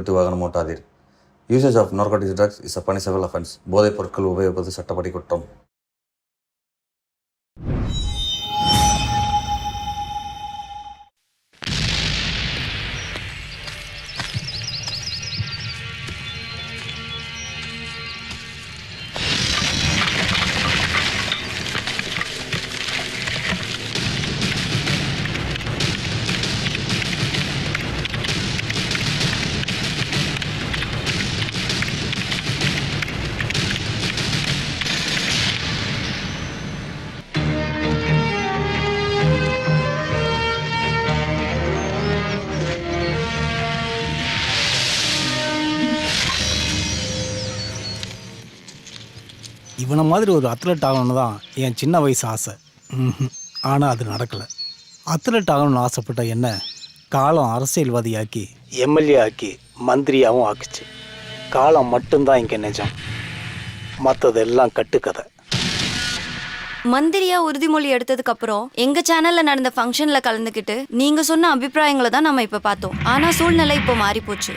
குறித்து வாகனம் ஓட்டாதீர். Usage of narcotics drugs is a punishable offence. போதைப் பொருட்கள் உபயோகிப்பது சட்டப்படி குற்றம். இவனை மாதிரி ஒரு அத்லட் ஆகணும்னு தான் என் சின்ன வயசு ஆசை. ஆனால் அது நடக்கலை. அத்லட் ஆகணும்னு ஆசைப்பட்ட என்ன காலம் அரசியல்வாதியாக்கி எம்எல்ஏ ஆக்கி மந்திரியாகவும் ஆக்குச்சு. காலம் மட்டும்தான் இங்கே நிஜம், மற்றதெல்லாம் கட்டுக்கதை. மந்திரியா உறுதிமொழி எடுத்ததுக்கு அப்புறம் எங்க சேனல்ல நடந்த ஃபங்க்ஷன்ல கலந்துக்கிட்டு நீங்க சொன்ன அபிப்பிராயங்களை தான் நம்ம இப்ப பார்த்தோம். ஆனா சூழ்நிலை இப்போ மாறி போச்சு.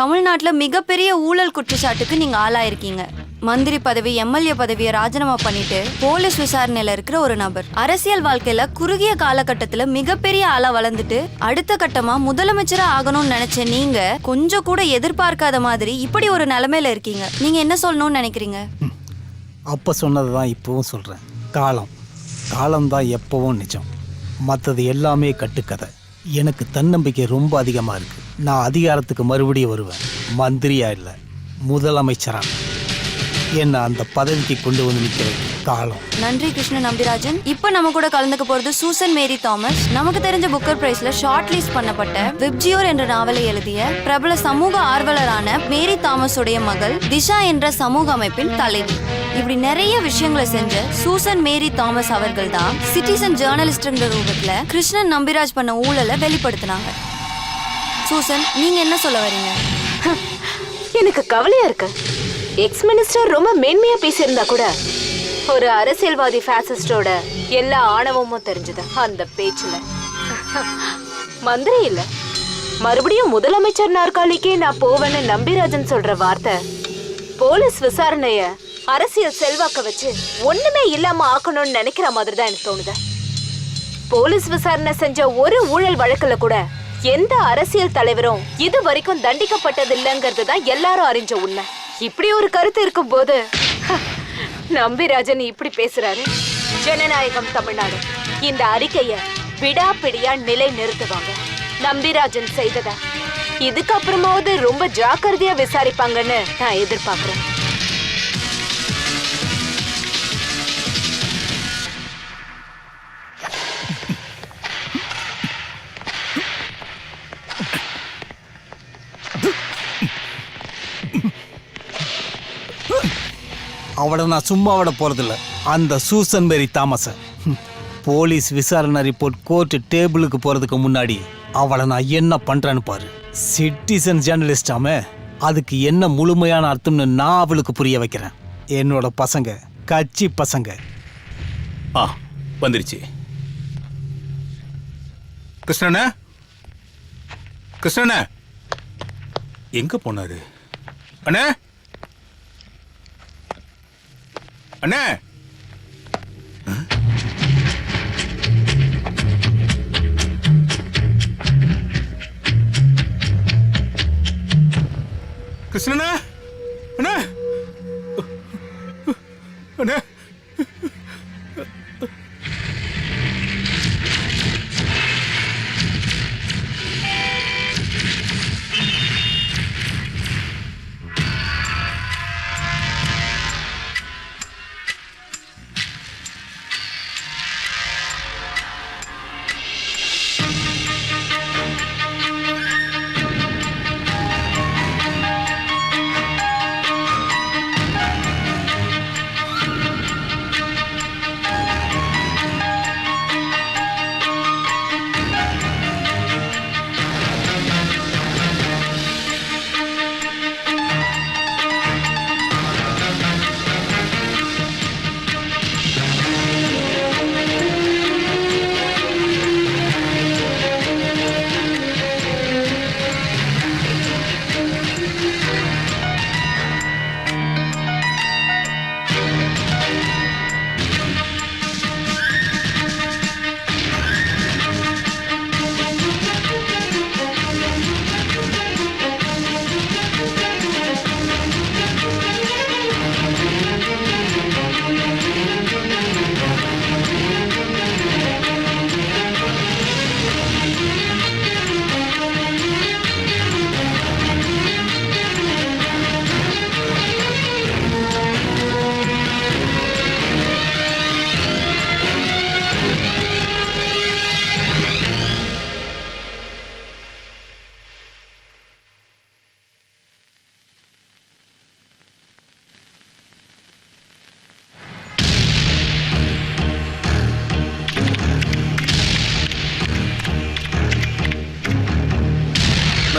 தமிழ்நாட்டுல மிகப்பெரிய ஊழல் குற்றச்சாட்டுக்கு நீங்க ஆளாயிருக்கீங்க. மந்திரி பதவி, எம்எல்ஏ பதவியை ராஜினாமா பண்ணிட்டு போலீஸ் விசாரணையில இருக்கிற ஒரு நபர் அரசியல் வாழ்க்கையில குறுகிய காலகட்டத்துல மிகப்பெரிய ஆளா வளர்ந்துட்டு அடுத்த கட்டமா முதலமைச்சரா ஆகணும்னு நினைச்ச நீங்க கொஞ்சம் கூட எதிர்பார்க்காத மாதிரி இப்படி ஒரு நிலைமையில இருக்கீங்க. நீங்க என்ன சொல்லணும்னு நினைக்கிறீங்க? அப்போ சொன்னது தான் இப்போவும் சொல்கிறேன். காலம்தான் எப்பவும் நிஜம், மற்றது எல்லாமே கட்டுக்கதை. எனக்கு தன்னம்பிக்கை ரொம்ப அதிகமாக இருக்குது. நான் அதிகாரத்துக்கு மறுபடியும் வருவேன். மந்திரியா இல்லை, முதலமைச்சரா. என்ன அந்த பதவிக்கு கொண்டு வந்து நிற்கிற காலம். நன்றி கிருஷ்ண நம்பிராஜன். இப்போ நம்ம கூட கலந்துக்க போறது சூசன் மேரி தாமஸ். நமக்கு தெரிஞ்ச புக்கர் பிரைஸ்ல ஷார்ட் லிஸ்ட் பண்ணப்பட்ட விப்ஜியோர் என்ற நாவலை எழுதிய பிரபல சமூக ஆர்வலரான மேரி தாமஸ் உடைய மகள் திஷா என்ற சமூக அமைப்பின் தலைவி. இப்படி நிறைய விஷயங்களை செஞ்ச சூசன் மேரி தாமஸ் அவர்கள் தான் சிட்டிசன் ஜேர்னலிஸ்ட்ங்கிற ரூபத்துல கிருஷ்ணன் நம்பிராஜ் பண்ண ஊழலை வெளிப்படுத்தினாங்க. சூசன், நீங்க என்ன சொல்ல வரீங்க? எனக்கு கவலையா இருக்கு. எக்ஸ் மினிஸ்டர் ரொம்ப மேன்மையா பேசியிருந்தா கூட ஒரு அரசியல்வாதி ஃபேசிஸ்டோட எல்லா ஆணவமும் தெரிஞ்சது அந்த பேச்சுல. மந்திரி இல்ல, மறுபடியும் முதலமைச்சர் நாற்காலிக்கே நான் போவேன்னு நம்பிராஜன் சொல்ற வார்த்தை போலீஸ் விசாரணைய அரசியல் செல்வாக்க வச்சு ஒண்ணுமே இல்லாம ஆக்கணும்னு நினைக்கிற மாதிரி தான் எனக்கு தோணுது. போலீஸ் விசாரணை செஞ்ச ஒரு ஊழல் வழக்குல கூட எந்த அரசியல் தலைவரும் இது வரைக்கும் தண்டிக்கப்பட்டது இல்லைங்கிறது தான் எல்லாரும் அறிஞ்ச உண்மை. இப்படி ஒரு கருத்து இருக்கும் போது நம்பிராஜன் இப்படி பேசுறாரு. ஜனநாயகம் தமிழ்நாடு இந்த அறிக்கைய விடாப்பிடியா நிலை நிறுத்துவாங்க. நம்பிராஜன் செய்தத இதுக்கப்புறமாவது ரொம்ப ஜாக்கிரதையா விசாரிப்பாங்கன்னு நான் எதிர்பார்க்கிறேன். அவளை நான் சும்மா விட போகிறதில்ல. அந்த சூசன் மேரி தாமஸை போலீஸ் விசாரணை ரிப்போர்ட் கோர்ட்டு டேபிளுக்கு போகிறதுக்கு முன்னாடி அவளை நான் என்ன பண்ணுறேன்னு பாரு. சிட்டிசன் ஜேர்னலிஸ்டாம அதுக்கு என்ன முழுமையான அர்த்தம்னு நான் அவளுக்கு புரிய வைக்கிறேன். என்னோட பசங்க, கட்சி பசங்க. வந்துருச்சு. கிருஷ்ணண்ணா எங்க போனாரு? அண்ணே, அண்ணே, கிருஷ்ணண்ணா, அண்ணே, அண்ணே,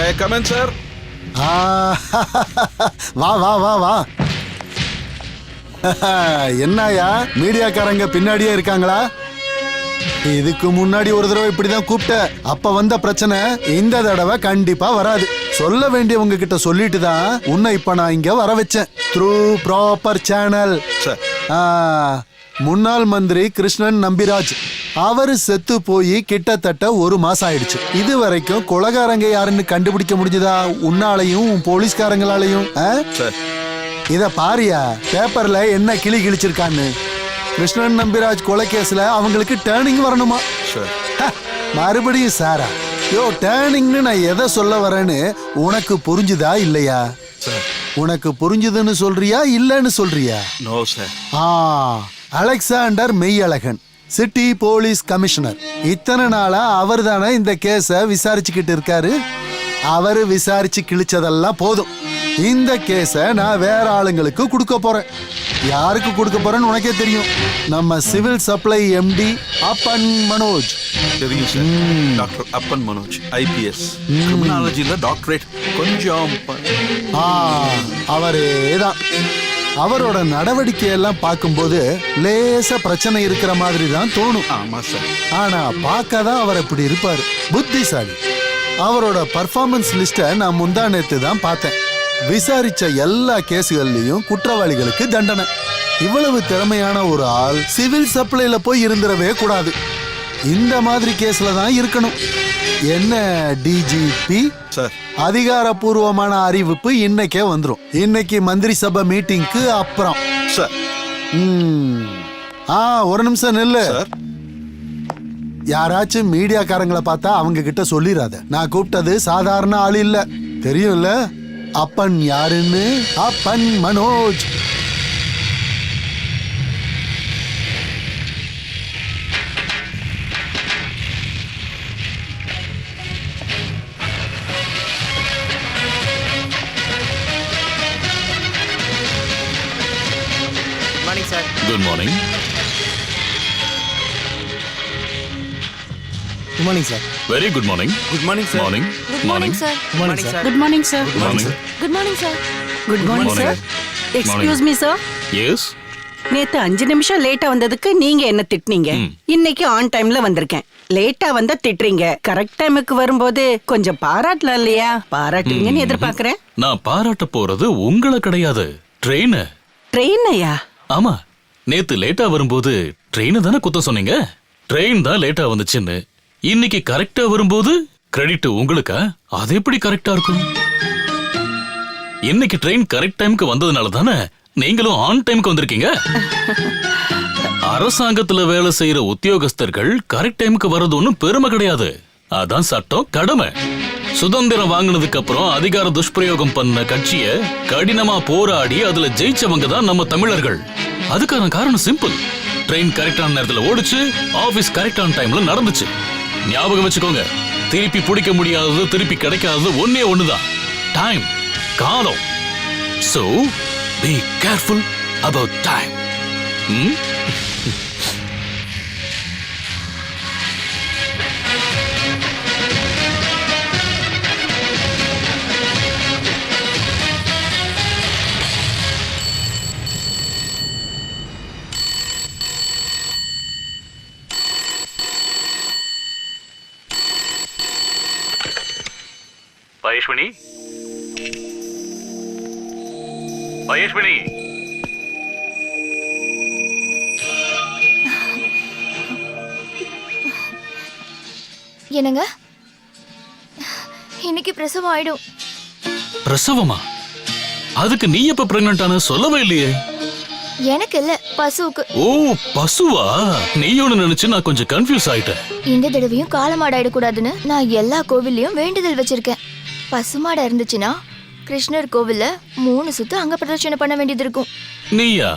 May I come in, sir? ஆ, வா வா வா வா. என்னயா மீடியாக்காரங்க பின்னாடியே இருக்காங்களா? இதுக்கு முன்னாடி ஒரு தடவை இப்படிதான் கூப்பிட்ட. அப்ப வந்த பிரச்சனை இந்த தடவை கண்டிப்பா வராது. சொல்ல வேண்டியவங்க கிட்ட சொல்லிட்டு தான் உன்னை இப்ப நான் இங்க வர வச்சேன். Through proper channel. Sir. முன்னாள் மந்திரி கிருஷ்ணன் நம்பிராஜ் அவரு செத்து போய் கிட்டத்தட்ட 1 மாசம் ஆயிடுச்சு. இது வரைக்கும் கொலைகாரங்க யாருன்னு கண்டுபிடிக்க முடிஞ்சதா உன்னாலையும் உன் போலீஸ்காரங்களாலையும்? Sir. இத பாரியா, பேப்பர்ல என்ன கிளி கிழிச்சிருக்கான்னு. கிருஷ்ணன் நம்பிராஜ் கொலை கேஸ்ல அவங்களுக்கு டேர்னிங் வரணுமா? Sir. மறுபடியும் சாரா? யோ, டேர்னிங்னு நான் எதை சொல்ல வரேன்னு உனக்கு புரிஞ்சுதா இல்லையா? Sir. உனக்கு புரிஞ்சுதுன்னு சொல்றியா இல்லன்னு சொல்றியா? No, sir. Alexander Meiyazhagan, city police commissioner. இத்தனை நாளா அவர் தானே இந்த கேஸ விசாரிச்சுக்கிட்டு இருக்காரு. அவரு விசாரிச்சு கிழிச்சதெல்லாம் போதும். இந்த கேஸ நான் வேற ஆளுங்களுக்கு கொடுக்க போறேன். யாருக்கு கொடுக்க போறேன்னு உனக்கே தெரியும். நம்ம சிவில் சப்ளை எம்டி அப்பன் மனோஜ். தெரியும் சார். டாக்டர் அப்பன் மனோஜ், IPS. கிரிமினாலஜில டாக்டரேட். கொஞ்சம் அவரேதான். அவரோட நடவடிக்கை எல்லாம் பார்க்கும்போது லேசா பிரச்சனை இருக்கிற மாதிரி தான் தோணும். ஆமா சார். ஆனா பார்க்க தான் அவர் இப்படி இருப்பாரு. புத்திசாலி. அவரோட பர்ஃபார்மன்ஸ் லிஸ்ட நான் முந்தா நேத்து தான் பார்த்தேன். விசாரிச்ச எல்லா கேஸுகள்லயும் குற்றவாளிகளுக்கு தண்டனை. இவ்வளவு திறமையான ஒரு ஆள் சிவில் சப்ளைல போய் இருந்துடவே கூடாது. இந்த மாதிரி கேஸ்ல தான் இருக்கணும். என்ன டிஜிபி சார், அதிகாரப்பூர்வமான அறிவிப்பு இன்னைக்கே வந்துரும். இன்னைக்கு மந்திரி சபை மீட்டிங்க்கு அப்புறம். சார். ஒரு நிமிஷம் நில்லு. சார். யாராச்சும் மீடியாக்காரங்களை பார்த்தா அவங்க கிட்ட சொல்லிராத. நான் கூப்பிட்டது சாதாரண ஆள் இல்ல, தெரியும்ல? அப்பன் யாருன்னு? அப்பன் Manoj. Good morning. Good morning sir. Very good morning. Good morning, sir. Morning. Good morning sir. Good morning sir. Good morning sir. Good morning. Good morning sir. Good morning sir. Excuse me sir. Yes. நேத்து 5 நிமிஷம் லேட்டா வந்ததுக்கு நீங்க என்ன திட்டுனீங்க? இன்னைக்கு on டைம்ல வந்திருக்கேன். லேட்டா வந்தா திட்டுறீங்க. கரெக்ட் டைமுக்கு வரும்போது கொஞ்சம் பாராட்டலாம் இல்லையா? பாராட்டுவீங்கன்னு எதிர்பார்க்கறேன். நான் பாராட்ட போறது உங்களை கிடையாது, ட்ரெயின். ட்ரெயினையா? ஆமா, நேத்து லேட்டா வரும்போது ட்ரெயின் தானே குத்தம் சொன்னீங்க. ட்ரெயின் தான் லேட்டா வந்துச்சுன்னு. இன்னைக்கு கரெக்டா வரும்போது கிரெடிட் உங்களுக்கா? அது எப்படி கரெக்டா இருக்கும்? இன்னைக்கு ட்ரெயின் கரெக்ட் டைமுக்கு வந்ததுனால தானே நீங்களும் ஆன் டைமுக்கு வந்திருக்கீங்க. அரசாங்கத்துல வேலை செய்யற உத்தியோகஸ்தர்கள் கரெக்ட் டைமுக்கு வர்றது ஒன்றும் பெருமை கிடையாது. அதான் சட்டம், கடமை. சுதந்திரம் வாங்கினதுக்கு அப்புறம் அதிகார துஷ்பிரயோகம் பண்ண கட்சிய கடினமா போராடி அதுல ஜெயிச்சவங்க தான் நம்ம தமிழர்கள். அதுக்கான காரணம் சிம்பிள். ட்ரெயின் கரெக்டான நேரத்துல ஓடுச்சு, ஆபீஸ் கரெக்டான டைம்ல நடந்துச்சு. ஞாபகம் வச்சுக்கோங்க, திருப்பி பிடிக்க முடியாதது, திருப்பி கிடைக்காதது ஒன்னே ஒண்ணுதான், டைம், காலம். So be careful about time. Maheshmani, Maheshmani. என்னங்க, இன்னைக்கு பிரசவம் ஆயிடும். பிரசவமா? அதுக்கு நீ எப்ப பிரெக்னன்ட் ஆன சொல்லவே இல்லையே. எனக்கு இல்ல, பசுவுக்கு. ஓ, பசுவா? நீ ஒன்னு நினைச்சு நான் கொஞ்சம் கன்ஃபியூஸ் ஆயிட்டேன். இந்த தடவையும் காலமாடாயிட கூடாதுன்னு நான் எல்லா கோவில்லையும் வேண்டுதல் வச்சிருக்கேன். பசுமாடா இருந்துச்சுன்னா கிருஷ்ணர் கோவில்ல 3 சுத்து அங்க பிரதட்சணை பண்ண வேண்டியது இருக்கும். நீயா?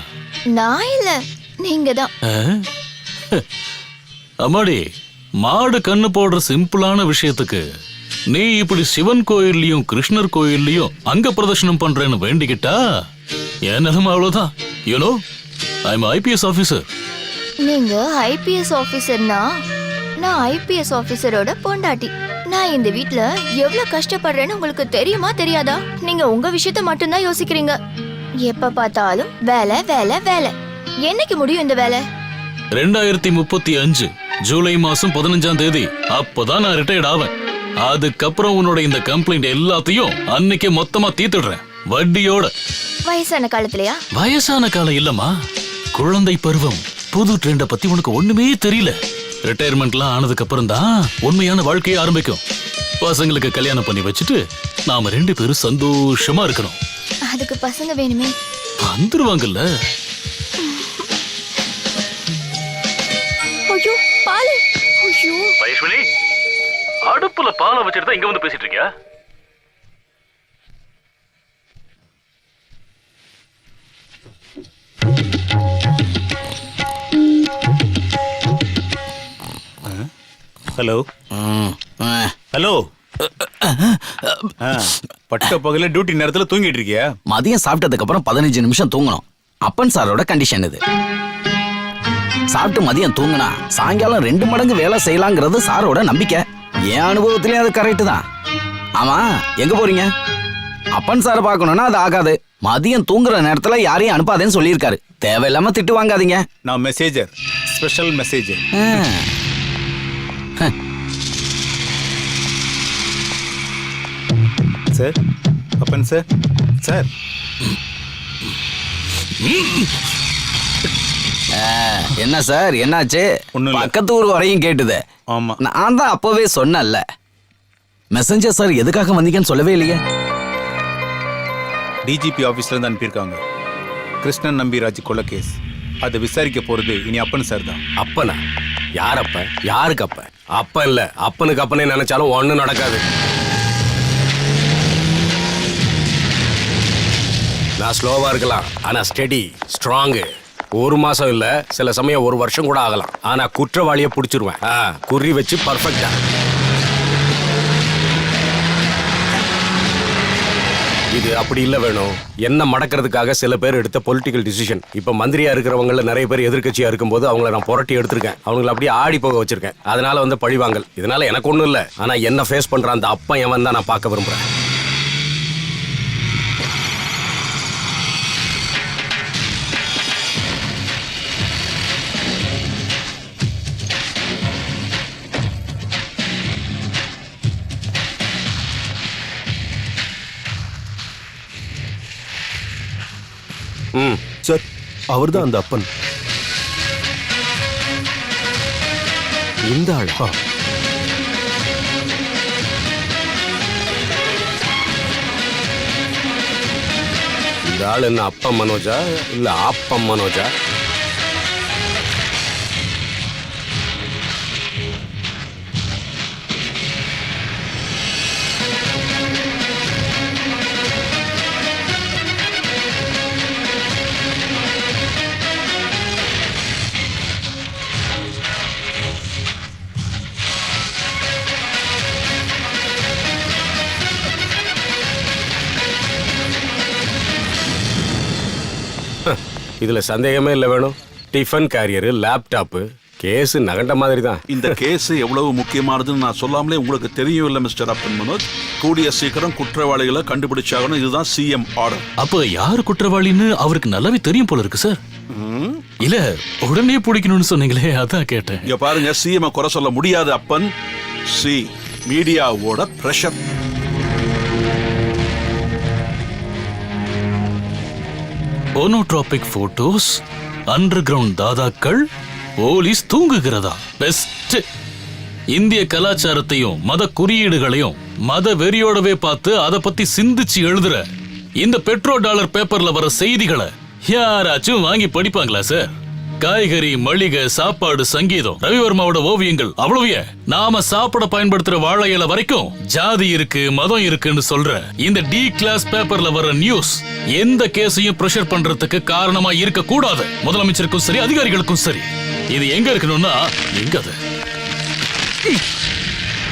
நான் இல்ல, நீங்க தான். அம்மாடி, மாடு கண்ணு போடுற சிம்பிளான விஷயத்துக்கு நீ இப்படி சிவன் கோயில்லையும் கிருஷ்ணர் கோயில்லையும் அங்க பிரதர்ஷனம் பண்றேன்னு வேண்டிக்கிட்டா என் நிலைமை அவ்வளவுதான். You know, I am IPS officer. நீங்க IPS ஆபீசர்னா நான் ஐபிஎஸ் ஆபீசரோட பொண்டாட்டி. நான் இந்த வீட்ல எவ்வளவு கஷ்டப்படுறேன்னு உங்களுக்கு தெரியுமா தெரியாதா? நீங்க உங்க விஷயத்த மட்டும்தான் யோசிக்கிறீங்க. எப்ப பார்த்தாலும் வேலை வேலை வேலை. என்னைக்கு முடியும் இந்த வேலை? 2035 ஜூலை மாசம் 15ஆம் தேதி அப்பதான் நான் ரிட்டையர்ட் ஆவேன். அதுக்கப்புறம் உன்னோட இந்த கம்ப்ளைண்ட் எல்லாத்தையும் அன்னைக்கே மொத்தமா தீர்த்துடுறேன், வட்டியோட. வயசான காலத்துலயா? வயசான காலம் இல்லம்மா, குழந்தை பருவம். புது ட்ரெண்ட பத்தி உனக்கு ஒண்ணுமே தெரியல. ரிட்டையர்மெண்ட்லாம் ஆனதுக்கு அப்புறம் தான் உண்மையான வாழ்க்கையை ஆரம்பிக்கும். பசங்களுக்கு கல்யாணம் பண்ணி வச்சுட்டு நாம 2 பேரும் சந்தோஷமா இருக்கணும். அதுக்கு பசங்க வேணுமே. வந்துருவாங்கல்ல. ஐயோ பாலு. ஐயோ வைஷ்வனி, அடுப்புல பாலை வச்சுட்டு தான் இங்க வந்து பேசிட்டு இருக்கியா? Hello hello. பட்ட பகல டியூட்டி நேரத்துல தூங்கிட்டு இருக்கியா? மதியம் சாப்பிட்டதுக்கு அப்புறம் 15 நிமிஷம் தூங்கணும். அப்பன் சாரோட கண்டிஷன் இது. சாப்பிட்டு மதியம் தூங்கினா சாயங்காலம் 2 மடங்கு வேலை செய்யலாங்கிறது சாரோட நம்பிக்கை. என் அனுபவத்திலேயே அது கரெக்ட் தான். ஆமா, எங்க போறீங்க? அப்பன் சாரை பார்க்கணும்னா அது ஆகாது. மதியம் தூங்குற நேரத்துல யாரையும் அனுப்பாதேன்னு சொல்லியிருக்காரு. தேவையில்லாம திட்டு வாங்காதீங்க. நான் மெசேஜர், ஸ்பெஷல் மெசேஜர். சார், அப்பன் சார். சார், என்ன சார், என்னாச்சு? ஒண்ணும் இல்ல. பக்கத்து ஊர் வரையும் கேட்டுது. ஆமா. நான் தான் அப்பவே சொன்னேன்ல. மெசஞ்சர் சார் எதுக்காக வந்தீங்கன்னு சொல்லவே இல்லையே. டிஜிபி ஆபீஸ்ல இருந்து அனுப்பியிருக்காங்க. கிருஷ்ணன் நம்பிராஜ் கொலை கேஸ். அதை விசாரிக்க போறது இனி அப்பன் சார் தான். அப்பனா? யார் அப்ப? யாருக்கு அப்ப? அப்ப இல்ல, அப்பனுக்கு அப்பனே நினைச்சாலும் ஒண்ணும் நடக்காது. நான் ஸ்லோவா இருக்கலாம், ஆனா ஸ்டெடி, ஸ்ட்ராங்கு. 1 மாசம் இல்ல, சில சமயம் 1 வருஷம் கூட ஆகலாம். ஆனா குற்றவாளியை பிடிச்சிருவேன், குறி வச்சு பர்ஃபெக்டா. இது அப்படி இல்ல வேணும். என்ன மடக்கிறதுக்காக சில பேர் எடுத்த பொலிட்டிக்கல் டிசிஷன். இப்ப மந்திரியா இருக்கிறவங்கள நிறைய பேர் எதிர்க்கட்சியா இருக்கும்போது அவங்கள நான் புரட்டி எடுத்திருக்கேன். அவங்களை அப்படியே ஆடி போக வச்சிருக்கேன். அதனால வந்து பழிவாங்கல். இதனால எனக்கு ஒண்ணும் இல்ல. ஆனா என்ன ஃபேஸ் பண்ற அந்த அப்பன் எவன் தான் நான் பார்க்க விரும்புறேன். சார், அவர்தான் அந்த அப்பன். இந்த ஆளா? இந்த ஆள் என்ன அப்பம் மனோஜா இல்ல ஆப்பம் மனோஜா? இதுல சந்தேகமே இல்லை வேணும். டிஃபன் கேரியரு, லேப்டாப்பு, கேஸ் நகண்ட மாதிரி தான். இந்த கேஸ் எவ்வளவு முக்கியமானதுன்னு நான் சொல்லாமலே உங்களுக்கு தெரியும் இல்ல மிஸ்டர் அப்பன் மனோஜ். கூடிய சீக்கிரம் குற்றவாளிகளை கண்டுபிடிச்சாகணும். இதுதான் சிஎம் ஆர்டர். அப்ப யாரு குற்றவாளின்னு அவருக்கு நல்லாவே தெரியும் போல இருக்கு சார். இல்ல, உடனே பிடிக்கணும்னு சொன்னீங்களே, அதான் கேட்டேன். இங்க பாருங்க, சிஎம் குறை சொல்ல முடியாது அப்பன். மீடியாவோட pressure. Pornographic photos, underground தாதாக்கள், போலீஸ் தூங்குகிறதா? பெஸ்ட். இந்திய கலாச்சாரத்தையும் மத குறியீடுகளையும் மத வெறியோடவே பார்த்து அதை பத்தி சிந்திச்சு எழுதுற இந்த பெட்ரோ டாலர் பேப்பர்ல வர செய்திகளை யாராச்சும் வாங்கி படிப்பாங்களா சார்? காய்கறி, மளிகை, சாப்பாடு, சங்கீதம், ரவிவர்மாவோட ஓவியங்கள், அவ்வளவு நாம சாப்பிட பயன்படுத்துற வாழை இலை வரைக்கும் ஜாதி இருக்கு, மதம் இருக்குன்னு சொல்ற இந்த டி கிளாஸ் பேப்பர்ல வர நியூஸ் எந்த கேஸையும் பிரஷர் பண்றதுக்கு காரணமா இருக்க கூடாது. முதலமைச்சருக்கும் சரி, அதிகாரிகளுக்கும் சரி. இது எங்க இருக்கணும்னா எங்க அது?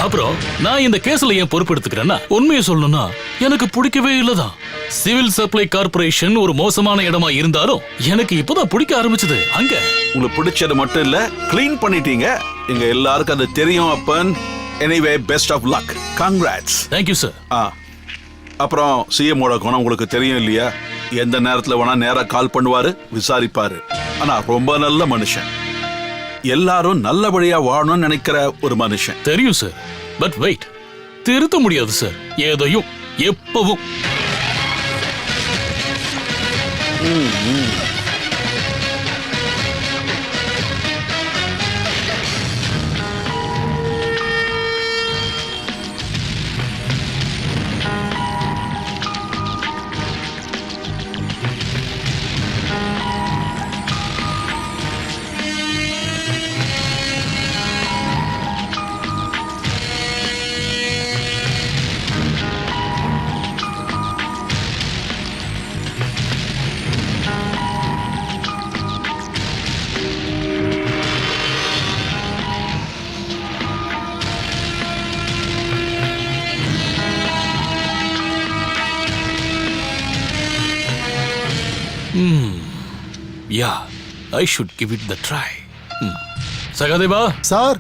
அப்புறம் நான் இந்த கேஸ்ல ஏன் பொறுப்பெடுத்துக்கிறேன்னா, உண்மையை சொல்லணும்னா எனக்கு பிடிக்கவே இல்லதான். சிவில் சப்ளை கார்ப்பரேஷன் ஒரு மோசமான இடமா இருந்தாலும் எனக்கு இப்பதான் பிடிக்க ஆரம்பிச்சது. அங்க உங்களுக்கு பிடிச்சது மட்டும் இல்ல, க்ளீன் பண்ணிட்டீங்க. எங்க எல்லாருக்கும் அது தெரியும் அப்பன். Anyway best of luck. Congrats. Thank you sir. அப்புறம் சிஎம்மோட குணம் உங்களுக்கு தெரியும் இல்லையா? எந்த நேரத்துல வேணா நேரா கால் பண்ணுவாரு, விசாரிப்பாரு. ஆனா ரொம்ப நல்ல மனுஷன். எல்லாரும் நல்லபடியா வாழணும்னு நினைக்கிற ஒரு மனுஷன். தெரியும் சார். பட் வெயிட், திருத்த முடியாது சார் எதையும் எப்பவும். Yeah, I should give it the try. Sahadeva sir.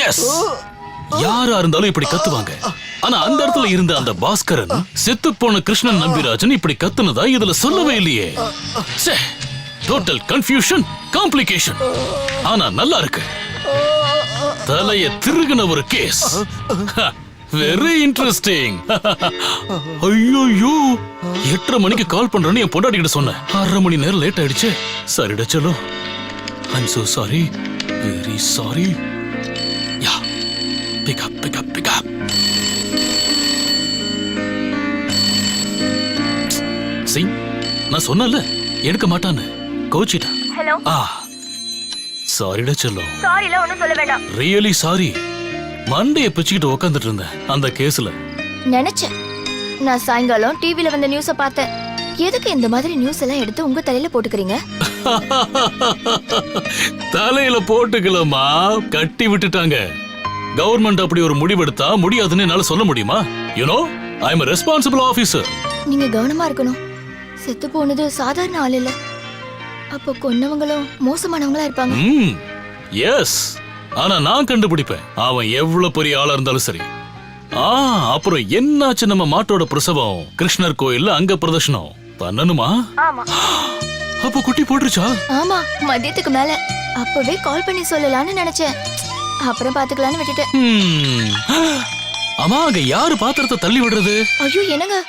Yes, யாரா இருந்தாலும் இப்படி கத்துவாங்க. ஆனா அந்த இடத்துல இருந்த அந்த பாஸ்கரன், செத்து போன கிருஷ்ணன் நம்பிராஜன் இப்படி கத்துனதா இதுல சொல்லவே இல்லையே. Total confusion, complication. ஆனா நல்லா இருக்கு. தலைய திருகுன ஒரு கேஸ். Very interesting. ஐயோ, 8:30 மணிக்கு கால் பண்றேன்னு என் பொண்டாட்டி கிட்ட சொன்னேன். 1/2 மணி நேரம் லேட் ஆயிடுச்சு. சரிடா Cello, I'm so sorry, very sorry. Yeah, pick up pick up pick up. C, நான் சொன்னல எடுக்க மாட்டான்னு. கோச்சிட்டா. ஹலோ. சாரிடா செல்லோ. சாரில ஒண்ணும் சொல்ல வேண்டாம். Really sorry. மண்டைய பிச்சுக்கிட்டு உட்காந்துட்டு இருந்தேன் அந்த கேஸ்ல. நினைச்சேன். நான் சாயங்காலம் டிவில வந்த நியூஸ பார்த்தேன். எதுக்கு இந்த மாதிரி நியூஸ் எல்லாம் எடுத்து உங்க தலையில போட்டுக்கிறீங்க? தலையில போட்டுக்கலாமா, கட்டி விட்டுட்டாங்க. கவர்மெண்ட் அப்படி ஒரு முடிவெடுத்தா முடியாதுன்னு என்னால சொல்ல முடியுமா? You know, I am a responsible officer. நீங்க கவனமா இருக்கணும். செத்து போனது சாதாரண ஆள் இல்ல. அப்போ கொன்னவங்களும் மோசமானவங்களா இருப்பாங்க. எஸ், ஆனா நான் கண்டுபிடிப்பேன் அவன் எவ்வளவு பெரிய ஆளா இருந்தாலும் சரி. அப்புறம் என்னாச்சு நம்ம மாட்டோட பிரசவம்? கிருஷ்ணர் கோயில்ல அங்க பிரதர்ஷனம் பண்ணணுமா? ஆமா. அப்ப குட்டி போட்டுருச்சா? ஆமா, மதியத்துக்கு மேல. அப்பவே கால் பண்ணி சொல்லலாம்னு நினைச்சேன். அப்புறம் பாத்துக்கலாம்னு விட்டுட்டேன். அம்மா, அங்க யாரு பாத்திரத்தை தள்ளி விடுறது? ஐயோ, என்னங்க,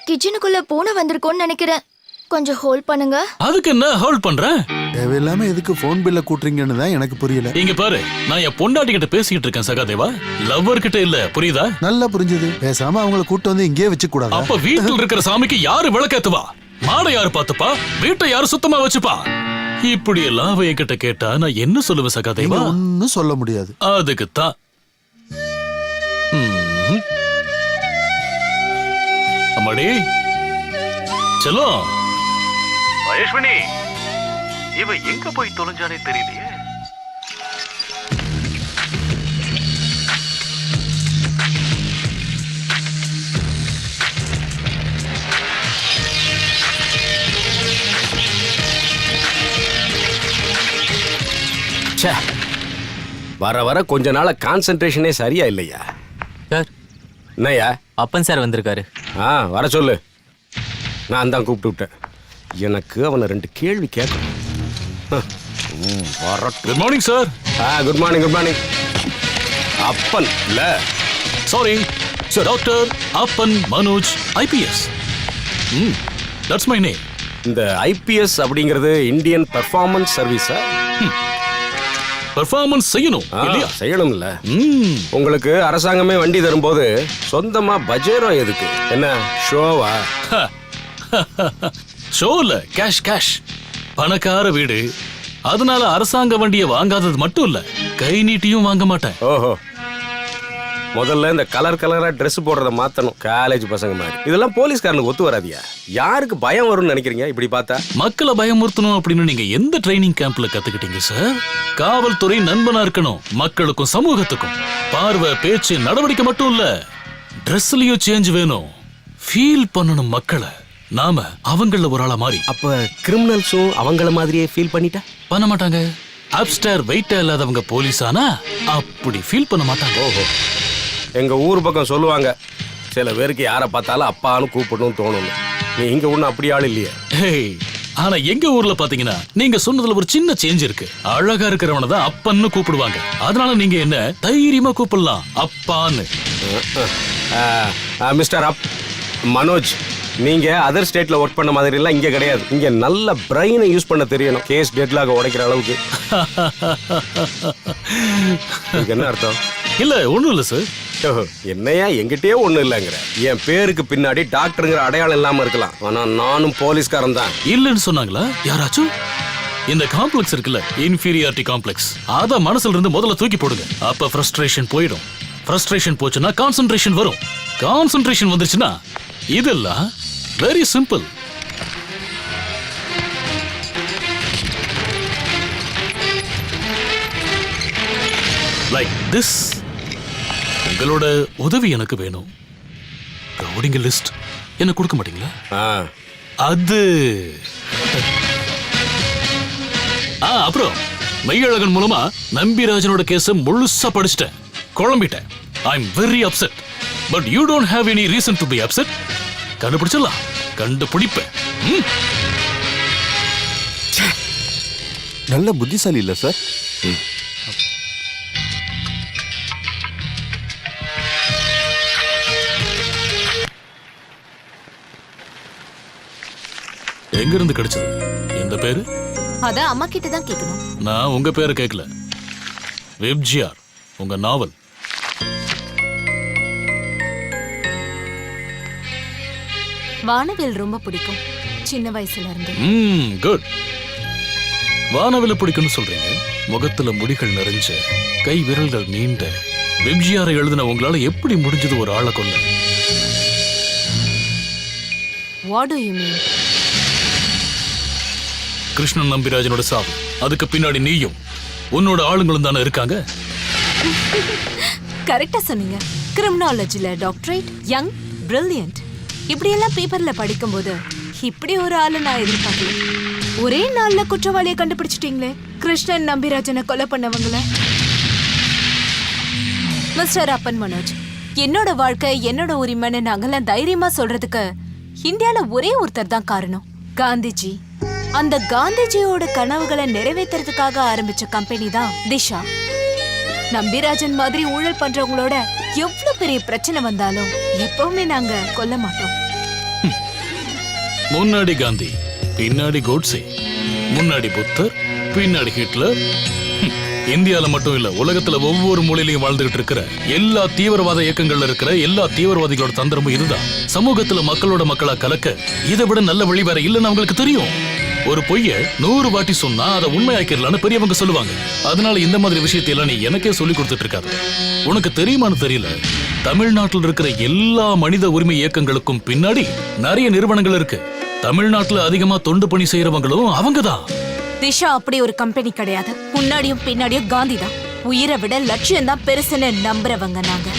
கிச்சனுக்குள்ள பூனை வந்திருக்கோன்னு நினைக்கிறேன். கொஞ்சம் ஹோல்ட் பண்ணுங்க. அதுக்கு என்ன ஹோல்ட் பண்றேன்? தேவையில்லாம எதுக்கு போன் பில்ல கூட்டுறீங்கன்னு தான் எனக்கு புரியல. இங்க பாரு, நான் என் பொண்டாட்டி கிட்ட பேசிக்கிட்டு இருக்கேன் சகாதேவா, லவ்வர் கிட்ட இல்ல. புரியுதா? நல்லா புரிஞ்சது. பேசாம அவங்கள கூட்டு வந்து இங்கே வச்சு கூடாது. அப்ப வீட்டுல இருக்கிற சாமிக்கு யாரு விளக்கேத்துவா? மாடை யாரு பாத்துப்பா? வீட்டை யாரு சுத்தமா வச்சுப்பா? இப்படி எல்லாம் அவ என்கிட்ட கேட்டா நான் என்ன சொல்லுவேன் சகாதேவா? ஒன்னும் சொல்ல முடியாது. அதுக்குத்தான். அம்மாடி செல்லோ. மகேஸ்வனி, இவன் எங்க போய் தொலைஞ்சானே தெரியலையே. வர வர கொஞ்ச நாள கான்சென்ட்ரேஷனே சரியா இல்லையா? சார், என்னையா? அப்பன் சார் வந்திருக்காரு. வர சொல்லு. நான் தான் கூப்பிட்டு விட்டேன். எனக்கு அவனை 2 கேள்வி கேட்கணும். Good morning sir. Good morning. Good morning. அப்பன் இல்ல, சாரி சார், டாக்டர் அப்பன் Manoj IPS. That's my name. இந்த IPS அப்படிங்கிறது இந்தியன் பெர்ஃபார்மன்ஸ் சர்வீஸா? பெர்ஃபார்மன்ஸ் செய்யணும் இல்லையா? செய்யணும்ல. உங்களுக்கு அரசாங்கமே வண்டி தரும்போது சொந்தமா பஜேரோ எதுக்கு? என்ன ஷோவா? ஷோல கேஷ் கேஷ். பணக்கார வீடு, அதனால அரசாங்க வண்டியை வாங்காதது மட்டும் இல்ல, கை நீட்டியும் வாங்க மாட்டேன். ஓஹோ, முதல்ல இந்த கலர் கலரா Dress போடுறத மாத்தணும், காலேஜ் பசங்க மாதிரி. இதெல்லாம் போலீஸ்காரனுக்கு ஒத்து வராதியா? யாருக்கு பயம் வரும்னு நினைக்கிறீங்க இப்படி பார்த்தா? மக்களை பயமுறுத்தணும் அப்படின்னு நீங்க எந்த ட்ரைனிங் கேம்ப்ல கத்துக்கிட்டீங்க சார்? காவல்துறை நண்பனா இருக்கணும் மக்களுக்கும் சமூகத்துக்கும். பார்வை, பேச்சு, நடவடிக்கை மட்டும் இல்ல, ட்ரெஸ்லயும் சேஞ்ச் வேணும். ஃபீல் பண்ணணும் மக்களை. நாம அவங்கள ஒரு ஆளா மாறி. அப்ப கிரிமினல்ஸும் அவங்கள மாதிரியே ஃபீல் பண்ணிட்டா பண்ண மாட்டாங்க. அப்ஸ்டார் வெயிட்டா இல்லாதவங்க போலீஸானா அப்படி ஃபீல் பண்ண மாட்டாங்க. ஓஹோ, எங்க ஊர் பக்கம் சொல்லுவாங்க, சில பேருக்கு யாரை பார்த்தாலும் அப்பான்னு கூப்பிடணும்னு தோணும். நீ இங்க ஒன்னும் அப்படி ஆள் இல்லையே. ஹேய், ஆனா எங்க ஊர்ல பாத்தீங்கன்னா நீங்க சொன்னதுல ஒரு சின்ன சேஞ்ச் இருக்கு. அழகா இருக்கிறவன தான் அப்பன்னு கூப்பிடுவாங்க. அதனால நீங்க என்ன தைரியமா கூப்பிடலாம் அப்பான்னு. மிஸ்டர் அப் மனோஜ், நீங்க அதர் ஸ்டேட்ல ஒர்க் பண்ண மாதிரி எல்லாம் இங்க கிடையாது. இங்க நல்ல பிரெயினை யூஸ் பண்ண தெரியணும், கேஸ் டெட்லாக உடைக்கிற அளவுக்கு. என்ன அர்த்தம்? இல்ல ஒண்ணும் இல்ல சார். என்னையா எங்கிட்டே ஒண்ணும் இல்லங்கிற? என் பேருக்கு பின்னாடி டாக்டருங்கிற அடையாளம் இல்லாம இருக்கலாம், ஆனா நானும் போலீஸ்காரன் தான். இல்லன்னு சொன்னாங்களா யாராச்சும்? இந்த காம்ப்ளெக்ஸ் இருக்குல்ல, இன்ஃபீரியாரிட்டி காம்ப்ளெக்ஸ், அத மனசுல இருந்து முதல்ல தூக்கி போடுங்க. அப்ப ஃப்ரஸ்ட்ரேஷன் போயிடும். ஃப்ரஸ்ட்ரேஷன் போச்சுன்னா கான்சென்ட்ரேஷன் வரும். கான்சென்ட்ரேஷன் வந்துச்சுன்னா இதெல்லாம் வெரி சிம்பிள். Like this. உங்களோட உதவி எனக்கு வேணும். ரவுடிங் லிஸ்ட் எனக்கு கொடுக்க மாட்டீங்களா? அது அப்புறம் மெய்யழகன் மூலமா நம்பிராஜனோட கேஸ முழுசா படிச்சிட்டேன், குழம்பிட்டேன். I am very upset. But you don't have any reason to be upset. கண்டுபிடிச்சிடலாம், கண்டுபிடிப்பேன். நல்ல புத்திசாலி இல்ல சார்? எங்க இருந்து கிடைச்சது இந்த பேரு? அத அம்மா கிட்ட தான் கேட்கணும். நான் உங்க பேரை கேட்கல. வெப்ஜிஆர், உங்க நாவல். வானவில் ரொம்ப பிடிக்கும் சின்ன வயசுல இருந்து. குட். வானவில பிடிக்கும்னு சொல்றீங்க. முகத்துல முடிகள் நிறைஞ்ச, கை விரல்கள் நீண்ட வெப்ஜிஆரை எழுதின உங்களால எப்படி முடிஞ்சது ஒரு ஆளை கொல்ல? What do you mean? Krishnan நம்பிராஜனோட சாவு, அதுக்கு பின்னாடி நீயும் உன்னோட ஆளுங்களும் தானே இருக்காங்க. கரெக்டா சொன்னீங்க. கிரிமினாலஜில டாக்டரேட், யங், பிரில்லியன்ட், இப்படி எல்லாம் பேப்பர்ல படிக்கும்போது இப்படி ஒரு ஆளு நான் எதிர்பார்க்கல. ஒரே நாள்ல குற்றவாளியை கண்டுபிடிச்சிட்டீங்களே, கிருஷ்ணன் நம்பிராஜனை கொலை பண்ணவங்கள. மிஸ்டர் அப்பன் மனோஜ், என்னோட வாழ்க்கை என்னோட உரிமைன்னு நாங்கெல்லாம் தைரியமா சொல்றதுக்கு இந்தியால ஒரே ஒருத்தர் தான் காரணம், காந்திஜி. அந்த காந்திஜியோட கனவுகளை நிறைவேற்றுறதுக்காக ஆரம்பிச்ச கம்பெனி தான் திஷா. நம்பிராஜன் மாதிரி ஊழல் பண்றவங்களோட எவ்வளவு பெரிய பிரச்சனை வந்தாலும் எப்பவுமே நாங்க கொல்ல மாட்டோம். முன்னாடி காந்தி, பின்னாடி கோட்ஸே, முன்னாடி புத்தர், பின்னாடி ஹிட்லர். இந்தியால மட்டும் இல்ல, உலகத்துல ஒவ்வொரு மூலையிலையும் வாழ்ந்துகிட்டு இருக்கிற எல்லா தீவிரவாத இயக்கங்கள்ல இருக்கிற எல்லா தீவிரவாதிகளோட தந்திரமும் இதுதான். சமூகத்துல மக்களோட மக்களா கலக்க இதை விட நல்ல வழி வேற இல்லைன்னு அவங்களுக்கு தெரியும். ஒரு பொய்ய 100 வாட்டி சொன்னா அதை உண்மையாக்கிடலான்னு பெரியவங்க சொல்லுவாங்க. அதனால இந்த மாதிரி விஷயத்தையெல்லாம் நீ எனக்கே சொல்லி கொடுத்துட்டு இருக்காது. உனக்கு தெரியுமான்னு தெரியல, தமிழ்நாட்டில் இருக்கிற எல்லா மனித உரிமை இயக்கங்களுக்கும் பின்னாடி நிறைய நிறுவனங்கள் இருக்கு. தமிழ்நாட்டுல அதிகமா தொண்டு பணி செய்யறவங்களும் அவங்கதான். திஷா அப்படி ஒரு கம்பெனி கிடையாது. முன்னாடியும் பின்னாடியும் காந்தி தான். உயிரை விட லட்சியம் தான் பெருசுன்னு நம்புறவங்க நாங்க.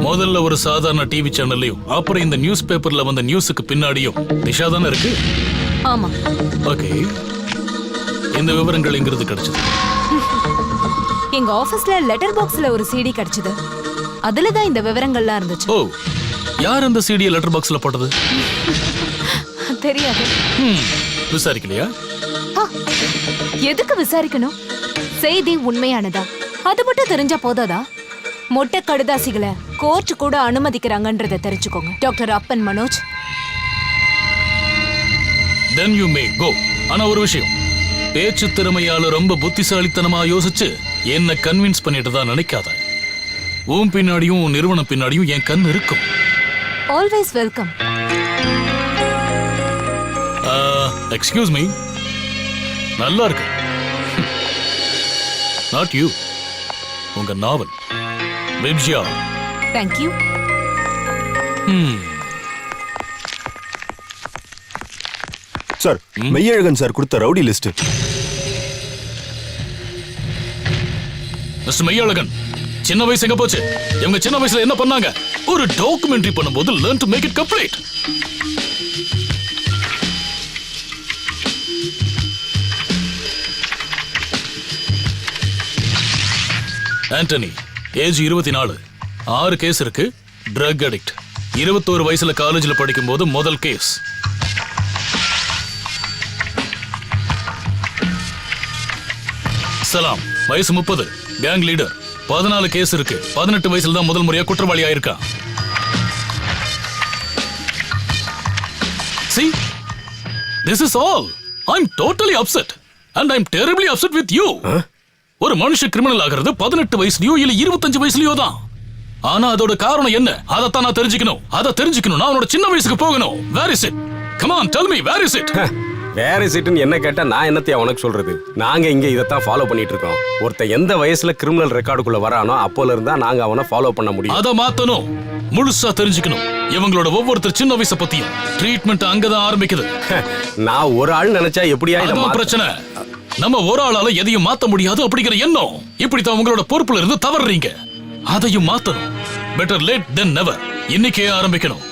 முதல்ல ஒரு சாதாரண டிவி சேனல்லையும் அப்புறம் இந்த நியூஸ் பேப்பர்ல வந்த நியூஸுக்கு பின்னாடியும் திஷா தானே இருக்கு. ஆமா. ஓகே, இந்த விவரங்கள் எங்கிருந்து கிடைச்சது? எங்க ஆபீஸ்ல லெட்டர் பாக்ஸ்ல ஒரு சிடி கிடைச்சது. அதுலதான் இந்த விவரங்கள்லாம் இருந்துச்சு. ஓ, யார் அந்த சிடியை லெட்டர் பாக்ஸ்ல போட்டது? தெரியாது. விசாரிக்கலையா? எதுக்கு விசாரிக்கணும்? செய்தி உண்மையானதா அது மட்டும் தெரிஞ்சா போதாதா? மொட்டை கடுதாசிகளை கோர்ட் கூட அனுமதிக்கிறாங்கன்றதை தெரிஞ்சுக்கோங்க டாக்டர் அப்பன் Manoj. Then you may go. ஆனா ஒரு விஷயம், பேச்சு திறமையால ரொம்ப புத்திசாலித்தனமா யோசிச்சு என்ன கன்வின்ஸ் பண்ணிட்டு தான் நினைக்காத. உன் பின்னாடியும் உன் நிறுவனம் பின்னாடியும் என் கண் இருக்கும். Always welcome. எக்ஸ்கியூஸ் மீ, நல்லா இருக்கு. நாட் யூ, உங்க நாவல் விப்ஜியா. தேங்க்யூ. சார், மெய்யழகன் சார் கொடுத்த ரவுடி லிஸ்ட். மிஸ்டர் மெய்யழகன், சின்ன வயசு எங்க போச்சு? இவங்க சின்ன வயசுல என்ன பண்ணாங்க? ஒரு டாக்குமெண்ட்ரி பண்ணும்போது learn to make it complete. Antony, age 24, 6 case இருக்கு. Drug addict. 21 வயசுல காலேஜ்ல படிக்கும் போது முதல் கேஸ். சலாம், வயசு 30, கேங் லீடர். 14 கேஸ் இருக்கு. 18 வயசுல தான் முதல் முறையா குற்றவாளி ஆயிருக்கா. See, this is all. I'm totally upset and I'm terribly upset with you. ஒரு மனுஷ கிரிமினல் ஆகிறது 18 வயசுலயோ இல்ல 25 வயசுலயோ தான். ஆனா அதோட காரணம் என்ன? அதத்தான் நான் தெரிஞ்சுக்கணும். அதை தெரிஞ்சுக்கணும். அவனோட சின்ன வயசுக்கு போகணும். Where is it? Come on, tell me, where is it? வேற சீட்டுன்னு என்ன கேட்டா நான் என்னத்தையும் உனக்கு சொல்றது? நாங்க இங்க இதைத்தான் ஃபாலோ பண்ணிட்டு இருக்கோம். ஒருத்தன் எந்த வயசுல கிரிமினல் ரெக்கார்டுக்குள்ள வரானோ அப்போல இருந்தா நாங்க அவனை ஃபாலோ பண்ண முடியும். அதை மாத்தணும். முழுசா தெரிஞ்சுக்கணும். இவங்களோட ஒவ்வொருத்தர் சின்ன வயசை பத்தியும். ட்ரீட்மெண்ட் அங்கதான் ஆரம்பிக்குது. நான் ஒரு ஆள் நினைச்சா எப்படியா இதை பிரச்சனை? நம்ம ஒரு ஆளால எதையும் மாத்த முடியாது அப்படிங்கிற எண்ணம். இப்படித்தான் உங்களோட பொறுப்புல இருந்து தவறுறீங்க. அதையும் மாத்தணும். பெட்டர் லேட் தென் நெவர். இன்னைக்கே ஆரம்பிக்கணும்.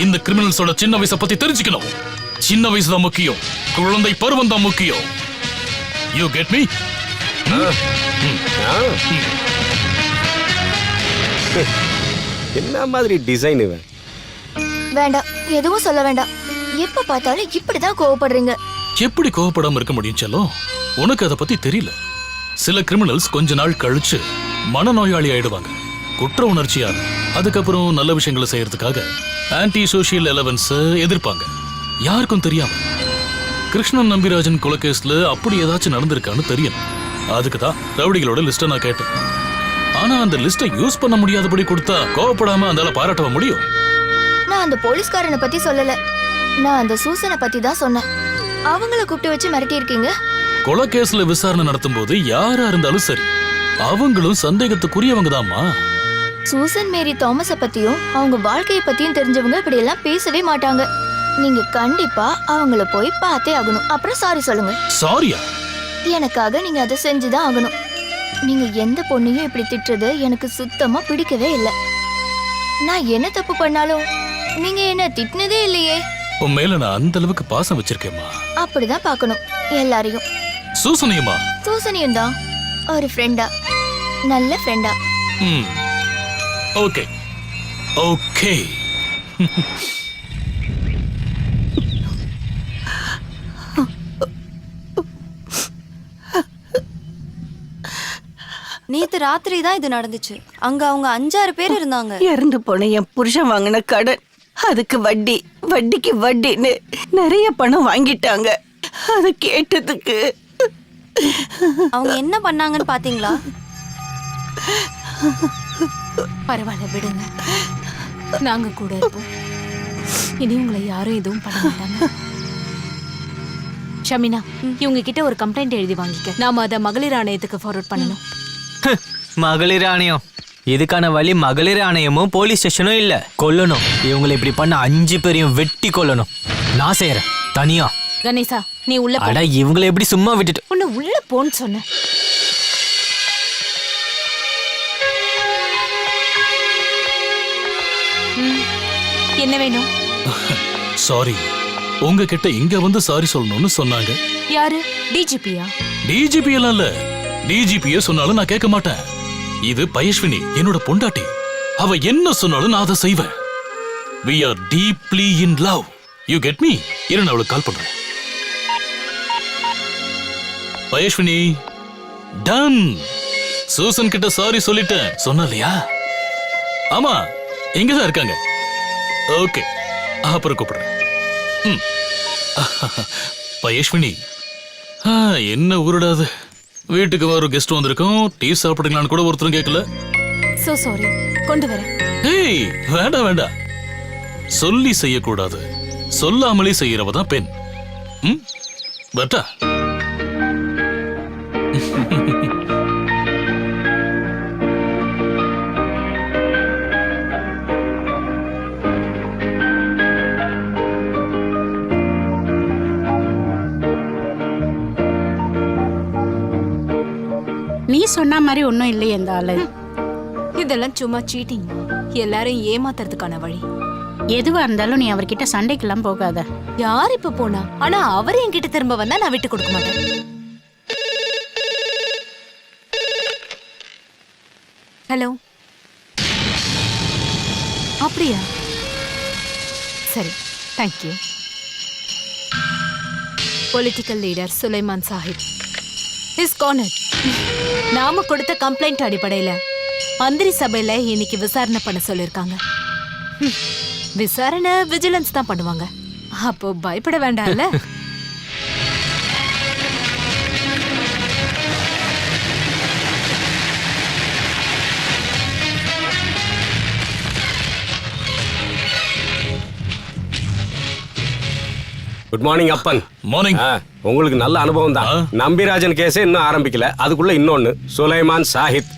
இந்த கிரிமினல்ஸோட சின்ன வயசை பத்தி தெரிஞ்சுக்கணும். சின்ன வயசு தான் முக்கியம். குழந்தை பருவம் தான் முக்கியம். You get me? என்ன மாதிரி டிசைன் இவன்? வேண்டாம், எதுவும் சொல்ல வேண்டாம். எப்ப பார்த்தாலும் இப்படிதான் கோவப்படுறீங்க. எப்படி கோவப்படாம இருக்க முடியும் செல்லம்? உனக்கு அதை பத்தி தெரியல. சில கிரிமினல்ஸ் கொஞ்ச நாள் கழிச்சு மனநோயாளி ஆயிடுவாங்க. குற்ற உணர்ச்சியால. அதுக்கப்புறம் நல்ல விஷயங்களை செய்யறதுக்காக ஆன்டி சோசியல் எலவன்ஸ் எதிர்ப்பாங்க. யாருக்கும் தெரியாம. கிருஷ்ணன் நம்பிராஜன் கொலைகேஸ்ல அப்படி ஏதாச்சும் நடந்திருக்கான்னு தெரியணும். அதுக்கு தான் ரவுடிகளோட லிஸ்ட்டை நான் கேட்டேன். ஆனா அந்த லிஸ்ட்டை யூஸ் பண்ண முடியாதபடி கொடுத்தா கோவப்படாம அந்தால பாராட்ட முடியும். நான் அந்த போலீஸ்காரனை பத்தி சொல்லல. நான் அந்த சூசனை பத்தி தான் சொன்னேன். அவங்கள கூப்பிட்டு வச்சு மிரட்டி இருக்கீங்க. கொலைகேஸ்ல விசாரணை நடத்தும் போது யாரா இருந்தாலும் சரி, அவங்களும் சந்தேகத்துக்குரியவங்க தான்மா. சூசன் மேரி தாமஸ பத்தியும் அவங்க வாழ்க்கையை பத்தியும் தெரிஞ்சவங்க இப்படி எல்லாம் பேசவே மாட்டாங்க. நீங்க கண்டிப்பா அவங்கள போய் பார்த்தே ஆகணும். அப்புறம் சாரி சொல்லுங்க. சாரியா? எனக்காக நீங்க அதை செஞ்சுதான் ஆகணும். நீங்க எந்த பொண்ணையும் இப்படி திட்டுறது எனக்கு சுத்தமா பிடிக்கவே இல்லை. நான் என்ன தப்பு பண்ணாலும் நீங்க என்ன திட்டினதே இல்லையே. உன் மேல நான் அந்த அளவுக்கு பாசம் வச்சிருக்கேம்மா. அப்படிதான் பார்க்கணும் எல்லாரையும். சூசனியம்மா? சூசனியும் தான். ஒரு ஃப்ரெண்டா, நல்ல ஃப்ரெண்டா. Okay okay. நேத்து ராத்திரி தான் இது நடந்துச்சு. அங்க அவங்க 5-6 பேர் இருந்தாங்க. இறந்து போன என் புருஷன் வாங்கின கடன், அதுக்கு வட்டி, வட்டிக்கு வட்டின்னு நிறைய பணம் வாங்கிட்டாங்க. அது கேட்டதுக்கு அவங்க என்ன பண்ணாங்கன்னு பாத்தீங்களா? பரவாயில்ல, விடுங்க. நாங்க கூட இருப்போம். இனி உங்களை யாரும் எதுவும் பண்ண மாட்டாங்க. ஷமினா, இவங்க கிட்ட ஒரு கம்ப்ளைண்ட் எழுதி வாங்கிக்க. நாம அதை மகளிர் ஆணையத்துக்கு ஃபார்வர்ட் பண்ணணும். மகளிர் ஆணையம்? இதுக்கான வழி மகளிர் ஆணையமும் போலீஸ் ஸ்டேஷனும் இல்ல. கொல்லணும். இவங்களை இப்படி பண்ண 5 பேரையும் வெட்டி கொல்லணும். நான் செய்யறேன் தனியா. கணேசா, நீ உள்ள போ. அட, இவங்களை எப்படி சும்மா விட்டுட்டு? உன்னை உள்ள போன்னு சொன்ன. என்ன வேணும்? சாரி, உங்ககிட்ட இங்க வந்து சாரி சொல்லணும்னு சொன்னாங்க. யாரு? டிஜிபியா? டிஜிபி எல்லாம் இல்ல. டிஜிபியே சொன்னாலும் நான் கேட்க மாட்டேன். இது பயஸ்வினி, என்னோட பொண்டாட்டி. அவ என்ன சொன்னாலும் நான் அதை செய்வேன். We are deeply in love. You get me? இரு, நான் அவளுக்கு கால் பண்றேன். பயஸ்வினி, டன். சூசன் கிட்ட சாரி சொல்லிட்டேன். சொன்ன இல்லையா? ஆமா, இங்கதான் இருக்காங்க. ஓகே, அப்புறம் கூப்பிடுறேன். பயஸ்வினி, என்ன ஊருடாது. வீட்டுக்கு ஒரு கெஸ்ட் வந்திருக்கோம். டீ சாப்பிடுங்களான்னு கூட ஒருத்தரும் கேட்கல. சோ சாரி, கொண்டு வரேன். ஏய், வேண்டாம் வேண்டாம். சொல்லி செய்யக்கூடாது. சொல்லாமலே செய்யறவ தான் பெண். பட்டா நீ சொன்ன மாதிரி ஒன்றும் இல்லையே இந்த ஆளு. இதெல்லாம் சும்மா சீட்டிங், எல்லாரையும் ஏமாத்துறதுக்கான வழி. எதுவா இருந்தாலும் நீ அவர்கிட்ட சண்டைக்கெல்லாம் போகாத. யார் இப்ப போனா? ஆனா அவர் என்கிட்ட திரும்ப வந்தா நான் விட்டு கொடுக்க மாட்டேன். ஹலோ, அப்படியா? சரி, thank you. Political leader Sulaiman Sahib is corner. நாம கொடுத்த கம்ப்ளைண்ட் அடிப்படையில மந்திரி சபையில இன்னைக்கு விசாரணை பண்ண சொல்லிருக்காங்க. விசாரணை விஜிலன்ஸ் தான் பண்ணுவாங்க. அப்போ பயப்பட வேண்டாம்ல. குட் மார்னிங் அப்பன். மார்னிங். உங்களுக்கு நல்ல அனுபவம் தான். நம்பிராஜன் கேஸே இன்னும் ஆரம்பிக்கல, அதுக்குள்ள இன்னொன்னு சுலைமான் சாஹித்.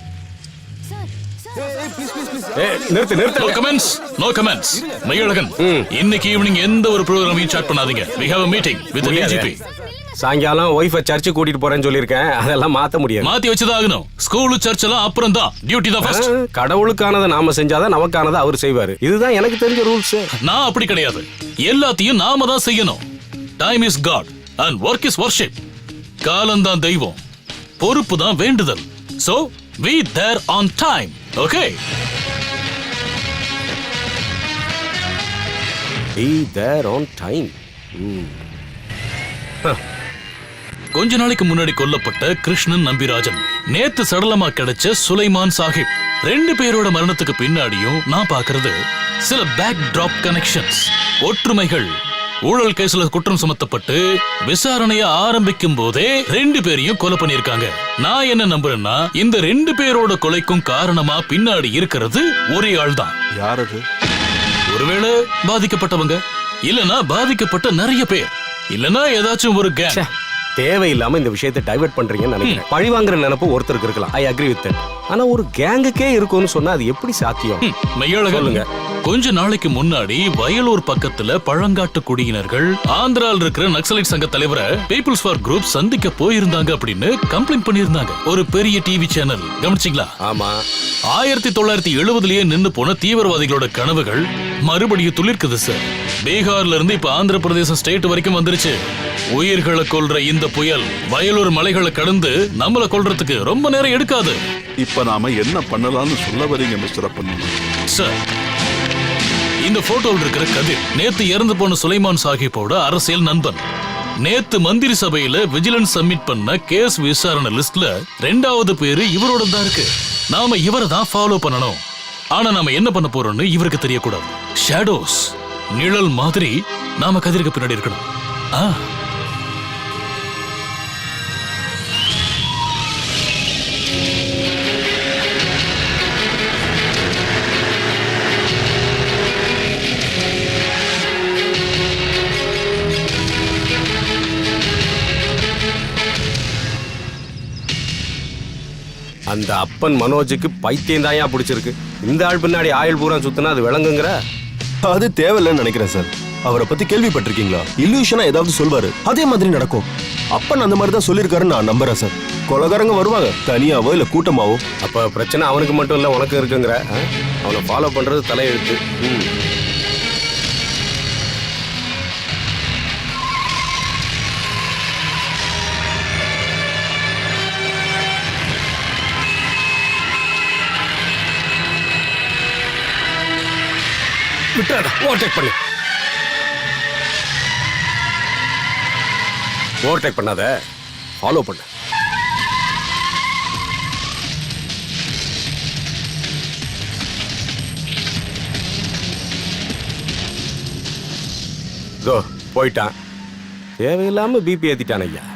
நிறுத்து நிறுத்து. No comments, no comments. மையழகன், இன்னைக்கு ஈவினிங் எந்த ஒரு ப்ரோகிராமையும் ஸ்டார்ட் பண்ணாதீங்க. we have a meeting with the DGP. சாயங்காலம் ஒய்ஃபை சர்ச்சு கூட்டிட்டு போறேன்னு சொல்லியிருக்கேன். அதெல்லாம் மாத்த முடியாது. மாத்தி வச்சுதான் ஆகணும். ஸ்கூல் சர்ச் எல்லாம் அப்புறம் தான், டியூட்டி தான் ஃபர்ஸ்ட். கடவுளுக்கானதை நாம செஞ்சாதான் நமக்கானதை அவர் செய்வாரு. இதுதான் எனக்கு தெரிஞ்ச ரூல்ஸ். நான் அப்படி கிடையாது. எல்லாத்தையும் நாம தான் செய்யணும். Time is God and work is worship. காலம் தான் தெய்வம், பொறுப்பு தான் வேண்டுதல். So be there on time. Okay? Be there on time. கொஞ்ச நாளைக்கு முன்னாடி கொல்லப்பட்ட கிருஷ்ணன் நம்பிராஜன், நேத்து சடலமா கிடைச்ச சுலைமான் சாஹிப், ரெண்டு பேரோட மரணத்துக்கு பின்னாடியும் நான் பாக்குறது சில பேக் டிராப் கனெக்ஷன்ஸ், ஒற்றுமைகள். ஊழல் கேஸ்ல குற்றம் சுமத்தப்பட்டு விசாரணைய ஆரம்பிக்கும் போதே ரெண்டு பேரையும் கொலை பண்ணிருக்காங்க. நான் என்ன நம்புறேன்னா, இந்த ரெண்டு பேரோட கொலைக்கும் காரணமா பின்னாடி இருக்கிறது ஒரே ஆள் தான். யார் அது? ஒருவேளை பாதிக்கப்பட்டவங்க, இல்லனா பாதிக்கப்பட்ட நிறைய பேர், இல்லனா ஏதாச்சும் ஒரு கேங். தேவையில்லாம இந்த விஷயத்தை டைவர்ட் பண்றீங்கன்னு நினைக்கிறேன். பழி வாங்குற நினைப்பு ஒருத்தருக்கு இருக்கலாம், ஐ அக்ரி வித் தட். ஆனா ஒரு கேங்குக்கே இருக்கும்னு சொன்னா அது எப்படி சாத்தியம்? மெய்யாளங்க, கொஞ்ச நாளைக்கு முன்னாடி வயலூர் பக்கத்துல பழங்காட்டு குடியினர்கள் ஆந்திரால இருக்கிற நக்சலைட் சங்க தலைவரை பீப்புள்ஸ் ஃபார் குரூப் சந்திக்க போயிருந்தாங்க அப்படின்னு கம்ப்ளைண்ட் பண்ணியிருந்தாங்க. ஒரு பெரிய டிவி சேனல், கவனிச்சிங்களா? ஆமா. 1970லயே நின்னு போன தீவிரவாதிகளோட கனவுகள் மறுபடியும் துளிர்க்குது சார். பீகார்ல இருந்து இப்ப ஆந்திர பிரதேசம் ஸ்டேட் வரைக்கும் வந்துருச்சு. உயிர்களை கொல்ற இந்த புயல் வயலூர் மலைகளை கடந்து நம்மள கொல்றதுக்கு ரொம்ப நேரம் எடுக்காது. இப்ப நாம என்ன பண்ணலாம்னு சொல்ல வரீங்க மிஸ்டர் அப்பன்? சார், இந்த போட்டோவில் இருக்கிற கதிர் நேத்து இறந்து போன சுலைமான் சாஹிப்போட அரசியல் நண்பன். நேத்து மந்திரி சபையில விஜிலன்ஸ் சப்மிட் பண்ண கேஸ் விசாரணை லிஸ்ட்ல 2வது பேரு இவரோட தான் இருக்கு. நாம இவரை தான் ஃபாலோ பண்ணணும். ஆனா நாம என்ன பண்ண போறோம்னு இவருக்கு தெரியக்கூடாது. ஷேடோஸ், நிழல் மாதிரி நாம கதிருக்கு பின்னாடி இருக்கணும். அந்த அப்பன் மனோஜுக்கு பைத்தியம் தாயா பிடிச்சிருக்கு. இந்த ஆள் பின்னாடி ஆயுள் பூரா சுத்தினா அது விளங்குங்கிற? அது தேவையில்லைன்னு நினைக்கிறேன் சார். அவரை பத்தி கேள்விப்பட்டிருக்கீங்களா? இல்லூஷனா ஏதாவது சொல்வாரு, அதே மாதிரி நடக்கும். அப்பன் அந்த மாதிரி தான் சொல்லியிருக்காருன்னு நான் நம்புறேன் சார். கொலகாரங்க வருவாங்க, தனியாவோ இல்ல கூட்டமாவோ. அப்ப பிரச்சனை அவனுக்கு மட்டும் இல்ல உனக்கு இருக்குங்கிற? அவனை ஃபாலோ பண்றது தலையெழுத்து. விட்டாடா, ஓவர்டேக் பண்ணு. ஓவர்டேக் பண்ணாத, ஃபாலோ பண்ணு. இதோ போயிட்டான். தேவையில்லாம பிபி ஏத்திட்டான் ஐயா.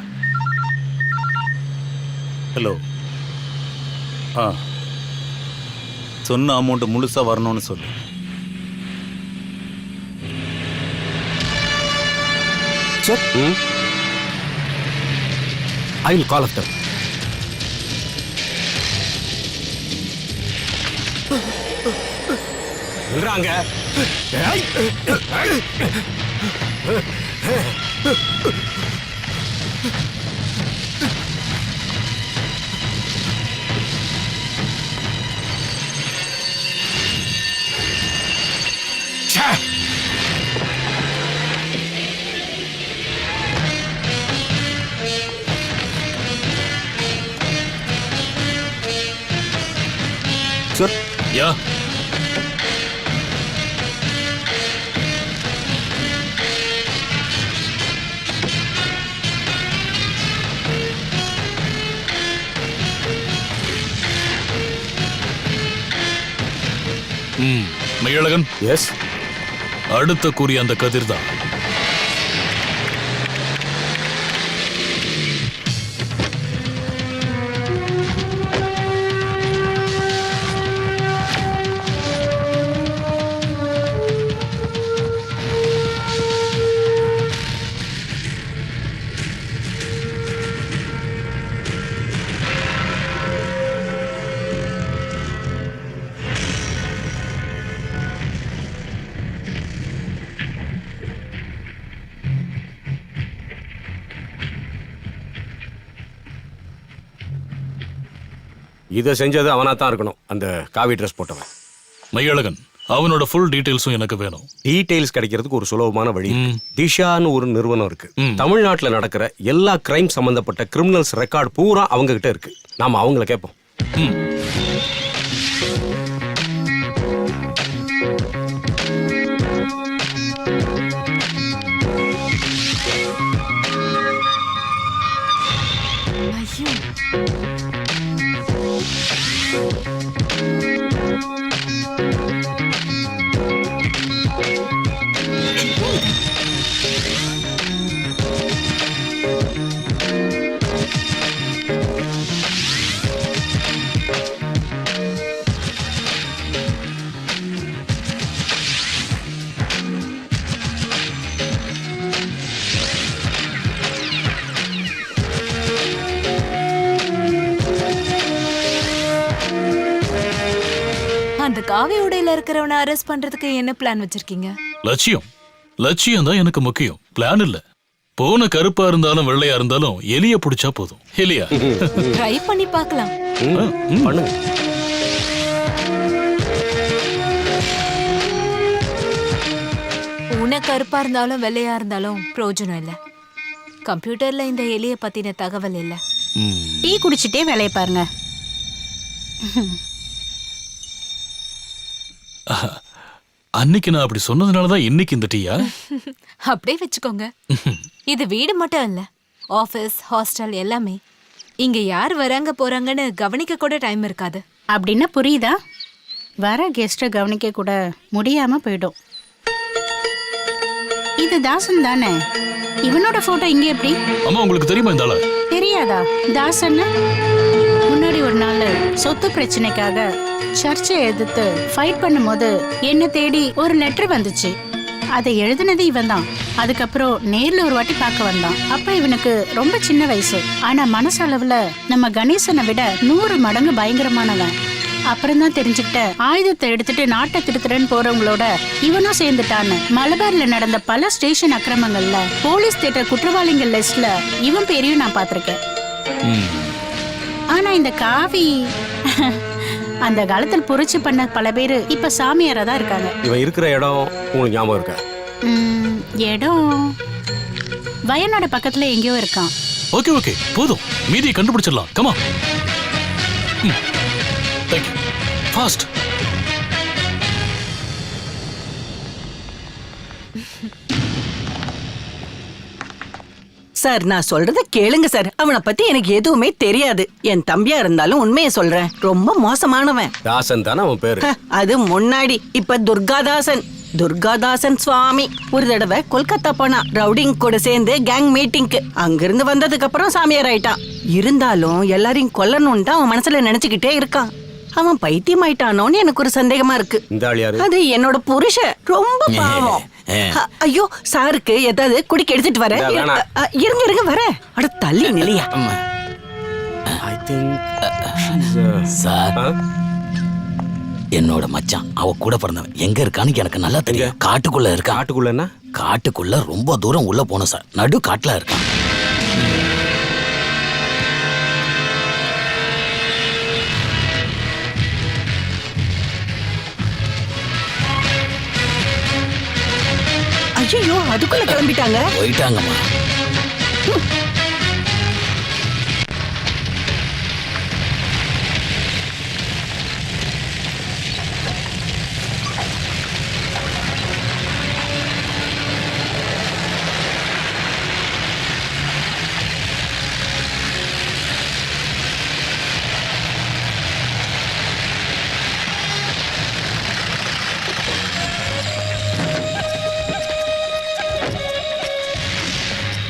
ஹலோ. சொன்ன அமௌண்ட் முழுசா வரணும்னு சொல்லு. Sir I will call after. நில்றாங்க. சார் யா மெய்யழகன், எஸ், அடுத்த கூறிய அந்த கதிர் தான். இதை செஞ்சது அவனா தான் இருக்கணும், அந்த காவி ட்ரெஸ் போட்டவன். மையழகன், அவனோட ஃபுல் டீடைல்ஸும் எனக்கு வேணும். டீடைல்ஸ் கிடைக்கிறதுக்கு ஒரு சுலபமான வழி. திஷான்னு ஒரு நிறுவனம் இருக்கு. தமிழ்நாட்டுல நடக்கிற எல்லா கிரைம் சம்பந்தப்பட்ட கிரிமினல்ஸ் ரெக்கார்ட் பூரா அவங்க கிட்ட இருக்கு. நாம அவங்கள கேட்போம். அந்த காவி உடையில இருக்கிறவனை அரெஸ்ட் பண்றதுக்கு என்ன பிளான் வச்சிருக்கீங்க? லட்சியம் தான் எனக்கு முக்கியம், பிளான் இல்ல. போன கருப்பா இருந்தாலும் வெள்ளையா இருந்தாலும் எலிய பிடிச்சா போதும். எலியா ட்ரை பண்ணி பார்க்கலாம். பண்ணுங்க. உன கருப்பா இருந்தாலும் வெள்ளையா இருந்தாலும் பிரயோஜனம் இல்ல. கம்ப்யூட்டர்ல இந்த எலிய பத்தின தகவல் இல்ல. டீ குடிச்சிட்டே வேலையை பாருங்க. அன்னைக்கு நான் அப்படி சொன்னதுனாலதான் இன்னைக்கு இந்த டீயா? அப்படியே வச்சுக்கோங்க. இது வீடு மட்டும் இல்ல, ஆபீஸ், ஹாஸ்டல் எல்லாமே. இங்க யார் வராங்க போறாங்கன்னு கவனிக்க கூட டைம் இருக்காது. அப்படின்னா புரியுதா? வர கெஸ்ட்டை கவனிக்க கூட முடியாம போயிடும். இது தாசன் தானே? இவனோட போட்டோ இங்க எப்படி? அம்மா, உங்களுக்கு தெரியுமா இந்த ஆளு? தெரியாதா? தாசன் முன்னாடி ஒரு நாள் சொத்து பிரச்சனைக்காக சர்ச்சை எதிர்த்து ஃபைட் பண்ணும்போது என்ன தேடி ஒரு லெட்டர் வந்துச்சு. அதை எழுதினது இவன் தான். அதுக்கப்புறம் நேர்ல ஒரு வாட்டி பார்க்க வந்தான். அப்ப இவனுக்கு ரொம்ப சின்ன வயசு, ஆனா மனசளவுல நம்ம கணேசனை விட 100 மடங்கு பயங்கரமானவன். அப்புறம் தான் தெரிஞ்சுக்கிட்ட, ஆயுதத்தை எடுத்துட்டு நாட்டை திருத்துறன்னு போறவங்களோட இவனும் சேர்ந்துட்டான்னு. மலபார்ல நடந்த பல ஸ்டேஷன் அக்கிரமங்கள்ல போலீஸ் தேட்டர் குற்றவாளிகள் லிஸ்ட்ல இவன் பேரையும் நான் பார்த்திருக்கேன். ஆனா இந்த காவி அந்த காலத்தில் புரட்சி பண்ண பல பேரு இப்ப சாமியாரா தான் இருக்காங்க. இவன் இருக்கிற இடம் உங்களுக்கு ஞாபகம் இருக்கா? இடம் வயநாடு பக்கத்துல எங்கேயோ இருக்கான். ஓகே போதும், மீதியை கண்டுபிடிச்சிடலாம். Comma, thank you. ஃபாஸ்ட். சார், நான் சொல்றத கேளுங்க சார். அவனை பத்தி எனக்கு எதுவுமே தெரியாது. என் தம்பியா இருந்தாலும் உண்மையை சொல்றேன், ரொம்ப மோசமானவன். தாசன் தானே அவன் பேரு? அது முன்னாடி. இப்ப துர்காதாசன் சுவாமி. ஒரு தடவை கொல்கத்தா போனா, ரவுடிங் கூட சேர்ந்து கேங் மீட்டிங்க்கு. அங்கிருந்து வந்ததுக்கு அப்புறம் சாமியார் ஆயிட்டான். இருந்தாலும் எல்லாரையும் கொல்லணும்னு தான் அவன் மனசுல நினைச்சுக்கிட்டே இருக்கான். அவன் பைத்தியம் ஆயிட்டானோன்னு எனக்கு ஒரு சந்தேகமா இருக்கு. அது என்னோட புருஷன், ரொம்ப பாவம். ஐயோ, சாருக்கு ஏதாவது குடிக்க எடுத்துட்டு வரேன். இருங்க வர. அட தள்ளி நிலையா. ஐ திங்க் சார் என்னோட மச்சான் அவ கூட பிறந்தவன் எங்க இருக்கான்னு எனக்கு நல்லா தெரியும். காட்டுக்குள்ள இருக்கா. காட்டுக்குள்ளன்னா? காட்டுக்குள்ள ரொம்ப தூரம் உள்ள போகணும் சார். நடு காட்டுல இருக்கான். ஐயோ அதுக்குள்ள கிளம்பிட்டாங்க. போயிட்டாங்கம்மா.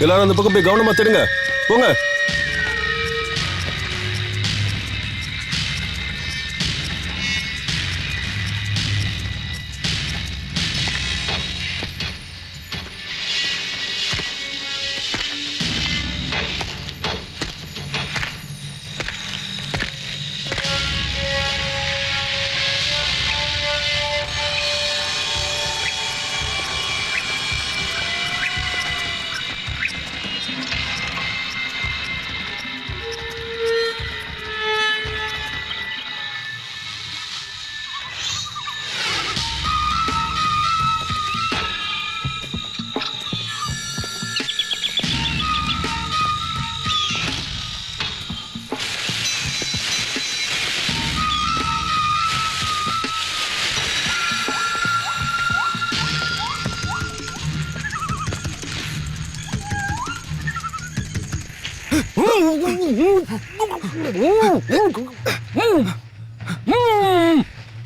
எல்லாரும் அந்த பக்கம் போய் கவனமா தேடுங்க. போங்க.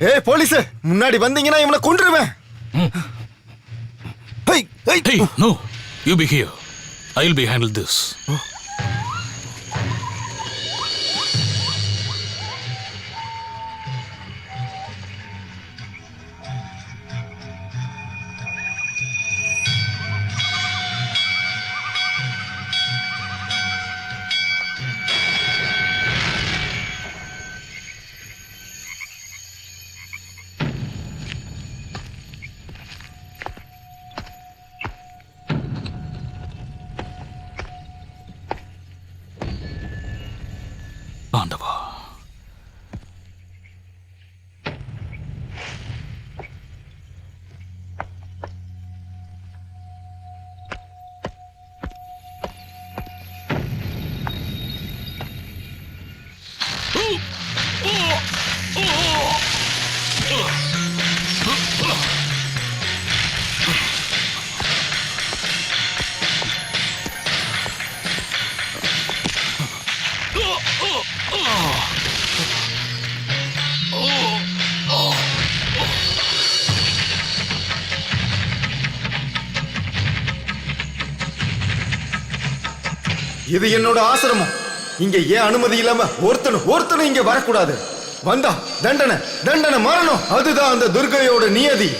ஏய் போலீஸ், முன்னாடி வந்தீங்கன்னா இவனை கொன்றுவேன். Hey, no. You be here. I'll be handle this. ஆண்டவா. இது என்னோட ஆசிரமம். இங்க ஏன் அனுமதி இல்லாம ஒருத்தனும் இங்க வரக்கூடாது. வந்தா தண்டனை தண்டனை மரணம். அதுதான் அந்த துர்கையோட நியதி.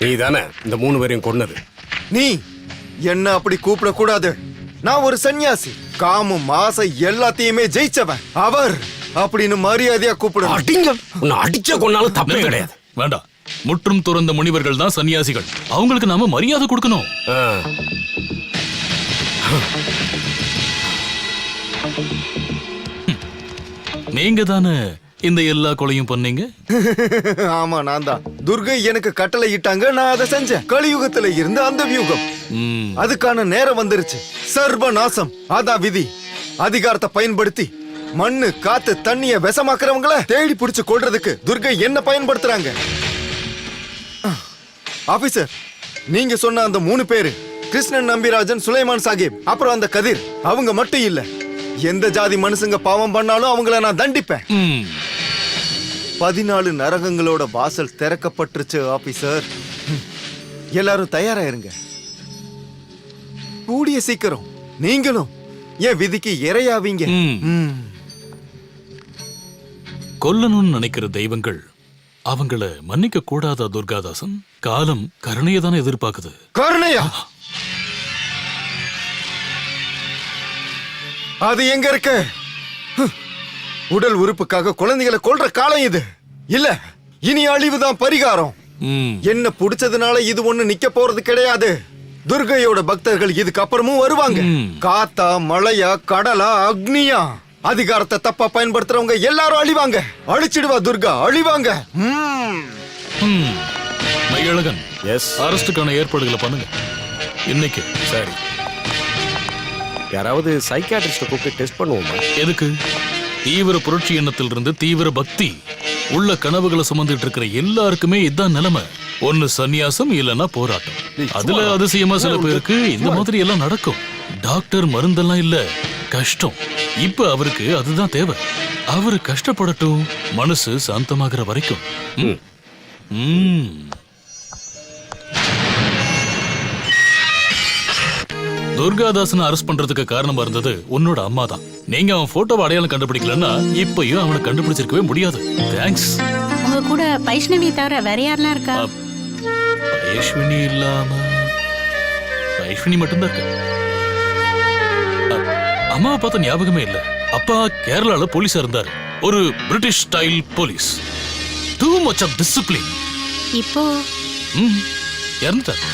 நீ தானே இந்த 3 பேரையும் கொன்னது? நீ என்ன அப்படி கூப்பிட கூடாது. நான் ஒரு சன்னியாசி, காமம் ஆசை எல்லாத்தையுமே ஜெயிச்சவன். அவர் அப்படின்னு மரியாதையா கூப்பிடுங்க. அடிங்க, உன்னை அடிச்ச கொன்னாலும் தப்பே கிடையாது. வேண்டாம், முற்றும் துறந்த முனிவர்கள் தான் சன்னியாசிகள். அவங்களுக்கு நாம மரியாதை கொடுக்கணும். நீங்க தானே இந்த எல்லா கொலையும் பண்ணீங்க? ஆமா, நான் தான். துர்கை எனக்கு கட்டளை இட்டாங்க, நான் அதை செஞ்சேன். கலியுகத்துல இருந்து அந்த வியூகம், அதுக்கான நேரம் வந்துருச்சு. சர்வநாசம் அதான் விதி. அதிகாரத்தை பயன்படுத்தி மண்ணு காத்து தண்ணிய விஷமாக்குறவங்கள தேடி பிடிச்சு கொள்றதுக்கு துர்கை என்ன பயன்படுத்துறாங்க. ஆபீசர், நீங்க சொன்ன அந்த 3 பேரு, கிருஷ்ணன் நம்பிராஜன், சுலைமான் சாஹிப், அப்புறம் அந்த கதிர், அவங்க மட்டும் இல்ல. எந்த ஜாதி மனுஷங்க பாவம் பண்ணாலும் அவங்கள நான் தண்டிப்பேன். 14 நரகங்களோட வாசல் திறக்கப்பட்டுருச்சு ஆபீசர். எல்லாரும் தயாரா இருங்க. கூடிய சீக்கிரம் நீங்களும் என் விதிக்கு இரையாவீங்க. கொல்லணும்னு நினைக்கிற தெய்வங்கள் அவங்கள மன்னிக்க கூடாதா துர்காதாசன்? காலம் கருணையை தானே எதிர்பார்க்குது. கருணையா? அது எங்க இருக்கு? உடல் உறுப்புக்காக குழந்தைகளை கொல்ற காலம் இது இல்ல. இனி அழிவுதான் பரிகாரம். என்ன புடிச்சதுனால இது ஒண்ணு நிக்க போறது கிடையாது. துர்கையோட பக்தர்கள் இதுக்கு அப்புறமும் வருவாங்க. காத்தா, மழையா, கடலா, அக்னியா, அதிகாரத்தை தப்பா பயன்படுத்துறவங்க எல்லாரும் அழிவாங்க. அழிச்சிடுவா துர்கா, அழிவாங்க. மையழகன், அரஸ்டுக்கான ஏற்பாடுகளை பண்ணுங்க இன்னைக்கு. சரி, யாராவது சைக்கியாட்ரிஸ்ட கூப்பிட்டு டெஸ்ட் பண்ணுவோமா? எதுக்கு? தீவிர புரட்சி எண்ணத்திலிருந்து தீவிர பக்தி உள்ள கனவுகளை சுமந்துட்டு இருக்கிற எல்லாருக்குமே இதுதான் நிலைமை. ஒன்னு சந்நியாசம், இல்லைன்னா போராட்டம். அதுல அதிசயமா சில பேருக்கு இந்த மாதிரி எல்லாம் நடக்கும். டாக்டர் மருந்தெல்லாம் இல்ல, கஷ்டம். இப்ப அவருக்கு அதுதான் தேவை. அவரு கஷ்டப்படட்டும், மனசு சாந்தமாகிற வரைக்கும். துர்காதாசனை அரெஸ்ட் பண்றதுக்கு காரணமா இருந்தது உன்னோட அம்மா தான். நீங்க அவன் போட்டோவை அடையாளம் கண்டுபிடிக்கலன்னா இப்பயும் அவனை கண்டுபிடிச்சிருக்கவே முடியாது. தேங்க்ஸ். உங்க கூட வைஷ்ணவி தவிர வேற யாரெல்லாம் இருக்கா? வைஷ்ணவி இல்லாம வைஷ்ணவி மட்டும்தான் இருக்கு. அம்மாவை பார்த்த ஞாபகமே இல்ல. அப்பா கேரளால போலீஸா இருந்தாரு, ஒரு British style police. Too much of discipline. இப்போ இறந்துட்டார்.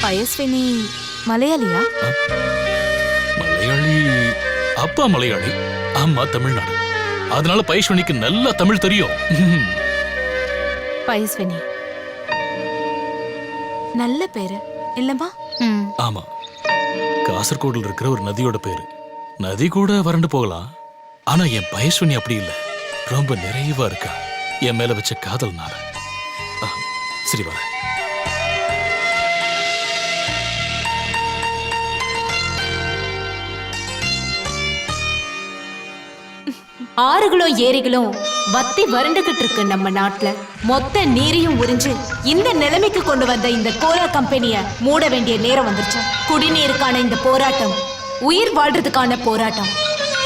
பயஸ்வினி மலையாளியா? மலையாளி. அப்பா மலையாளி, அம்மா தமிழ்நாடு. அதனால பயஸ்வினிக்கு நல்லா தமிழ் தெரியும். பயஸ்வினி நல்ல பேரு இல்லம்மா? ஆமா, காசர்கோடுல இருக்கிற ஒரு நதியோட பேரு. நதி கூட வறண்டு போகலாம், ஆனா என் பயஸ்வினி அப்படி இல்ல. ரொம்ப நிறைவா இருக்கா என் மேல வச்ச காதல்னால. சரி வர. ஆறுகளும் ஏரிகளும் வத்தி வறண்டுகிட்டு இருக்கு நம்ம நாட்டுல. மொத்த நீரையும் உறிஞ்சு இந்த நிலைமைக்கு கொண்டு வந்த இந்த கோலா கம்பெனிய மூட வேண்டிய நேரம் வந்துருச்சு. குடிநீருக்கான இந்த போராட்டம் உயிர் வாழ்றதுக்கான போராட்டம்.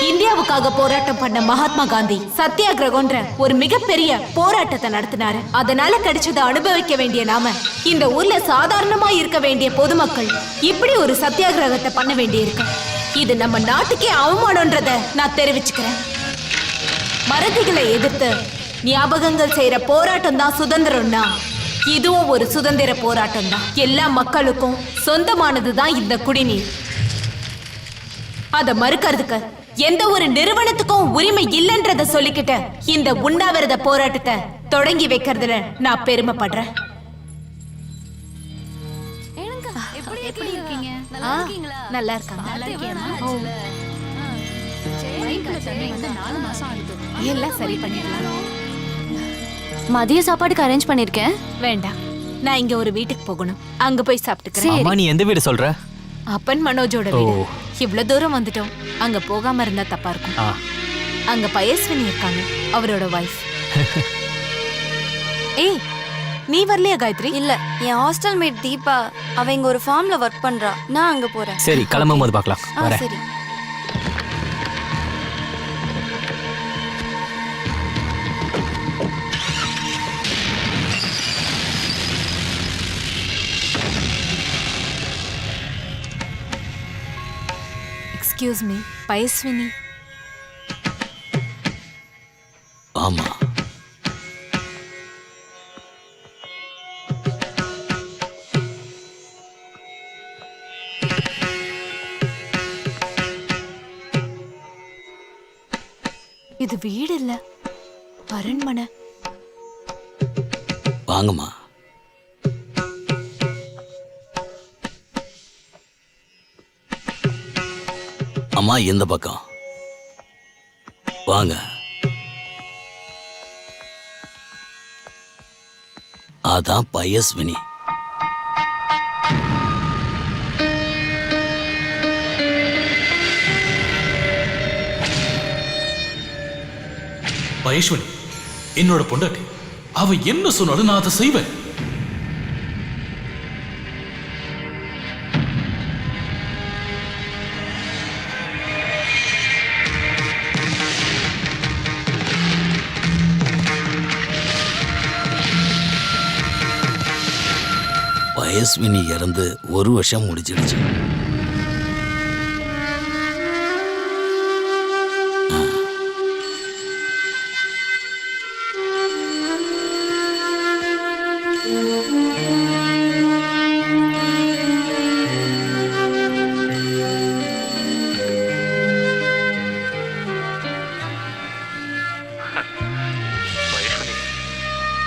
இந்தியாவுக்காக போராட்டம் பண்ண மகாத்மா காந்தி சத்தியாகிரகம்ன்ற ஒரு மிகப்பெரிய போராட்டத்தை நடத்தினாரு. அதனால கிடைச்சதை அனுபவிக்க வேண்டிய நாம, இந்த ஊர்ல சாதாரணமா இருக்க வேண்டிய பொதுமக்கள் இப்படி ஒரு சத்தியாகிரகத்தை பண்ண வேண்டியிருக்கு. இது நம்ம நாட்டுக்கே அவமானம்ன்றத நான் தெரிவிச்சுக்கிறேன். மறதிகளை எதிர்த்து ஞாபகங்கள் செய்யற போராட்டம் தான் சுதந்திரம்னா இதுவும் ஒரு சுதந்திர போராட்டம் தான். எல்லா மக்களுக்கும் சொந்தமானதுதான் இந்த குடிநீர். அத மறுக்கிறதுக்கு எந்த ஒரு நிறுவனத்துக்கும் உரிமை இல்லைன்றத சொல்லிக்கிட்ட இந்த உண்ணாவிரத போராட்டத்தை தொடங்கி வைக்கிறதுல நான் பெருமைப்படுறேன். எப்படி இருக்கீங்க? நல்லா இருக்காங்க. எல்லாம் சரி பண்ணிடலாம். மதிய சாப்பாடுக்கு அரேஞ்ச் பண்ணிருக்கேன். வேண்டாம், நான் இங்க ஒரு வீட்டுக்கு போகணும். அங்க போய் சாப்பிட்டுக்கிறேன். அம்மா நீ எந்த வீடு சொல்ற? அப்பன் மனோஜோட வீடு. இவ்வளவு தூரம் வந்துட்டோம், அங்க போகாம இருந்தா தப்பா இருக்கும். அங்க பயஸ்வினி இருக்காங்க, அவரோட வைஃப். ஏய், நீ வரலையா காயத்ரி? இல்ல, என் ஹாஸ்டல் மேட் தீபா அவ இங்க ஒரு ஃபார்ம்ல ஒர்க் பண்றா. நான் அங்க போறேன். சரி, கிளம்பும் போது பார்க்கலாம். வரேன். சரி. Excuse me, Payaswini. ஆமா, இது வீடு இல்ல, அரண்மனை. வாங்கம்மா. அம்மா இந்த பக்கம் வாங்க. அதான் பயஸ்வினி. பயஸ்வினி என்னோட பொண்டாட்டி. அவ என்ன சொன்னாலும் நான் அதை செய்வேன். பயஸ்வினி இறந்து 1 வருஷம் முடிச்சிடுச்சு.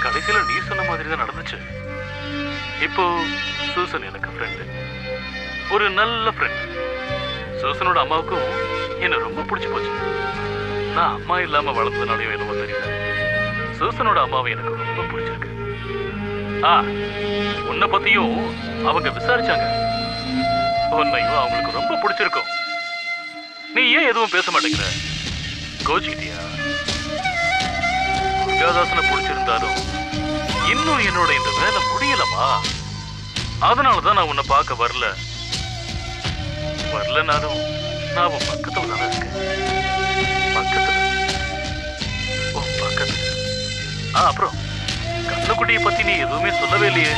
கடைசியில நீ சொன்ன மாதிரி தான் நடந்துச்சு. இப்போ சூசன் எனக்கு ஃப்ரெண்டு, ஒரு நல்ல ஃப்ரெண்ட். சூசனோட அம்மாவுக்கும் என்ன ரொம்ப பிடிச்சி போச்சு. நான் அம்மா இல்லாம வளர்ந்ததுனாலையும் என்னவோ தெரியல, சூசனோட அம்மாவை எனக்கு ரொம்ப பிடிச்சிருக்கு. உன்னை பத்தியும் அவங்க விசாரிச்சாங்க. உன்னையும் அவங்களுக்கு ரொம்ப பிடிச்சிருக்கும். நீ ஏன் எதுவும் பேச மாட்டேங்கிற? கோச்சிட்டியா? துர்காதாசனை பிடிச்சிருந்தாலும் இன்னும் என்னோட இந்த வேலை முடியலமா. அதனாலதான் நான் உன்னை பார்க்க வரலனாலும் நான் உன் பக்கத்துல தானே இருக்கேன். பக்கத்துல. அப்புறம் கண்ணுக்குட்டியை பத்தி நீ எதுவுமே சொல்லவே இல்லையே.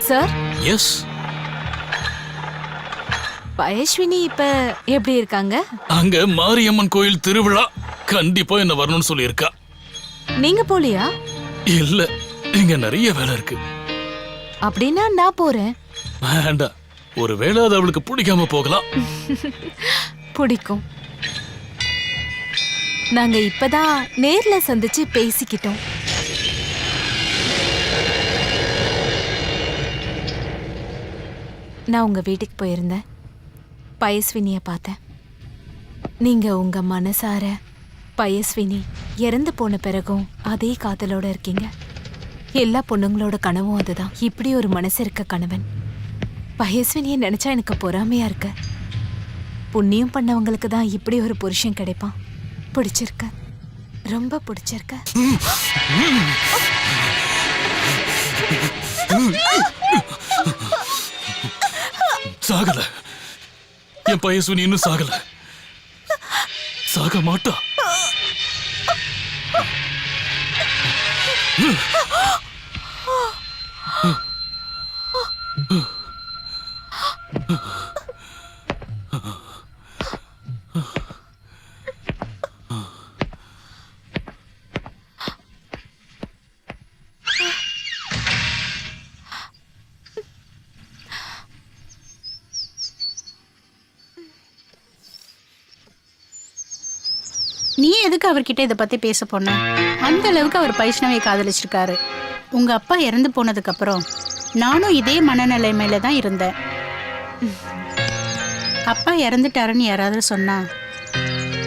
சார். எஸ். பயஸ்வினி இப்ப எப்படி இருக்காங்க? அங்க மாரியம்மன் கோயில் திருவிழா, கண்டிப்பா என்ன வரணும்னு சொல்லியிருக்கா. நீங்க போலியா? இல்ல, இங்க நிறைய வேலை இருக்கு. அப்படின்னா நான் போறேன். வேண்டாம், ஒருவேளை அது அவளுக்கு பிடிக்காம போகலாம். பிடிக்கும். நாங்க இப்பதான் நேர்ல சந்திச்சு பேசிக்கிட்டோம். நான் உங்க வீட்டுக்கு போயிருந்தேன், பயஸ்வினிய பார்த்தேன். நீங்க உங்க மனசார பயஸ்வினி இறந்து போன பிறகும் அதே காதலோட இருக்கீங்க. எல்லா பொண்ணுங்களோட கனவும் அதுதான், இப்படி ஒரு மனசு இருக்க கணவன். பயஸ்வினியை நினைச்சா எனக்கு பொறாமையா இருக்கு. புண்ணியம் பண்ணவங்களுக்கு தான் இப்படி ஒரு புருஷன் கிடைப்பான். பிடிச்சிருக்க, ரொம்ப பிடிச்சிருக்க. சாகல. என் பயஸ்வினி இன்னும் சாகல. சாக மாட்டா. நீ எதுக்கு அவர்கிட்ட இதை பத்தி பேச போன? அந்த அளவுக்கு அவர் வைஷ்ணவியை காதலிச்சிருக்காரு. உங்க அப்பா இறந்து போனதுக்கு அப்புறம் நானும் இதே மனநிலைமையில தான் இருந்தேன். அப்பா இறந்துட்டாருன்னு யாராவது சொன்னா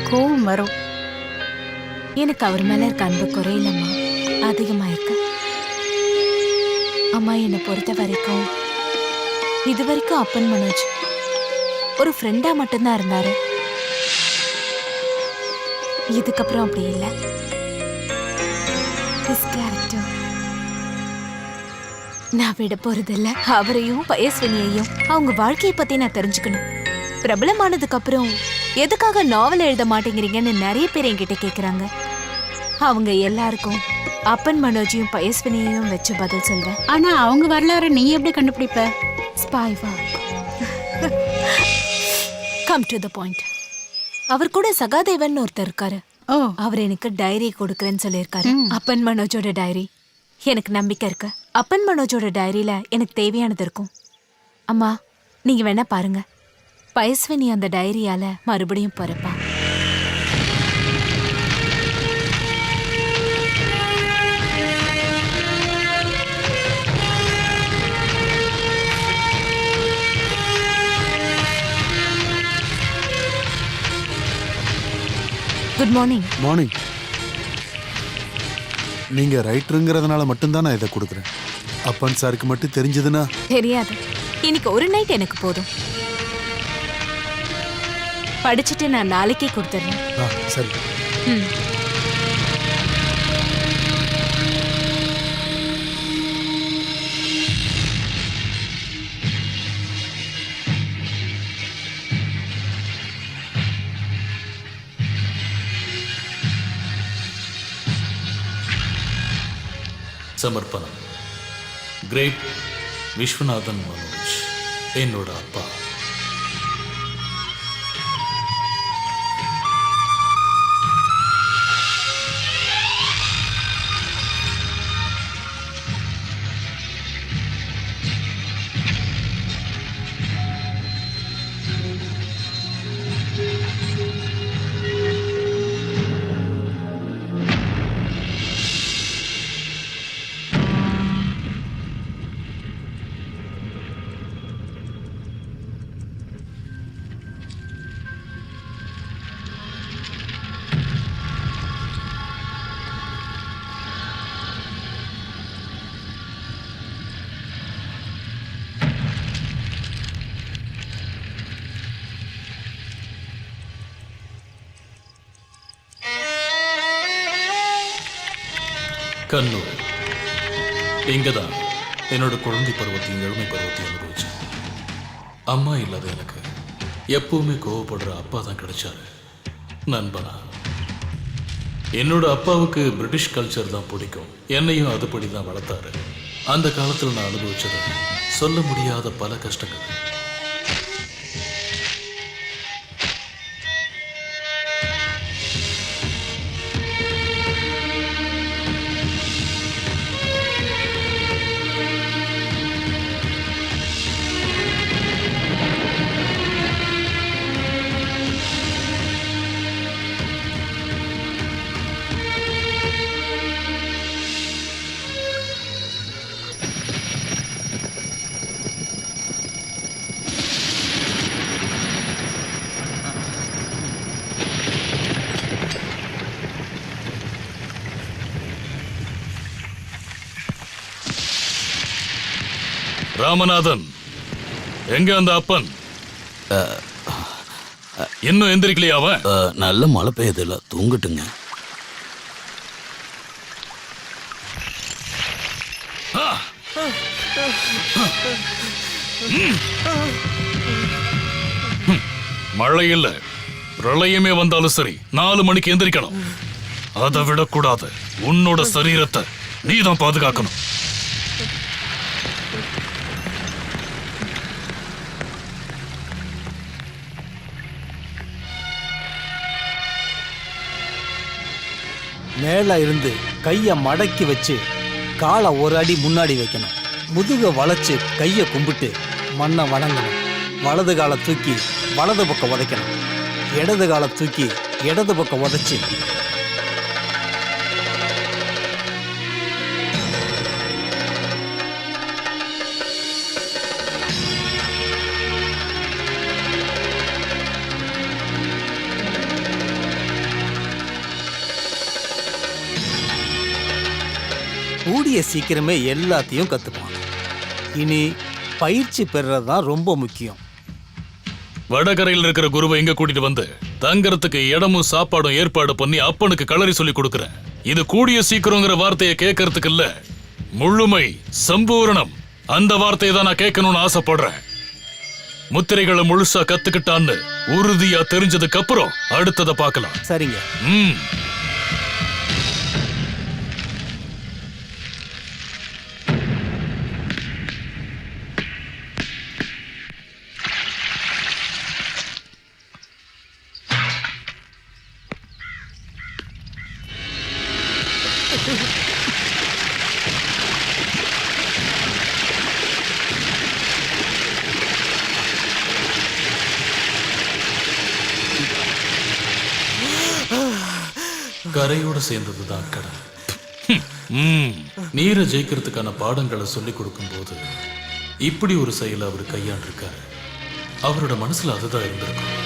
கோவம் வரும். எனக்கு அவர் மேல இருக்க அன்பு குறையிலம்மா, அதிகமா இருக்கு. அம்மா என்னை பொறுத்த வரைக்கும் இது வரைக்கும் அப்பன் மனோஜ் ஒரு ஃப்ரெண்டா மட்டும்தான் இருந்தாரு. இதுக்கப்புறம் அப்படி இல்லை. நான் விட போறதில்ல. அவரையும் பயஸ்வினியையும் அவங்க வாழ்க்கையை பத்தி நான் தெரிஞ்சுக்கணும். பிரபலமானதுக்கு அப்புறம் எதுக்காக நாவல் எழுத மாட்டேங்கிறீங்கன்னு நிறைய பேர் என்கிட்ட கேக்குறாங்க. அவங்க எல்லாருக்கும் அப்பன் மனோஜையும் பயஸ்வினியையும் வச்சு பதில் சொல்றேன். ஆனா அவங்க வரலாறு நீ எப்படி கண்டுபிடிப்ப? ஸ்பைவா. Come to the point. அவர் கூட சகாதேவன் ஒருத்தர் இருக்காரு. அவர் எனக்கு டைரி கொடுக்கறேன்னு சொல்லியிருக்காரு. அப்பன் மனோஜோட டைரி. எனக்கு நம்பிக்கை இருக்கு அப்பன் மனோஜோட டைரியில எனக்கு தேவையானது இருக்கும். அம்மா, நீங்க வேணா பாருங்க. பயஸ்வினி அந்த டைரியால மறுபடியும் பிறப்பா. Good morning. மார்னிங். நீங்க ரைட்டருங்கிறதுனால மட்டும்தான் நான் இதை கொடுக்குறேன். அப்பன் சாருக்கு மட்டும் தெரிஞ்சதுன்னா தெரியாது. இன்னைக்கு ஒரு நைட் எனக்கு போதும். படிச்சுட்டு நான் நாளைக்கே கொடுத்துறேன். சரி. சமர்ப்பணம். கிரேட் விஸ்வநாதன் மனோஜ், என்னோட அப்பா. கண்ணூர். இங்கதான் என்னோட குழந்தை பருவத்தையும் இளமை பருவத்தையும் அனுபவிச்சேன். அம்மா இல்லாத எனக்கு எப்பவுமே கோவப்படுற அப்பா தான் கிடைச்சாரு நண்பனா. என்னோட அப்பாவுக்கு பிரிட்டிஷ் கல்ச்சர் தான் பிடிக்கும். என்னையும் அதுபடி தான் வளர்த்தாரு. அந்த காலத்தில் நான் அனுபவிச்சது சொல்ல முடியாத பல கஷ்டங்கள். ராமநாதன், எங்க அந்த அப்பன்? இன்னும் எந்திரிக்கலையா அவன்? நல்ல மழை பெய்யுதுல, தூங்கட்டுங்க. மழை இல்ல, பிரளயமே வந்தாலும் சரி 4 மணிக்கு எந்திரிக்கணும். அதை விடக்கூடாது. உன்னோட சரீரத்தை நீதான் பாதுகாக்கணும். மேல இருந்து கையை மடக்கி வச்சு காலை ஒரு அடி முன்னாடி வைக்கணும். முதுக வளைச்சு கையை கும்பிட்டு மண்ணை வணங்கணும். வலது காலை தூக்கி வலது பக்கம் உதைக்கணும். இடது காலை தூக்கி இடது பக்கம் உதைச்சு கூடிய சீக்கிரமே எல்லாத்தையும் கத்துப்பான். இனி பயிற்சி பெறுறது தான் ரொம்ப முக்கியம். வடகரையில் இருக்கிற குருவை எங்க கூட்டிட்டு வந்து தங்கறதுக்கு இடமும் சாப்பாடும் ஏற்பாடு பண்ணி அப்பனுக்கு களரி சொல்லி கொடுக்கறேன். இது கூடிய சீக்கிரங்கிற வார்த்தையை கேட்கறதுக்கு இல்ல, முழுமை சம்பூரணம் அந்த வார்த்தையை தான் நான் கேட்கணும்னு ஆசைப்படுறேன். முத்திரைகளை முழுசா கத்துக்கிட்டான்னு உறுதியா தெரிஞ்சதுக்கு அப்புறம் அடுத்ததை பார்க்கலாம். சரிங்க. கரையோட சேர்ந்ததுதான் கடல். நீரை ஜெயிக்கிறதுக்கான பாடங்களை சொல்லி கொடுக்கும் போது இப்படி ஒரு செயலை அவர் கையாண்டிருக்காரு. அவரோட மனசுல அதுதான் இருந்திருக்கும்.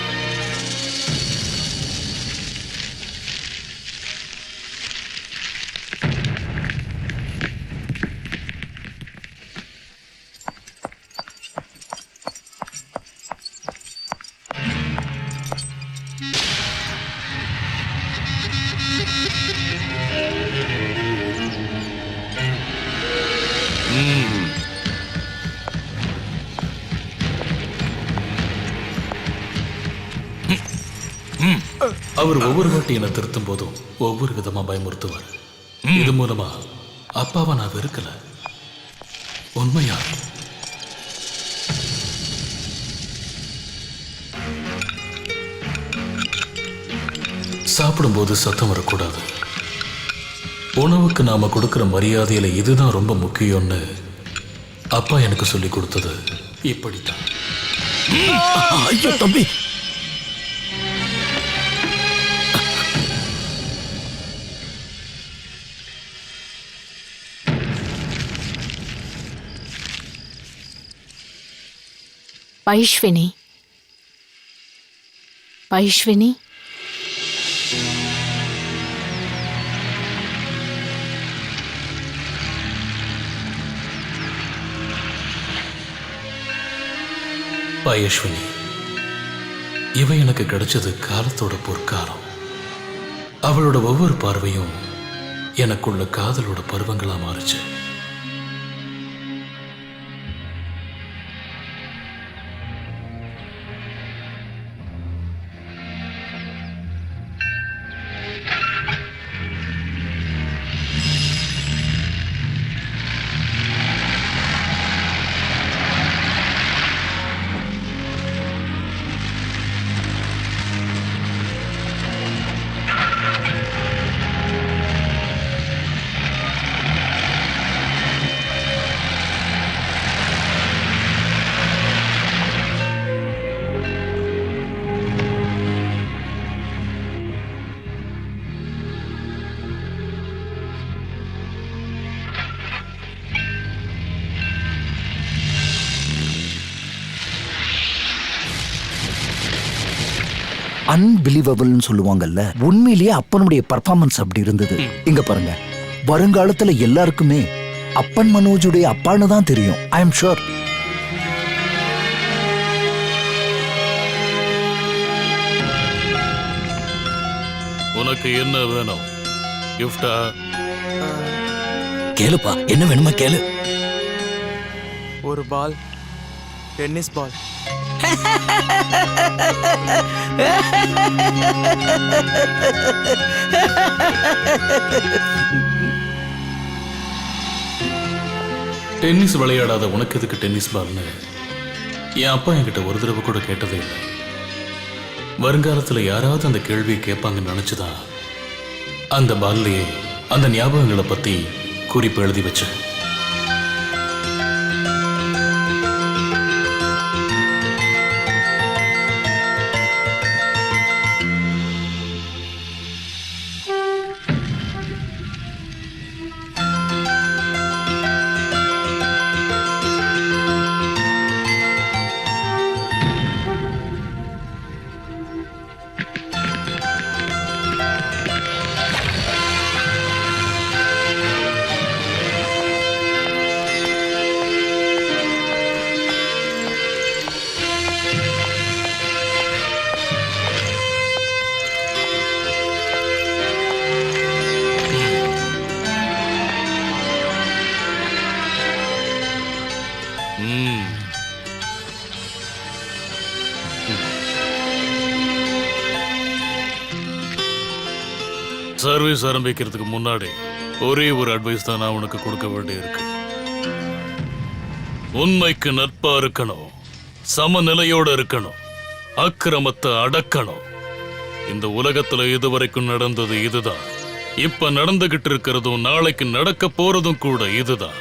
அவர் ஒவ்வொரு வாட்டி என்னை திருத்தும் போதும் ஒவ்வொரு விதமா பயமுறுத்துவார். இது மூலமா அப்பாவை நான் வெறுக்கல, உண்மையா சாப்பிடும்போது சத்தம் வரக்கூடாது. உணவுக்கு நாம கொடுக்கிற மரியாதையில இதுதான் ரொம்ப முக்கியம்னு அப்பா எனக்கு சொல்லி கொடுத்தது இப்படித்தான். ஐயோ தம்பி, பைஷ்வினி, பைஷ்வினி, பயஸ்வினி, இவ எனக்கு கிடைச்சது காலத்தோட பொற்காலம். அவளோட ஒவ்வொரு பார்வையும் எனக்குள்ள காதலோட பருவங்களா மாறுச்சு. அன்பிலீவபிள்னு சொல்லுவாங்கல்ல, உண்மையிலேயே அப்பனுடைய பர்ஃபார்மன்ஸ் அப்படி இருந்தது. இங்க பாருங்க, வருங்காலத்துல எல்லாருக்குமே அப்பன் மனோஜுடைய அப்பான்னு தான் தெரியும். I am sure. உனக்கு என்ன வேணும்? கிஃப்டா? கேளுப்பா, என்ன வேணுமா கேளு. ஒரு பால், டென்னிஸ் பால். டென்னிஸ் விளையாடாத உனக்கு எதுக்கு டென்னிஸ் பால்னு என் அப்பா என்கிட்ட ஒரு தடவை கூட கேட்டதே இல்லை. வருங்காலத்துல யாராவது அந்த கேள்வியை கேட்பாங்கன்னு நினைச்சுதான் அந்த பால்லையே அந்த ஞாபகங்களை பத்தி குறிப்பு எழுதி வச்சேன். சர்வீஸ் ஆரம்பிக்கிறதுக்கு முன்னாடி ஒரே ஒரு அட்வைஸ் தான் நான் உனக்கு கொடுக்க வேண்டியிருக்கு. உண்மைக்கு நட்பா இருக்கணும், சமநிலையோட இருக்கணும், அக்கிரமத்தை அடக்கணும். இந்த உலகத்துல இதுவரைக்கும் நடந்தது இதுதான், இப்ப நடந்துகிட்டு இருக்கிறதும் நாளைக்கு நடக்க போறதும் கூட இதுதான்.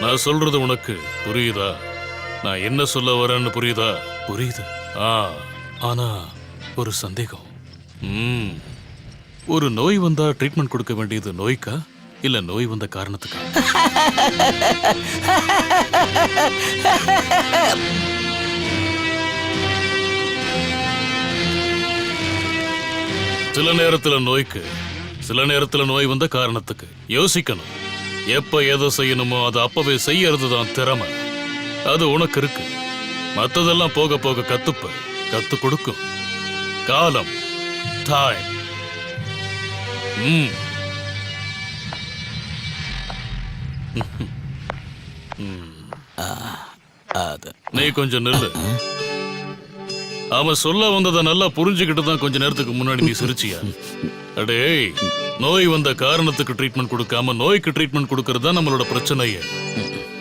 நான் சொல்றது உனக்கு புரியுதா? நான் என்ன சொல்ல வரேன்னு புரியுதா? புரியுது. ஆனா ஒரு சந்தேகம். ஒரு நோய் வந்தா ட்ரீட்மெண்ட் கொடுக்க வேண்டியது நோய்க்கா இல்ல நோய் வந்த காரணத்துக்கா? சில நேரத்துல நோய்க்கு, சில நேரத்துல நோய் வந்த காரணத்துக்கு. யோசிக்கணும். எப்ப எதை செய்யணுமோ அதை அப்பவே செய்யறதுதான் திறமை. அது உனக்கு இருக்கு. மத்ததெல்லாம் போக போக கத்து கொடுக்கும். காலம், டைம். நீ கொஞ்சம் நில்லு. அவன் சொல்ல வந்ததை நல்லா புரிஞ்சுக்கிட்டு தான் கொஞ்ச நேரத்துக்கு முன்னாடி நீ சிரிச்சியா? அடே, நோய் வந்த காரணத்துக்கு ட்ரீட்மெண்ட் கொடுக்காம நோய்க்கு ட்ரீட்மெண்ட் கொடுக்கறது தான் நம்மளோட பிரச்சனையே.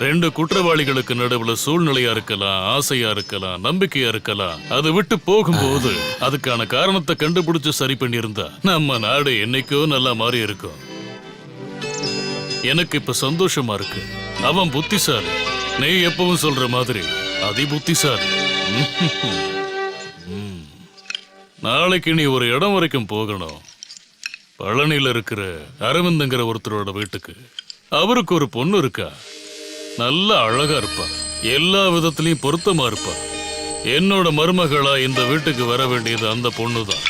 ரெண்டு குற்றவாளிகளுக்கு நடுவுல சூழ்நிலையா இருக்கலாம், ஆசையா இருக்கலாம், நம்பிக்கையா இருக்கலாம். அது விட்டு போகும்போது அதுக்கான காரணத்தை கண்டுபிடிச்சு சரி பண்ணியிருந்தா நம்ம நாடு என்னைக்கோ நல்லா மாறி இருக்கும். எனக்கு இப்ப சந்தோஷமா இருக்கு. அவன் புத்திசாலி. நீ எப்பவும் சொல்ற மாதிரி அதி புத்திசாலி. நாளைக்கு நீ ஒரு இடம் வரைக்கும் போகணும். பழனியில இருக்கிற அரவிந்தங்கிற ஒருத்தரோட வீட்டுக்கு. அவருக்கு ஒரு பொண்ணு இருக்கா. நல்ல அழகா இருப்பா, எல்லா விதத்திலையும் பொருத்தமா இருப்பா. என்னோட மருமகளா இந்த வீட்டுக்கு வர வேண்டியது அந்த பொண்ணுதான்.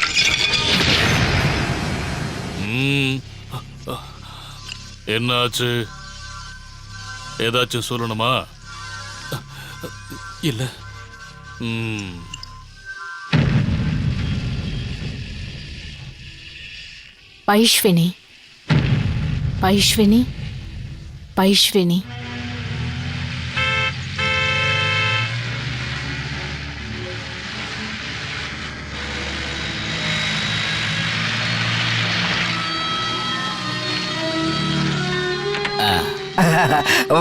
என்னாச்சு? ஏதாச்சும் சொல்லணுமா? இல்ல. பைஷ்வினி, பைஷ்வினி, பைஷ்வினி.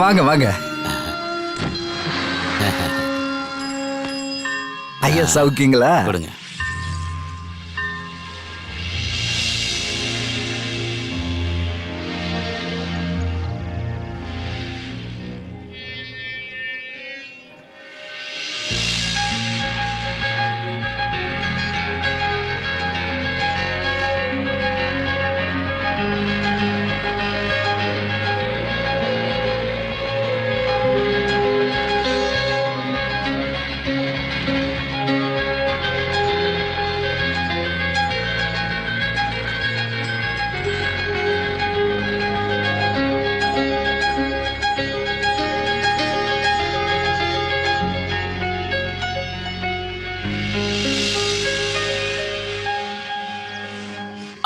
வாங்க வாங்க. ஐயா சௌக்கியங்களா? கொடுங்க.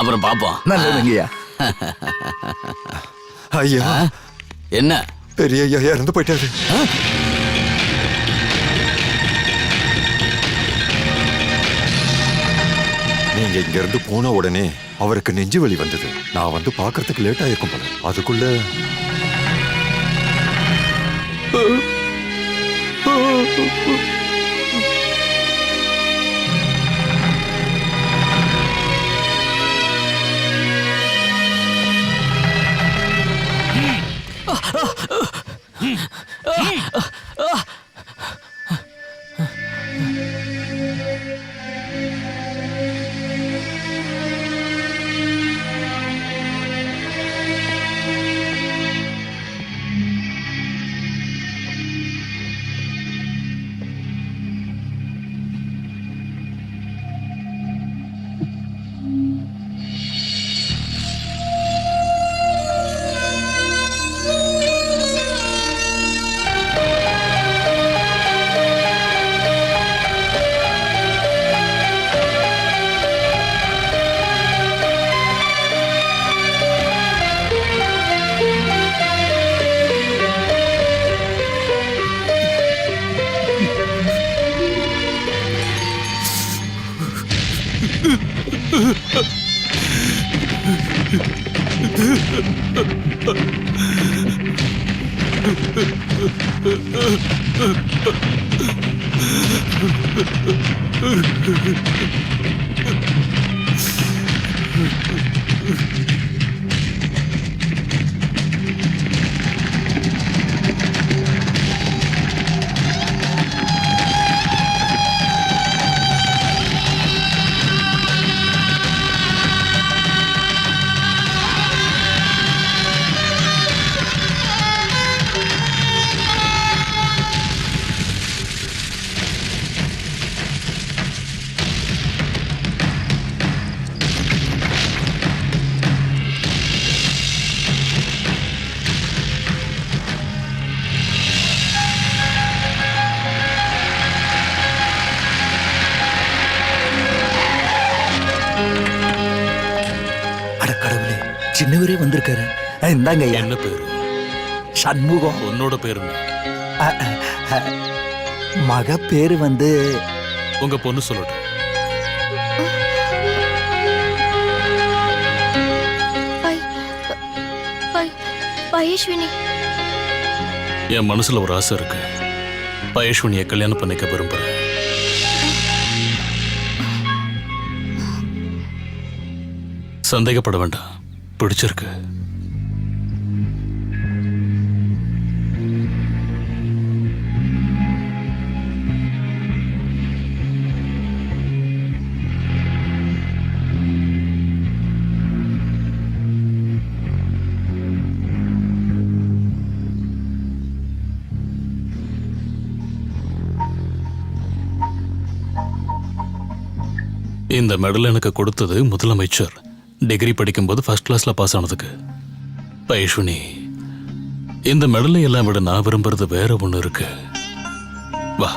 அப்புறம் பாப்போம். நல்லதுங்கய்யா. ஐயா, என்ன பெரிய ஐயா இறந்து போயிட்டாரு. நீங்க இங்க இருந்து போன உடனே அவருக்கு நெஞ்சு வலி வந்தது. நான் வந்து பாக்குறதுக்கு லேட் ஆயிருக்கும் போல. அதுக்குள்ள சின்னவரே வந்திருக்காரு. இந்தாங்க. என்ன பேரு? சண்முகம். உன்னோட பேரு மக பேரு வந்து உங்க பொண்ணு சொல்லட்டும். பயேஸ்வினி. என் மனசுல ஒரு ஆசை இருக்கு. பயேஸ்வினியை கல்யாணம் பண்ணிக்க விரும்புறேன். சந்தேகப்பட வேண்டாம், பிடிச்சிருக்கு. இந்த மெடல் எனக்கு கொடுத்தது முதலமைச்சர். டிகிரி படிக்கும்போது ஃபர்ஸ்ட் கிளாஸ்ல பாஸ் ஆனதுக்கு. பயேஸ்வினி, இந்த மெடலை எல்லாம் விட நான் விரும்புறது வேற ஒண்ணு இருக்கு. வா.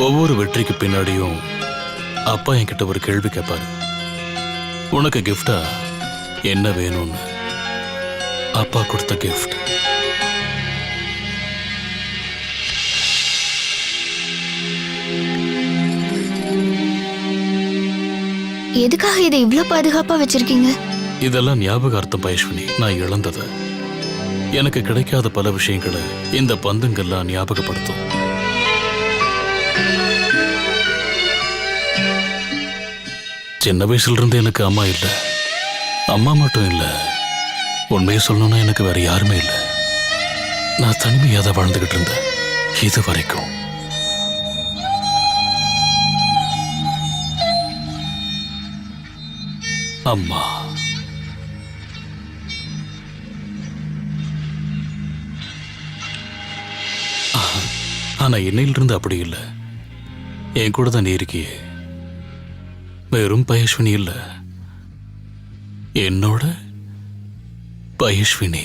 ஒவ்வொரு வெற்றிக்கு பின்னாடியும் அப்பா என்கிட்ட ஒரு கேள்வி கேட்பாரு. உனக்கு கிஃப்டா என்ன வேணும்னு. அப்பா கொடுத்த கிஃப்ட். எதுக்காக இதை இவ்ளோ பாதுகாப்பா வச்சிருக்கீங்க? இதெல்லாம் ஞாபகார்த்தம் பயேஸ்வினி. நான் இழந்தது, எனக்கு கிடைக்காத பல விஷயங்களை இந்த பந்தங்கள்லாம் ஞாபகப்படுத்தும். சின்ன வயசுல இருந்து எனக்கு அம்மா இல்லை. அம்மா மட்டும் இல்லை, உண்மையை சொல்லணும்னா எனக்கு வேற யாருமே இல்லை. நான் தனிமையாக தான் வாழ்ந்துகிட்டு இருந்தேன் இது வரைக்கும். அம்மா ஆனா இன்னையிலிருந்து அப்படி இல்லை. என் கூட தான் நீ இருக்கியே. வெறும் பயேஸ்வினி இல்லை, என்னோட பயேஸ்வினி.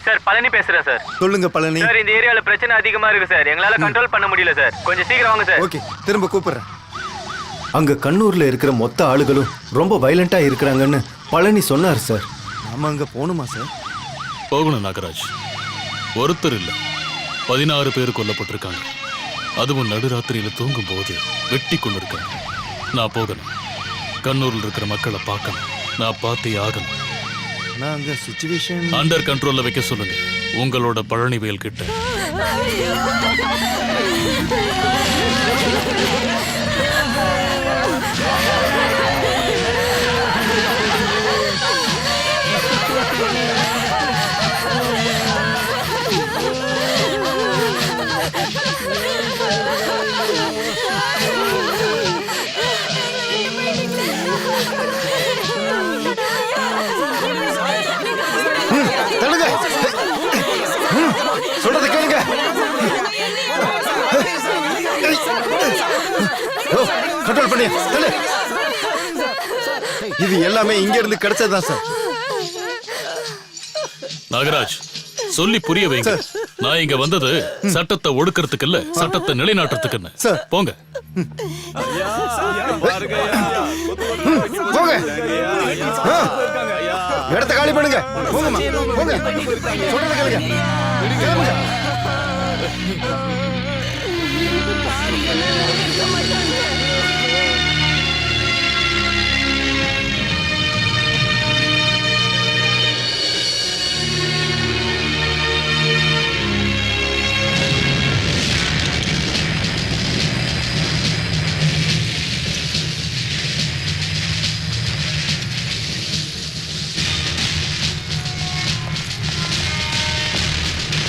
சார் பழனி பேசுறேன் சார். சொல்லுங்க பழனி. சார் இந்த ஏரியால பிரச்சனை அதிகமா இருக்கு சார். எங்களால கண்ட்ரோல் பண்ண முடியல சார். கொஞ்சம் சீக்கிரம் வாங்க சார். ஓகே, திரும்ப கூப்பிடுறேன். அங்க கண்ணூர்ல இருக்கிற மொத்த ஆளுகளும் ரொம்ப வயலண்டா இருக்கிறாங்கன்னு பழனி சொன்னார் சார். நாம அங்க போகணுமா சார்? போகணும் நாகராஜ். ஒருத்தர் இல்ல 16 பேர் கொல்லப்பட்டிருக்காங்க. அதுவும் நடுராத்திரியில தூங்கும் போது வெட்டி கொண்டு இருக்காங்க. நான் போகணும். கண்ணூர்ல இருக்கிற மக்களை பார்க்கணும். நான் பார்த்தே ஆகணும். அங்க சிச்சுவேஷன் அண்டர் கண்ட்ரோல்ல வைக்க சொல்லுங்க உங்களோட பழனிவேல் கிட்ட. சொல்றது கேளுங்க. கண்ட்ரோல் பண்ணி இது எல்லாமே இங்க இருந்து கிடைச்சதுதான் சார். நாகராஜ் சொல்லி புரிய வைங்க. நான் இங்க வந்தது சட்டத்தை ஒடுக்கிறதுக்கு இல்ல, சட்டத்தை நிலைநாட்டுறதுக்கு. போங்க போங்க, இடத்த காலி பண்ணுங்க. போங்கம்மா, போங்க. சொல்றது கேளுங்க. கிளம்புங்க.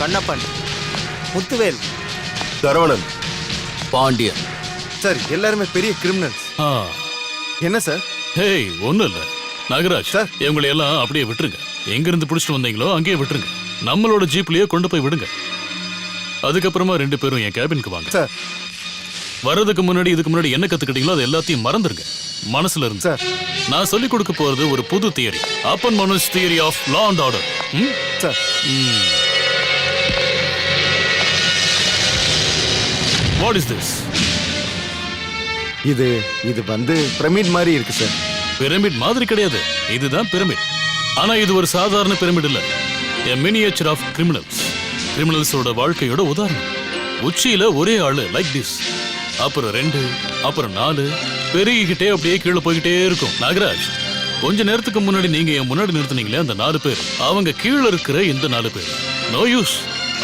கண்ணப்பன், முத்துவேல், சரவணன், பாண்டியன். சார் எல்லாருமே பெரிய கிரிமினல்ஸ். என்ன சார்? ஹேய், ஒண்ணும் இல்ல நாகராஜ். இவங்களை எல்லாம் அப்படியே விட்டுருங்க. எங்க இருந்து புடிச்சிட்டு வந்தீங்களோ அங்கேயே விட்டுருங்க. நம்மளோட ஜீப்லயே கொண்டு போய் விடுங்க. அதுக்கப்புறமா 2 பேரும் என் கேபினுக்கு வாங்க. சார் வர்றதுக்கு முன்னாடி இதுக்கு முன்னாடி என்ன கத்துக்கிட்டீங்களோ அது எல்லாத்தையும் மறந்துருங்க மனசுல இருந்து. சார் நான் சொல்லி கொடுக்க போறது ஒரு புது தியரி. அப்பன் Manoj theory of law and order. Sir what is this? இது வந்து பிரமிட் மாதிரி இருக்கு சார். பிரமிட் மாதிரி கிடையாது, இதுதான் பிரமிட். ஆனா இது ஒரு சாதாரண பிரமிட் இல்ல. a miniature of criminals. கிரிமினல்ஸோட வாழ்க்கையோட உதாரணம். உச்சியில ஒரே ஆளு லைக் திஸ், அப்புறம் 2, அப்புறம் 4, பெருகிக்கிட்டே அப்படியே கீழே போய்கிட்டே இருக்கும். நாகராஜ், கொஞ்ச நேரத்துக்கு முன்னாடி நீங்க என் முன்னாடி நிறுத்தினீங்களே அந்த 4 பேர், அவங்க கீழே இருக்கிற இந்த 4 பேர் நோ யூஸ்.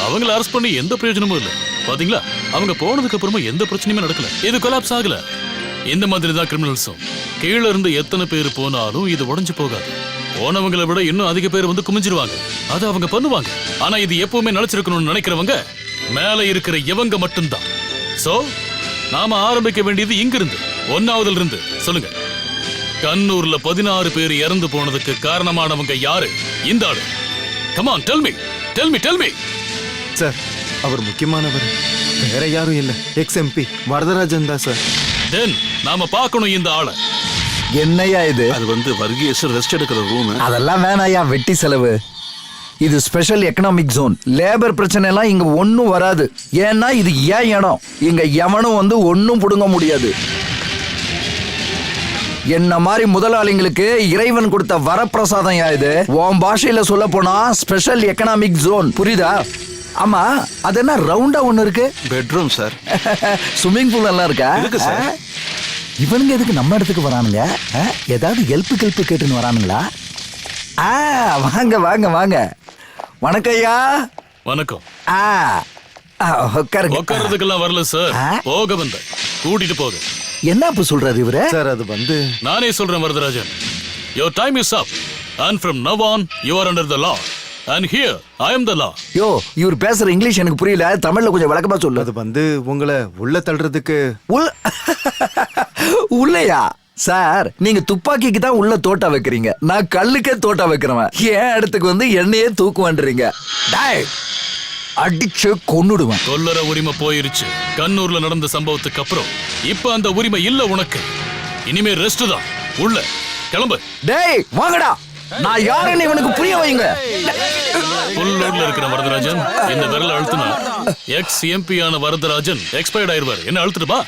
அவங்கள அரெஸ்ட் பண்ணி எந்த பிரயோஜனமும் இல்லை. பாத்தீங்களா, அவங்க போனதுக்கு அப்புறமா எந்த பிரச்சனையுமே நடக்கல. இது கொலாப்ஸ் ஆகல. இந்த மாதிரி தான் கிரிமினல்ஸும். கீழே இருந்து எத்தனை பேர் போனாலும் இது உடைஞ்சு போகாது. போனவங்களை விட இன்னும் அதிக பேர் வந்து குமிஞ்சிருவாங்க. அது அவங்க பண்ணுவாங்க. ஆனா இது எப்பவுமே நினைச்சிருக்கணும்னு நினைக்கிறவங்க மேல இருக்கிற இவங்க மட்டும்தான். சோ நாம ஆரம்பிக்க வேண்டியது இங்கிருந்து, 1ஆவதுல இருந்து. சொல்லுங்க, கண்ணூர்ல 16 பேர் இறந்து போனதுக்கு காரணமானவங்க யாரு? இந்த ஆளு. Come on, tell me, tell me, tell me. Sir அவர் முக்கியமானவர், வேற யாரும் இல்ல, எக்ஸ்-எம்பி வரதராஜன் தான் சார். தென் நாம பார்க்கணும் இந்த ஆளை. என்னையா இது? அது வந்து வர்கீஸ் ரெஸ்ட் எடுக்கிற ரூம். அதெல்லாம் வேணாயா, வெட்டி செலவு. இது ஸ்பெஷல் எக்கனாமிக் ஜோன். லேபர் பிரச்சனை எல்லாம் இங்க ஒன்னும் வராது. ஏன்னா இது ஏன் இடம். இங்க எவனும் வந்து ஒன்னும் புடுங்க முடியாது. என்ன மாதிரி முதலாளிங்களுக்கு இறைவன் கொடுத்த வரப்பிரசாதம் யா இது. உன் பாஷையில சொல்ல போனா ஸ்பெஷல் எக்கனாமிக் ஜோன். புரியுதா? ஆமா, அது என்ன ரவுண்டா ஒண்ணு இருக்கு? Bedroom sir. ஸ்விம்மிங் பூல் எல்லாம் இருக்கா? இருக்கு சார். இவனுங்க எதுக்கு நம்ம இடத்துக்கு வரானுங்க? ஏதாவது ஹெல்ப் கேட்டுன்னு வரானுங்களா? வாங்க வாங்க வாங்க. வணக்கம் ஐயா. வணக்கம். உட்கார்றதுக்கெல்லாம் வரல சார், போக வந்த கூட்டிட்டு போக. என்ன அப்ப சொல்றாரு இவரு? சார் அது வந்து நானே சொல்றேன் Varadarajan. Your time is up and from now on you are under the law and here I am the law. யோ, இவர் பேசுற இங்கிலீஷ் எனக்கு புரியல, தமிழ்ல கொஞ்சம் விளக்கமா சொல்லு. அது வந்து உங்களை உள்ள தள்ளுறதுக்கு உள்ளயா? சார், நீங்க துப்பாக்கிக்கு தான் உள்ள தோட்டா வைக்கிறீங்க, நான் கல்லுக்கே தோட்டா வைக்கிறவன். ஏன் இடத்துக்கு வந்து என்னையே தூக்குவான்றீங்க? அடிச்சு கொன்னுடுவேன். கொல்லற உரிமை போயிருச்சு. கண்ணூர்ல நடந்த சம்பவத்துக்கு அப்புறம் இப்ப அந்த உரிமை இல்ல உனக்கு. இனிமே ரெஸ்ட் தான். உள்ள கிளம்பு. டேய் வாங்கடா, நான் யாருன்னு இவனுக்கு புரிய வைங்க. புல்லூர்ல இருக்கிற வரதராஜன் இந்த விரல அழுத்தினா எக்ஸ் எம்பி ஆன வரதராஜன் எக்ஸ்பயர்ட் ஆயிருவாரு. என்ன அழுத்துட்டுப்பா?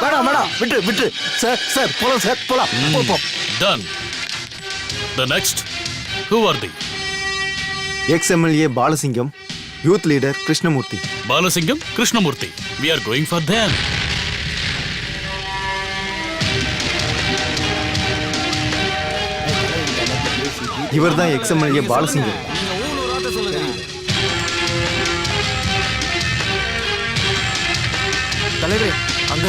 வேணாம் வேணாம், விட்டு விட்டு. சார் சார் போலாம் சார், போலாம். Done. The next, who are they? Ex MLA Balasingam, youth leader Krishnamurthy. Balasingam, Krishnamurthy. We are going for them. இவர்தான் எக்ஸ்-எம்எல்ஏ பாலசிங்கம். தலைவரே அங்க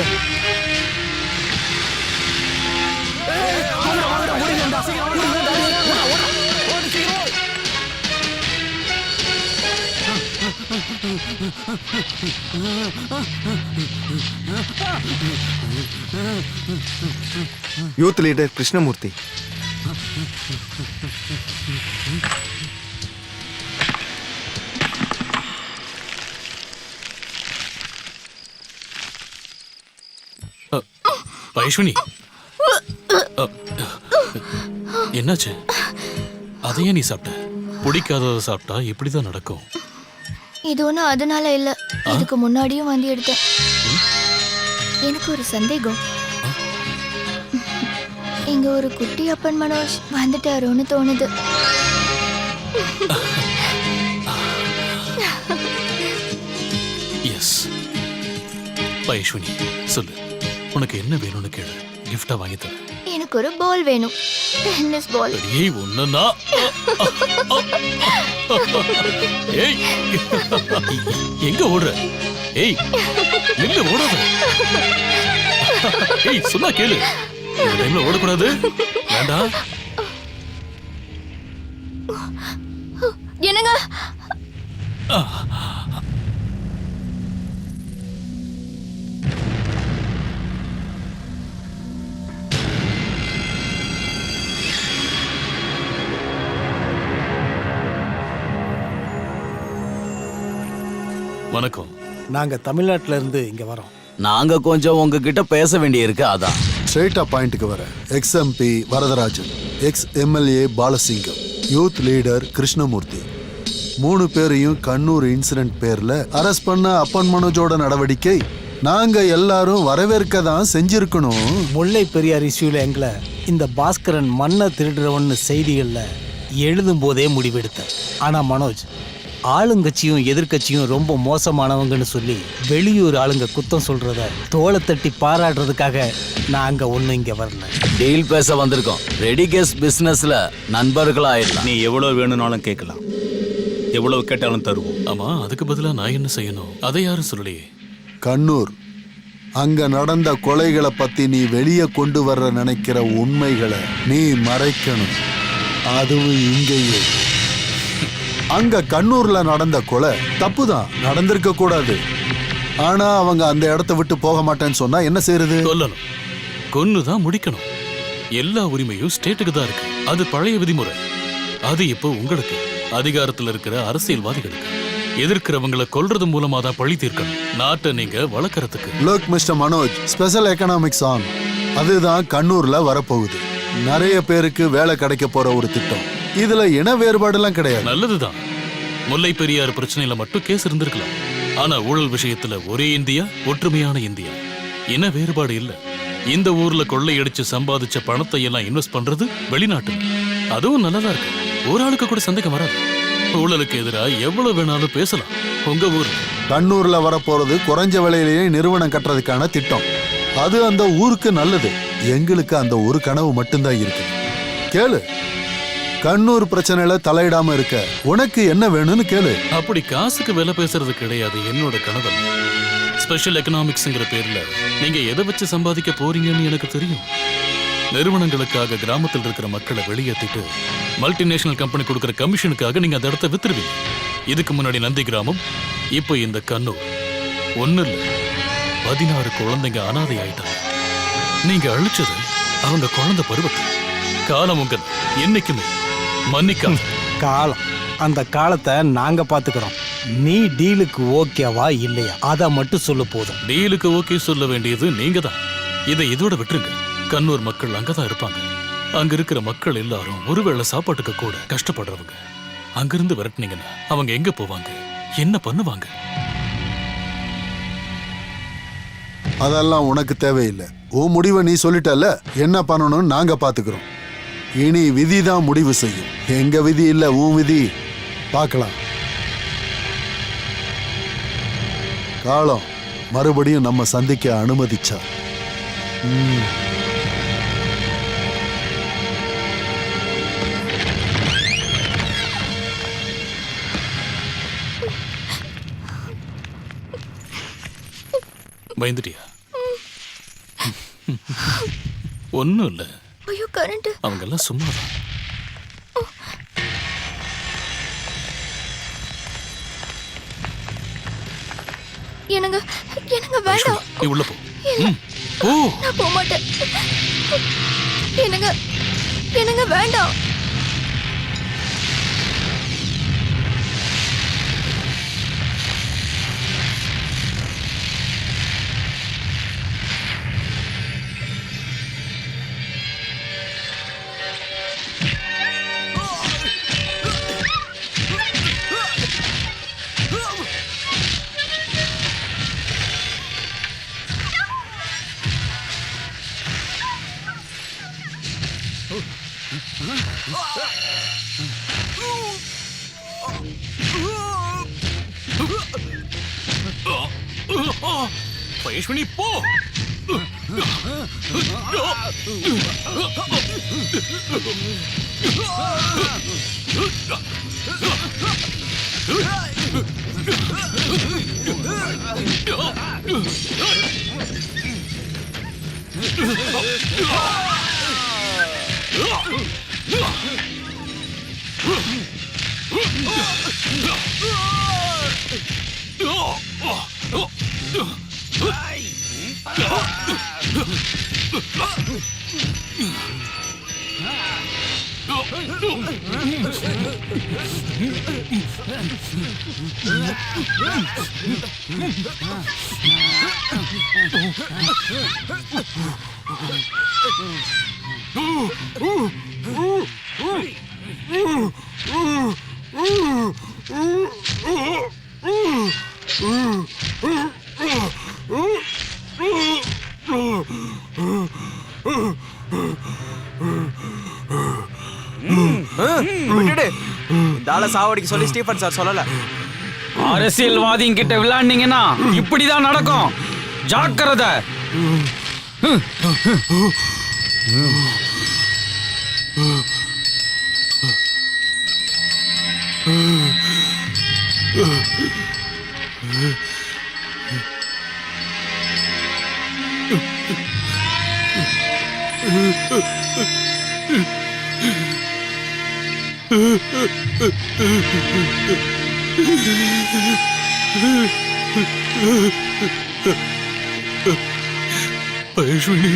யூத் லீடர் கிருஷ்ணமூர்த்தி. வைஷ்ணி, என்னாச்சு? அதையே நீ சாப்பிட்ட? பிடிக்காததை சாப்பிட்டா இப்படிதான் நடக்கும். இது ஒன்றும் அதனால இல்லை, இதுக்கு முன்னாடியும் வந்து எடுத்தேன். எனக்கு ஒரு சந்தேகம். இங்க ஒரு குட்டி அப்பன் மனோஜ் வந்துட்டாரோன்னு தோணுது. எஸ். வைஷ்ணி சொல்லு, உனக்கு என்ன வேணும்னு கேளு, கிஃப்டா வாங்கி தரேன். எனக்கு ஒரு பால் வேணும், டென்னிஸ் பால். ஏய் ஒண்ணுனா. ஏய் எங்க ஓடுற? ஏய் நில்லு, ஓடாத. ஏய் சொன்னா கேளு, இந்த டைம்ல ஓடக்கூடாது. வேண்டாம். என்னங்க? வணக்கம். நாங்க தமிழ்நாட்டுல இருந்து இங்க வரோம். நாங்க கொஞ்சம் உங்ககிட்ட பேச வேண்டியிருக்கு, அதான். ஸ்ட்ரெயிட்டா பாயிண்ட்டுக்கு வர. Ex MP Varadarajan, ex MLA Balasingam, youth leader Krishnamurthy, 3 பேரையும் கண்ணூர் இன்சிடென்ட் பேர்ல அரெஸ்ட் பண்ண அப்பன் மனோஜோட நடவடிக்கை நாங்க எல்லாரும் வரவேற்க தான் செஞ்சிருக்கணும். முல்லை பெரியார் இஷ்யூல எங்களை இந்த பாஸ்கரன் மண்ணை திருடுறவன்னு செய்திகள்ல எழுதும் போதே முடிவெடுத்தேன். ஆனா மனோஜ் ஆளுங்கட்சியும் எதிர்கட்சியும் ரொம்ப மோசமானவங்கன்னு சொல்லி வெளியூர் ஆளுங்க குத்தம் சொல்றத தோலை தட்டி பாராட்டுறதுக்காக நான் அங்க ஒண்ணு இங்க வரல. டீல் பேச வந்திருக்கோம். ரெடி கேஸ் பிசினஸ்ல நண்பர்களா ஆயிடலாம். நீ எவ்வளவு வேணும்னாலும் கேட்கலாம், எவ்வளவு கேட்டாலும் தருவோம். ஆமா, அதுக்கு பதிலா நான் என்ன செய்யணும்? அதை யாரும் சொல்லலையே. கண்ணூர், அங்க நடந்த கொலைகளை பத்தி நீ வெளியே கொண்டு வர நினைக்கிற உண்மைகளை நீ மறைக்கணும். அதுவும் இங்கேயே. அங்க கண்ணூர்ல நடந்த கொலை தப்புதான், நடந்திருக்க கூடாது. ஆனா அவங்க அந்த இடத்த விட்டு போக மாட்டேன்னு சொன்னா என்ன செய்யறது? சொல்லணும், கொன்னுதான் முடிக்கணும். எல்லா உரிமையும் ஸ்டேட்டுக்கு தான் இருக்கு. அது பழைய விதிமுறை. அது இப்போ உங்களுக்கு, அதிகாரத்தில் இருக்கிற அரசியல்வாதிகளுக்கு. எதிர்க்கிறவங்களை கொல்றது மூலமா தான் பழி தீர்க்கணும். நாட்டை நீங்க வளர்க்கறதுக்கு. Look mister Manoj, special economics on, அதுதான் கண்ணூர்ல வரப்போகுது. நிறைய பேருக்கு வேலை கிடைக்க போற ஒரு திட்டம். இதுல இன வேறுபாடுலாம் கிடையாது. நல்லதுதான். முல்லை பெரியார் பிரச்சனையில மட்டும் கேஸ் இருந்திருக்கலாம். ஆனா ஊழல் விஷயத்துல ஒரே இந்தியா, ஒற்றுமையான இந்தியா. இன வேறுபாடு இல்ல. இந்த ஊர்ல கொள்ளையடிச்சு சம்பாதிச்ச பணத்தை எல்லாம் இன்வெஸ்ட் பண்றது வெளிநாட்டுல. அதுவும் நல்லதா இருக்கு. ஒரு ஆளுக்கு கூட சந்தேகம் வராது. ஊழலுக்கு எதிராக எவ்வளவு வேணாலும் பேசலாம். உங்க ஊர் கண்ணூர்ல வரப்போறது குறைஞ்ச விலையிலேயே நிறுவனம் கட்டுறதுக்கான திட்டம். அது அந்த ஊருக்கு நல்லது. எங்களுக்கு அந்த ஒரு கனவு மட்டும்தான் இருக்கு. கேளு, கண்ணூர் பிரச்சனையில தலையிடாம இருக்க உனக்கு என்ன வேணும்னு கேளு. அப்படி காசுக்கு விலை பேசுறது கிடையாது என்னோட கனவு. ஸ்பெஷல் எக்கனாமிக்ஸ்ங்கிற பேர்ல நீங்க எதை வச்சு சம்பாதிக்க போறீங்கன்னு எனக்கு தெரியும். நிறுவனங்களுக்காக கிராமத்தில் இருக்கிற மக்களை வெளியேற்றிட்டு மல்டிநேஷனல் கம்பெனி கொடுக்கிற கமிஷனுக்காக நீங்க அந்த இடத்த வித்துருவீங்க. இதுக்கு முன்னாடி நந்தி கிராமம், இப்போ இந்த கண்ணூர். ஒண்ணு இல்ல, 16 குழந்தைங்க அனாதை ஆயிட்டாங்க. நீங்க அழிச்சது அவங்க குழந்தை பருவத்தை. காலம் உங்க என்னைக்குமே மன்னிக்காம. காலம், அந்த காலத்தை நாங்க பாத்துக்கிறோம். நீ டீலுக்கு ஓகேவா இல்லையா அத மட்டும் சொல்லு போதும். டீலுக்கு ஓகே சொல்ல வேண்டியது நீங்க தான். இதை இதோட விட்டுருங்க. கண்ணூர் மக்கள் அங்கதான் இருப்பாங்க. அங்க இருக்கிற மக்கள் எல்லாரும் ஒருவேளை சாப்பாட்டுக்கு கூட கஷ்டப்படுறவங்க. அங்கிருந்து விரட்டினீங்கன்னா அவங்க எங்க போவாங்க, என்ன பண்ணுவாங்க? அதெல்லாம் உனக்கு தேவையில்லை. உன் முடிவை நீ சொல்லிட்டல, என்ன பண்ணணும்னு நாங்க பாத்துக்கிறோம். இனி விதி தான் முடிவு செய்யும். எங்க விதி இல்ல, உன் விதி. பார்க்கலாம். காலம் மறுபடியும் நம்ம சந்திக்க அனுமதிச்சா. பயந்துட்டியா? ஒன்னும் இல்ல. ஐயோ கரண்ட். அவங்க எல்லாம் சும்மாதான். என்னங்க என்னங்க வேண்டாம். நீ உள்ள போ. போ. நான் போக மாட்டேன். என்னங்க என்னங்க வேண்டாம். பைஷ்வனி போ. சாவடிக்கு சொல்லி ஸ்டீஃபன் சார் சொல்லல. அரசியல்வாதிங்கிட்ட விளையாண்டீங்கன்னா இப்படிதான் நடக்கும். ஜாக்கிரதை. பைஷ்வனி,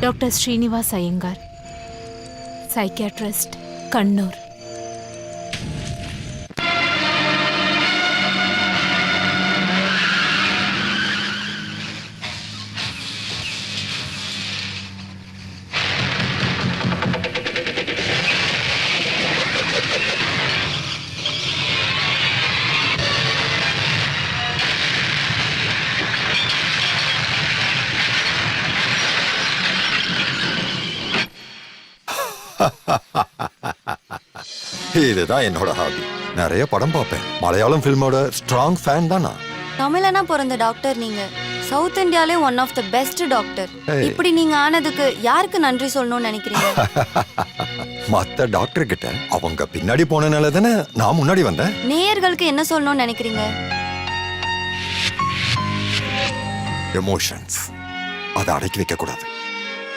டாக்டர் ஸ்ரீனிவாஸ் ஐயங்கார், சைக்கியாட்ரிஸ்ட், கண்ணூர். இதுதான் என்னோட ஹாபி. நிறைய படம் பார்ப்பேன். மலையாளம் ஃபில்மோட ஸ்ட்ராங் ஃபேன் தான் நான். தமிழனா பிறந்த டாக்டர் நீங்க. சவுத் இந்தியாலே one of the best doctor. Hey. இப்படி நீங்க ஆனதுக்கு யாருக்கு நன்றி சொல்லணும்னு நினைக்கிறீங்க? மத்த டாக்டர் கிட்ட அவங்க பின்னாடி போனனால தானே நான் முன்னாடி வந்தேன். நேயர்களுக்கு என்ன சொல்லணும்னு நினைக்கிறீங்க? எமோஷன்ஸ் அதை அடக்கி வைக்க கூடாது,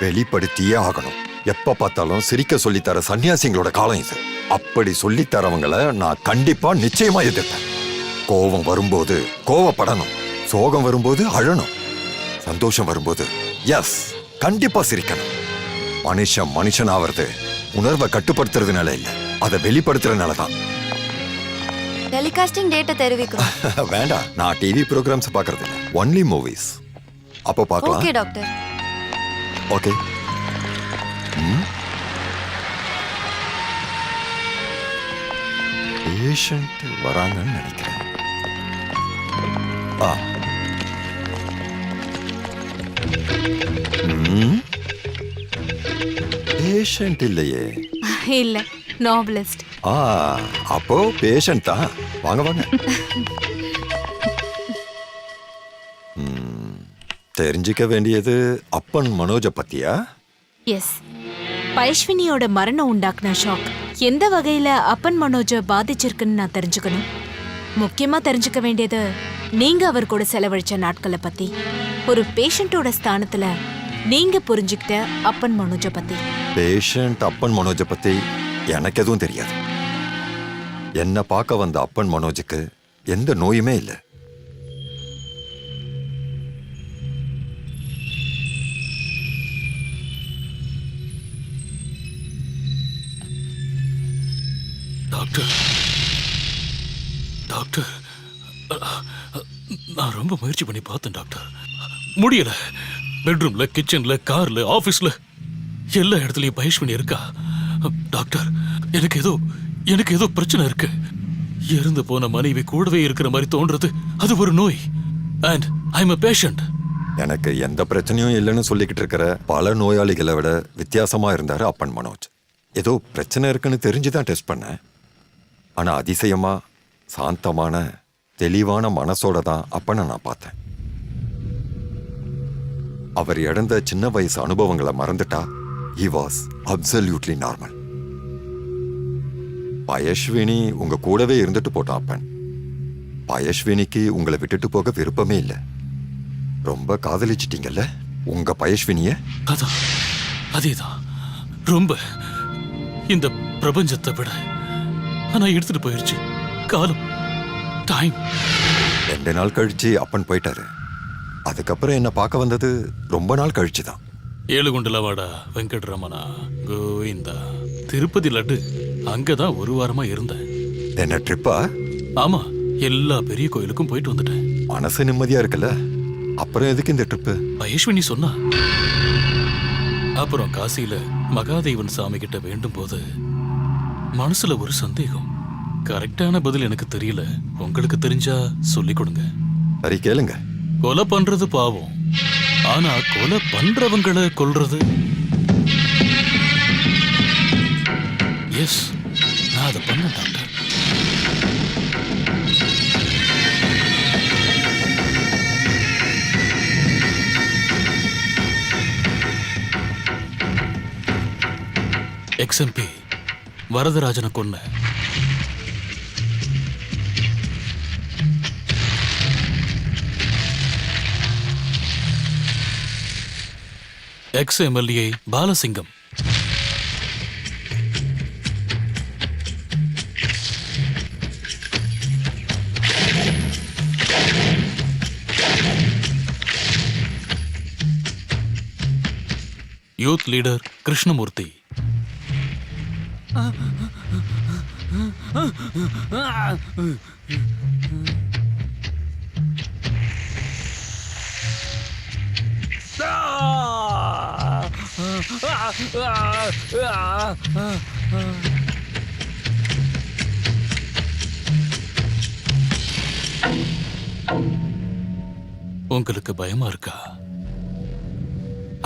வெளிப்படுத்தியே ஆகணும். எப்ப பார்த்தாலும் சிரிக்க சொல்லித்தர சன்னியாசிங்களோட காலம் இது. அப்படி சொல்லித்தரவங்களை நான் கண்டிப்பா நிச்சயமா எதிர்ப்பேன். கோபம் வரும்போது கோவப்படணும், சோகம் வரும்போது அழணும், சந்தோஷம் வரும்போது எஸ் கண்டிப்பா சிரிக்கணும். மனுஷன் ஆவறது உணர்வை கட்டுப்படுத்துறதுனால இல்ல, அதை வெளிப்படுத்துறதுனால தான். டெலிகாஸ்டிங் டேட்டை தெரிவிக்கிறோம். வேண்டாம், நான் டிவி ப்ரோக்ராம்ஸ் பார்க்கறது இல்ல, ஒன்லி மூவிஸ். அப்போ பார்க்கலாம். Okay doctor. ஓகே. பேஷண்ட் வராங்கன்னு நினைக்கிறேன். பேஷண்ட் இல்லையே. இல்ல, நாவலிஸ்ட். அப்போ பேஷண்ட் தான். வாங்க வாங்க. தெரிஞ்சுக்க வேண்டியது அப்பன் மனோஜ பத்தியா? எஸ். பைஷ்வினியோட மரணம் உண்டாக்குன ஷாக் எந்த வகையில அப்பன் மனோஜ பாதிச்சிருக்குன்னு நான் தெரிஞ்சுக்கணும். முக்கியமா தெரிஞ்சுக்க வேண்டியது நீங்க அவர் கூட செலவழிச்ச நாட்களை பத்தி, ஒரு பேஷண்டோட ஸ்தானத்துல நீங்க புரிஞ்சுக்கிட்ட அப்பன் மனோஜ பத்தி. பேஷண்ட் அப்பன் மனோஜ பத்தி எனக்கு எதுவும் தெரியாது. என்ன பார்க்க வந்த அப்பன் மனோஜுக்கு எந்த நோயுமே இல்லை. டாக்டர் டாக்டர், நான் ரொம்ப முயற்சி பண்ணி பார்த்தேன் டாக்டர், முடியல. பெட்ரூம்ல, கிச்சன்ல, கார்ல, ஆபீஸ்ல எல்லா இடத்துலயும் பைஷ்வினி இருக்கா. டாக்டர், எனக்கு ஏதோ பிரச்சனை இருக்கு. இறந்து போன மனைவி கூடவே இருக்கிற மாதிரி தோன்றது. அது ஒரு நோய். And I am a patient. எனக்கு எந்த பிரச்சனையும் இல்லைன்னு சொல்லிக்கிட்டு இருக்கிற பல நோயாளிகளை விட வித்தியாசமா இருந்தாரு அப்பன் மனோஜ். ஏதோ பிரச்சனை இருக்குன்னு தெரிஞ்சுதான் டெஸ்ட் பண்ணேன். ஆனா அதிசயமா சாந்தமான தெளிவான மனசோட தான் அப்பனை நான் பார்த்தேன். அவர் இழந்த சின்ன வயசு அனுபவங்களை மறந்துட்டா he was absolutely normal. Payaswini உங்க கூடவே இருந்துட்டு போட்டான் அப்பன். பயஸ்வினிக்கு உங்களை விட்டுட்டு போக விருப்பமே இல்லை. ரொம்ப காதலிச்சிட்டீங்கல்ல உங்க பயஸ்வினிய? அதேதான், ரொம்ப. இந்த பிரபஞ்சத்தை விட ஆனா எடுத்துட்டு போயிருச்சு காலம், டைம். 2 நாள் கழிச்சு அப்பன் போயிட்டாரு. அதுக்கப்புறம் என்ன பார்க்க வந்தது ரொம்ப நாள் கழிச்சு தான். ஏழுகுண்டலவாடா வெங்கட்ரமணா கோவிந்தா, திருப்பதி லட்டு, அங்கதான் 1 வாரமா இருந்தேன். என்ன ட்ரிப்பா? ஆமா, எல்லா பெரிய கோயிலுக்கும் போயிட்டு வந்துட்டேன். மனசு நிம்மதியா இருக்குல்ல, அப்புறம் எதுக்கு இந்த ட்ரிப்பு? பயஸ்வினி சொன்னா. அப்புறம் காசியில மகாதேவன் சாமி கிட்ட வேண்டும் போது மனசுல ஒரு சந்தேகம். கரெக்டான பதில் எனக்கு தெரியல, உங்களுக்கு தெரிஞ்சா சொல்லி கொடுங்க. சரி கேளுங்க. கொலை பண்றது பாவம், ஆனா கொலை பண்றவங்களை கொல்றது, எஸ், நான் அதை பண்ண டாக்டர். XMP வரதராஜனை கொன்ன. ex-MLA Balasingham. Youth leader Krishnamurthy. உங்களுக்கு பயமா இருக்கா?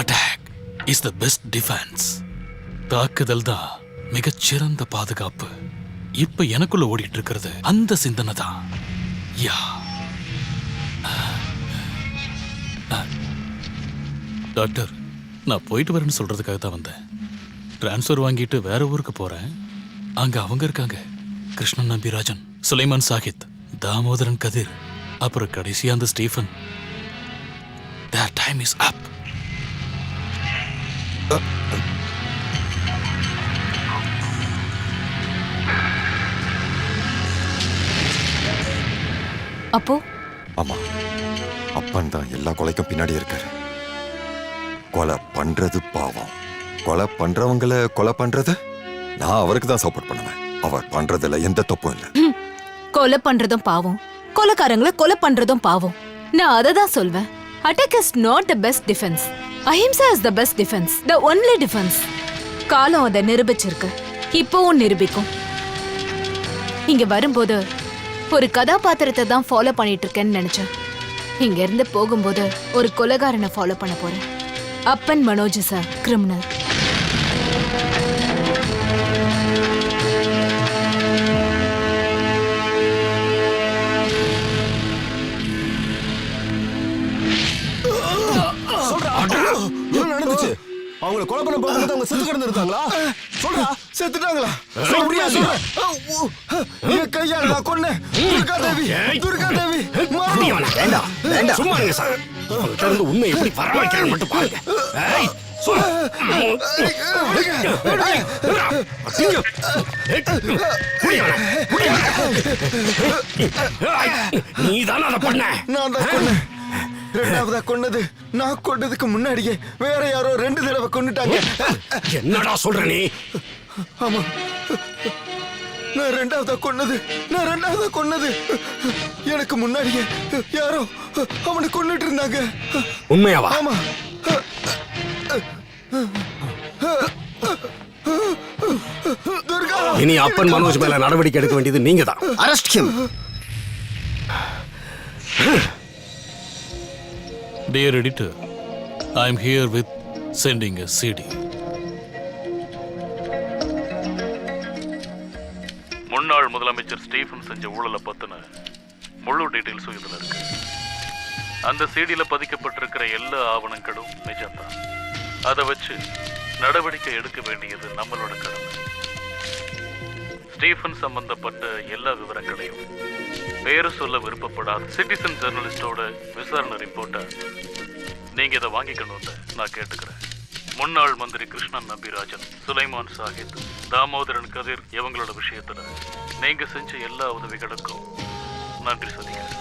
Attack is the best defence. தாக்குதல் தான் மிகச்சிறந்த பாதுகாப்பு இப்ப எனக்குள்ள ஓடிட்டு இருக்கிறது அந்த சிந்தனை தான். யா டாக்டர், நான் போயிட்டு வரேன்னு சொல்றதுக்காக தான் வந்தேன். டிரான்ஸ்ஃபர் வாங்கிட்டு வேற ஊருக்கு போறேன். அங்க அவங்க இருக்காங்க, கிருஷ்ணன் நம்பிராஜன், சுலைமான் சாகித், தாமோதரன் கதிர், அப்புறம் கடைசியா அந்த Stephen. Their time is up. அப்போ ஆமா, அப்பன் தான் எல்லா கொலைக்கும் பின்னாடி இருக்காரு. கொலை பண்றது பாவம், கொலை பண்றவங்கள கொலை பண்றது நான் அவருக்கு தான் சப்போர்ட் பண்ணுவேன். அவர் பண்றதுல எந்த தப்பும் இல்ல. கொலை பண்றதும் பாவம், கொலைக்காரங்களை கொலை பண்றதும் பாவம். நான் அதை தான் சொல்வேன். Attack is not the best defence. Ahimsa is the best defence, the only defence. காலம் அதை நிரூபிச்சிருக்கு, இப்போவும் நிரூபிக்கும். இங்க வரும்போது ஒரு கதாபாத்திரத்தை தான் ஃபாலோ பண்ணிட்டு இருக்கேன்னு நினைச்சேன். இங்க இருந்து போகும்போது ஒரு கொலைகாரனை ஃபாலோ பண்ண போறேன். அப்பன் மனோஜ் சார், கிரிமினல். நடந்துச்சு? அவங்களை கொலை பண்ண போகும்போது அவங்க செத்து கிடந்து இருந்தாங்களா? சொல்றா. செத்துட்டாங்களா? அப்படியா சொல்ற? என் கையால நான் கொன்னேன். துர்கா தேவி, துர்கா தேவி. வேண்டாம் வேண்டாம், சும்மா இருங்க சார். அவங்கள்ட்ட இருந்து உண்மை எப்படி வரவழைக்கிறான்னு மட்டும் பாருங்க. ஏய், சொல்லு. நீதான் அதை பண்ண. நான் தான் கொன்னேன். ரெண்டாவதா கொன்னது நான் கொண்டதுக்கு முன்னாடியே வேற யாரோ 2 தடவை கொன்னுட்டாங்க. என்னடா சொல்ற நீ? ஆமா, நான் ரெண்டாவதா கொன்னது எனக்கு முன்னாடியே யாரோ அவனை கொன்னுட்டு இருந்தாங்க. உண்மையாவா? ஆமா. துர்கா, இனி அப்பன் மனோஜ் மேல நடவடிக்கை எடுக்க வேண்டியது நீங்க தான். Arrest him. Dear editor, I am here with sending a CD. முன்னாள் முதலமைச்சர் ஸ்டீஃபன் செஞ்ச ஊழலை பத்தின முழு டீடைல்ஸும் இதுல இருக்கு. அந்த சிடியில பதிக்கப்பட்டிருக்கிற எல்லா ஆவணங்களும் நிஜம்தான். அதை வச்சு நடவடிக்கை எடுக்க வேண்டியது நம்மளோட கடமை. ஸ்டீஃபன் சம்பந்தப்பட்ட எல்லா விவரங்களையும் பேரு சொல்ல விருப்பப்படாத சிட்டிசன் ஜெர்னலிஸ்டோட விசாரணை ரிப்போர்ட்டை நீங்க இதை வாங்கிக்கணும்னு நான் கேட்டுக்கிறேன். முன்னாள் மந்திரி கிருஷ்ணன் நம்பிராஜன், சுலைமான் சாகித், தாமோதரன் கதிர் இவங்களோட விஷயத்துல நீங்க செஞ்ச எல்லா உதவிகளுக்கும் நன்றி சொல்லிக்கிறேன்.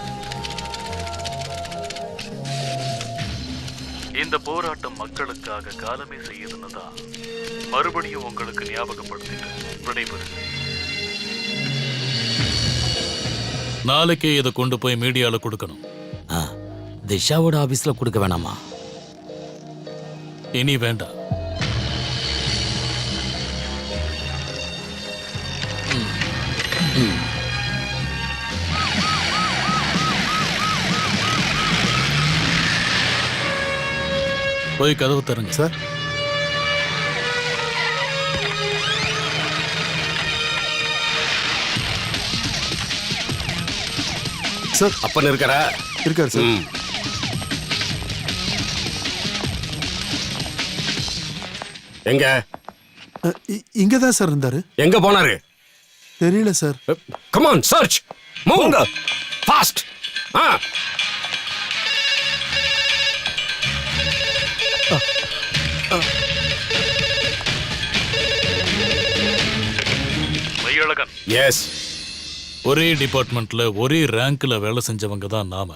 இந்த போராட்டம் மக்களுக்காக காலமே செய்யுதுன்னு தான் மறுபடியும் உங்களுக்கு ஞாபகப்படுத்திட்டு விடைபெறுகிறேன். நாளைக்கே இதை கொண்டு போய் மீடியால கொடுக்கணும். திஷாவோட ஆபீஸ்ல கொடுக்க வேணாமா? இனி வேண்டாம். போய் கதவு தருங்க சார். சார், அப்பன் இருக்காரா? இருக்காரு சார். எங்க? இங்க தான் சார் இருந்தாரு. எங்க போனாரு? தெரியல sir. Come on, search. Move fast. Maiyazhagan. Yes. ஒரே டிபார்ட்மெண்ட்ல ஒரே ரேங்க்ல வேலை செஞ்சவங்க தான் நாம.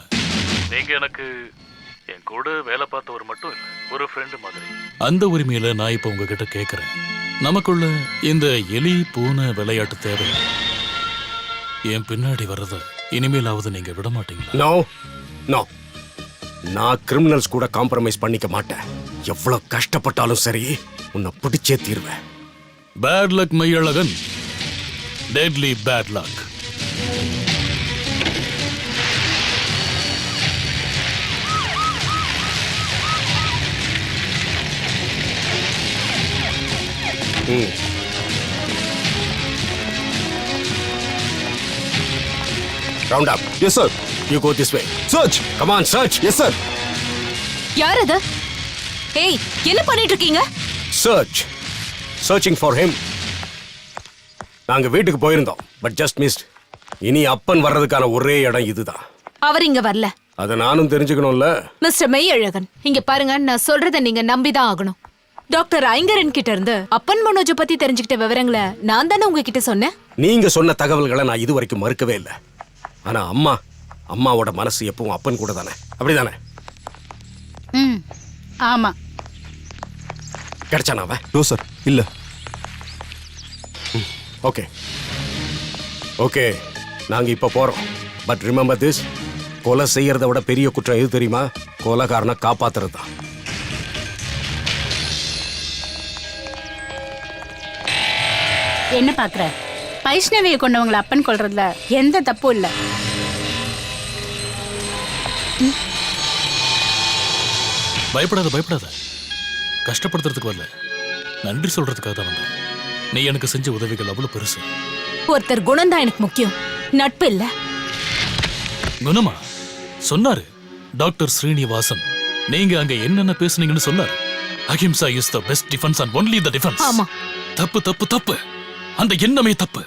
நீங்க எனக்கு என் கூட வேலை பார்த்தவர் மட்டும் இல்ல, ஒரு ஃப்ரெண்டு மாதிரி. அந்த உரிமையில நான் இப்ப உங்ககிட்ட கேக்குறேன், நமக்குள்ள இந்த எலி பூனை விளையாட்டு தேவை. என் பின்னாடி வர்றத இனிமேலாவது நீங்க விட மாட்டீங்களா? நோ நோ, நான் கிரிமினல்ஸ் கூட காம்ப்ரமைஸ் பண்ணிக்க மாட்டேன். எவ்வளவு கஷ்டப்பட்டாலும் சரி, உன்னை பிடிச்சே தீர்வேன். Bad luck Maiyazhagan, deadly bad luck. Round up. Yes sir. You go this way. Search. Come on search. Yes sir. யார் அது? ஏய், என்ன பண்ணிட்டு இருக்கீங்க? சர்ச். Searching for him. நாங்க வீட்டுக்கு போயிருந்தோம், பட் ஜஸ்ட் மிஸ்ட். இனி அப்பன் வர்றதுக்கான ஒரே இடம் இதுதான். அவர் இங்க வரல. அதை நானும் தெரிஞ்சுக்கணும்ல. மிஸ்டர் மெய்யழகன், இங்க பாருங்க, நான் சொல்றதை நீங்க நம்பிதான் ஆகணும். டாக்டர் ஐங்கரன் கிட்ட இருந்து அப்பன் மனோஜ பத்தி தெரிஞ்சுக்கிட்ட விவரங்களை நான் தானே உங்ககிட்ட சொன்னேன். நீங்க சொன்ன தகவல்களை நான் இது வரைக்கும் மறுக்கவே இல்லை. ஆனா அம்மாவோட மனசு எப்பவும் அப்பன் கூட தானே, அப்படிதானே? ம், ஆமா. கிடைச்சானா அவன்? நோ சார், இல்ல. ஓகே ஓகே, நாங்க இப்ப போறோம். பட் ரிமெம்பர் திஸ், கொலை செய்யறத விட பெரிய குற்றம் எது தெரியுமா? கொலைகாரனை காப்பாத்துறது தான். என்ன பாக்குற? வைஷ்ணவியை கொண்டவங்களை அப்பன் கொள்றதுல எந்த தப்பும் இல்ல. பயப்படாத. கஷ்டப்படுத்துறதுக்கு வரல, நன்றி சொல்றதுக்காக தான் வந்தேன். நீ எனக்கு செஞ்ச உதவிகள் அவ்வளவு பெருசு. ஒருத்தர் குணம் தான் எனக்கு முக்கியம், நட்பு இல்ல. குணமா? சொன்னாரு டாக்டர் ஸ்ரீனிவாசன். நீங்க அங்க என்னென்ன பேசுனீங்கன்னு சொன்னாரு. Ahimsa is the best defence and only the defence. ஆமா. தப்பு. அந்த எண்ணமே தப்பு.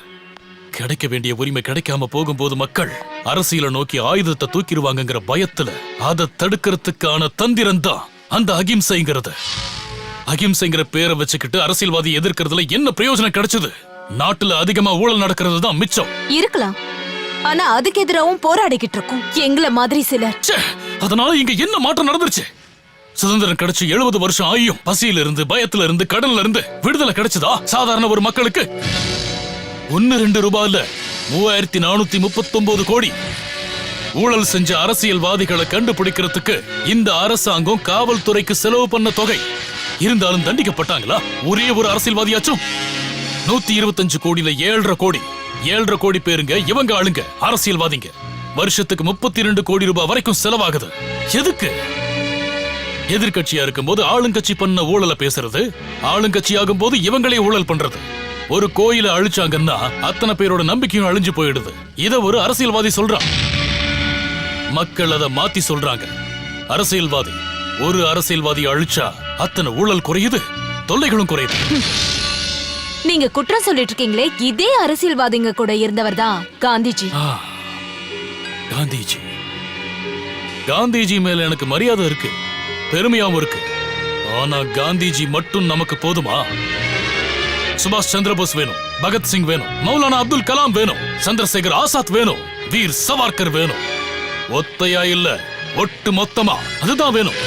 கிடைக்க வேண்டிய உரிமை கிடைக்காம போகும்போது மக்கள் அரசியலை நோக்கி ஆயுதத்தை தூக்கிடுவாங்கங்கிற பயத்துல அதை தடுக்கிறதுக்கான தந்திரம் தான் அந்த அகிம்சைங்கிறது. அகிம்சைங்கிற பேரை வச்சுக்கிட்டு அரசியல்வாதி எதிர்க்கிறதுல என்ன பிரயோஜனம் கிடைச்சது? நாட்டுல அதிகமா ஊழல் நடக்கிறது தான் மிச்சம். இருக்கலாம், ஆனா அதுக்கு எதிராகவும் போராடிக்கிட்டு இருக்கோம் எங்களை மாதிரி சிலர். அதனால இங்க என்ன மாற்றம் நடந்துருச்சு? சுதந்திரம் கிடைச்சு 70 வருஷம் ஆயும் பசியில இருந்து, பயத்துல இருந்து, கடன்ல இருந்து விடுதலை கிடைச்சதா சாதாரண ஒரு மக்களுக்கு? 1-2 ரூபாயில 3439 கோடி. ஊழல் செஞ்ச அரசியல்வாதிகளை கண்டுபிடிக்கிறதுக்கு இந்த அரசாங்கம் காவல்துறைக்கு செலவு பண்ண தொகை. இருந்தாலும் தண்டிக்கப்பட்டாங்களா ஒரே ஒரு அரசியல்வாதியாச்சும்? 125 கோடியில 7.5 கோடி. 7.5 கோடி பேருங்க இவங்க ஆளுங்க, அரசியல்வாதிங்க. வருஷத்துக்கு 32 கோடி ரூபாய் வரைக்கும் செலவாகுது. எதுக்கு? எதிர்கட்சியா இருக்கும் போது ஆளுங்கட்சி பண்ண ஊழல பேசுறது, ஆளுங்கட்சி ஆகும் போது இவங்களே ஊழல் பண்றது. ஒரு கோயில அழிச்சாங்கன்னா அத்தனை பேரோட நம்பிக்கையும் அழிஞ்சு போயிடுது. இத ஒரு அரசியல்வாதி சொல்றான். மக்கள் அதை மாத்தி சொல்றாங்க. ஒரு அரசியல்வாதி அழிச்சா அத்தனை ஊழல் குறையுது, தொல்லைகளும் குறையுது. நீங்க குற்றம் சொல்லிட்டு இருக்கீங்களே, இதே அரசியல்வாதிங்க கூட இருந்தவர் தான் காந்திஜி. காந்திஜி மேல எனக்கு மரியாதை இருக்கு, பெருமையாவும் இருக்கு. ஆனா காந்திஜி மட்டும் நமக்கு போதுமா? சுபாஷ் சந்திரபோஸ் வேணும், பகத்சிங் வேணும், மௌலானா அப்துல் கலாம் வேணும், சந்திரசேகர் ஆசாத் வேணும், வீர் சவார்கர் வேணும். ஒத்தையா இல்ல, ஒட்டு மொத்தமா அதுதான் வேணும்.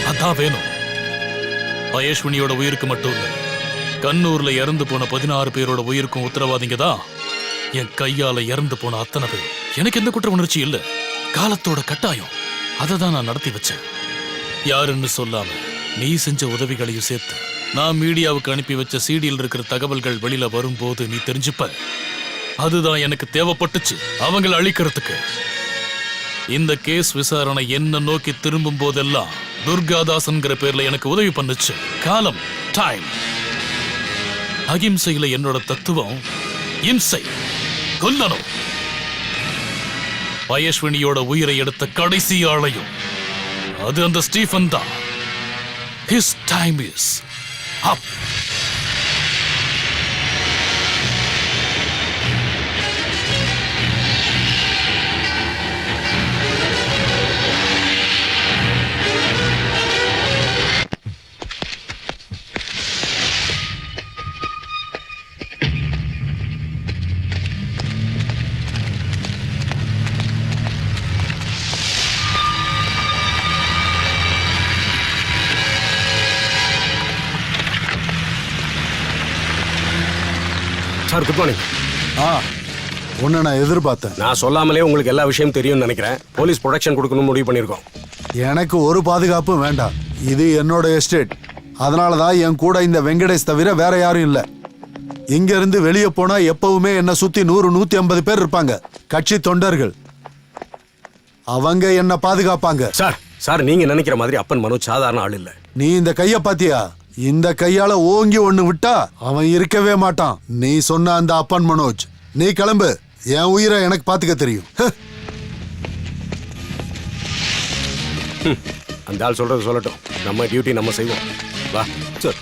அதான் வேணும். பயேஷ்வனியோட உயிருக்கு மட்டும் இல்ல, கண்ணூர்ல இறந்து போன 16 பேரோட உயிருக்கும் உத்தரவாதிங்க தான். என் கையால இறந்து போன அத்தனை பேர். எனக்கு எந்த குற்ற உணர்ச்சி இல்ல, காலத்தோட கட்டாயம். அதை தான் நான் நடத்தி வச்சேன். யாருன்னு சொல்லாம நீ செஞ்ச உதவிகளையும் சேர்த்து நான் மீடியாவுக்கு அனுப்பி வச்ச சீடியில் இருக்கிற தகவல்கள் வெளியில வரும்போது நீ தெரிஞ்சுப்ப. அதுதான் எனக்கு தேவைப்பட்டுச்சு அவங்களை அழிக்கிறதுக்கு. இந்த கேஸ் விசாரணை என்ன நோக்கி திரும்பும் போதெல்லாம் துர்காதாசன்கிற பேர்ல எனக்கு உதவி பண்ணுச்சு. காலம், டைம். அகிம்சையில என்னோட தத்துவம் இம்சை, கொல்லணும். பயேஷ்வனியோட உயிரை எடுத்த கடைசி ஆளையும் அது அந்த ஸ்டீஃபன் தான். His time is up. Sir, good morning. உன்னை நான் எதிர்பார்த்தேன். நான் சொல்லாமலே உங்களுக்கு எல்லா விஷயம் தெரியும்னு நினைக்கிறேன். போலீஸ் ப்ரொடெக்ஷன் கொடுக்கணும்னு முடிவு பண்ணியிருக்கோம். எனக்கு ஒரு பாதுகாப்பும் வேண்டாம். இது என்னோட எஸ்டேட். அதனால தான் என் கூட இந்த வெங்கடேஷ் தவிர வேற யாரும் இல்லை. இங்க இருந்து வெளியே போனா எப்பவுமே என்ன சுத்தி 100-150 பேர் இருப்பாங்க, கட்சி தொண்டர்கள். அவங்க என்ன பாதுகாப்பாங்க. சார் நீங்க நினைக்கிற மாதிரி அப்பன் மனோஜ் சாதாரண ஆள் இல்ல. நீ இந்த கைய பாத்தியா? இந்த கையால ஓங்கி ஒண்ணு விட்டா அவன் இருக்கவே மாட்டான். நீ சொன்ன அந்த அப்பன் மனோஜ். நீ கிளம்பு, என் உயிரை எனக்கு பாத்துக்க தெரியும். அந்த ஆள் சொல்றது சொல்லட்டும், நம்ம டியூட்டி நம்ம செய்வோம். வா சார்.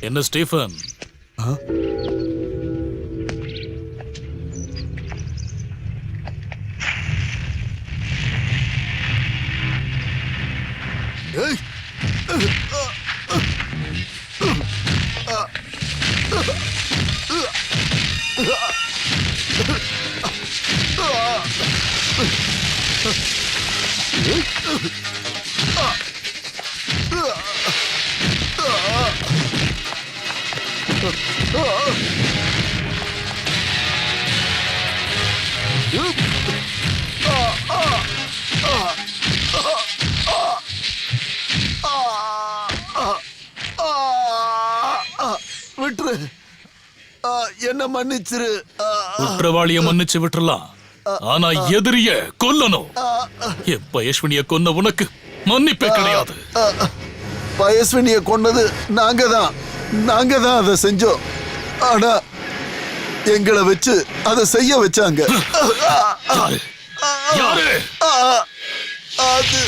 என்ன ஸ்டீஃபன்? விட்டுரு, என்ன மன்னிச்சிரு. குற்றவாளிய மன்னிச்சு விட்டுறலாம், ஆனா எதிரிய கொல்லணும். என் பயஸ்வினிய கொன்ன உனக்கு மன்னிப்பே கிடையாது. பயஸ்வினிய கொன்னது நாங்க தான் அதை செஞ்சோம். ஆனா எங்களை வச்சு அதை செய்ய வச்சாங்க. யாரு? அது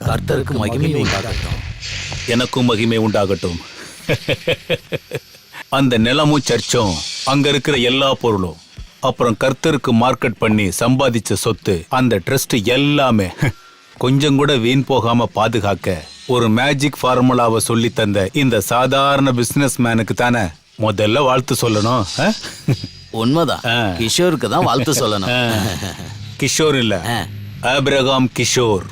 கர்த்தருக்கு மகிமை உண்டாகட்டும். எனக்கும் மகிமை உண்டாகட்டும். அந்த நிலமும் சர்ச்சும், அங்க இருக்கிற எல்லா பொருளும், அப்புறம் கர்த்தருக்கு மார்க்கெட் பண்ணி சம்பாதிச்ச சொத்து, அந்த ட்ரஸ்ட் எல்லாமே கொஞ்சம் கூட வீண் போகாம பாதுகாக்க ஒரு மேஜிக் ஃபார்முலாவை சொல்லி தந்த இந்த சாதாரண பிசினஸ் மேனுக்கு தானே முதல்ல வாழ்த்து சொல்லணும். உண்மைதான், கிஷோருக்கு தான் வாழ்த்து சொல்லணும். கிஷோர் இல்ல, ஆபிரகாம் கிஷோர்.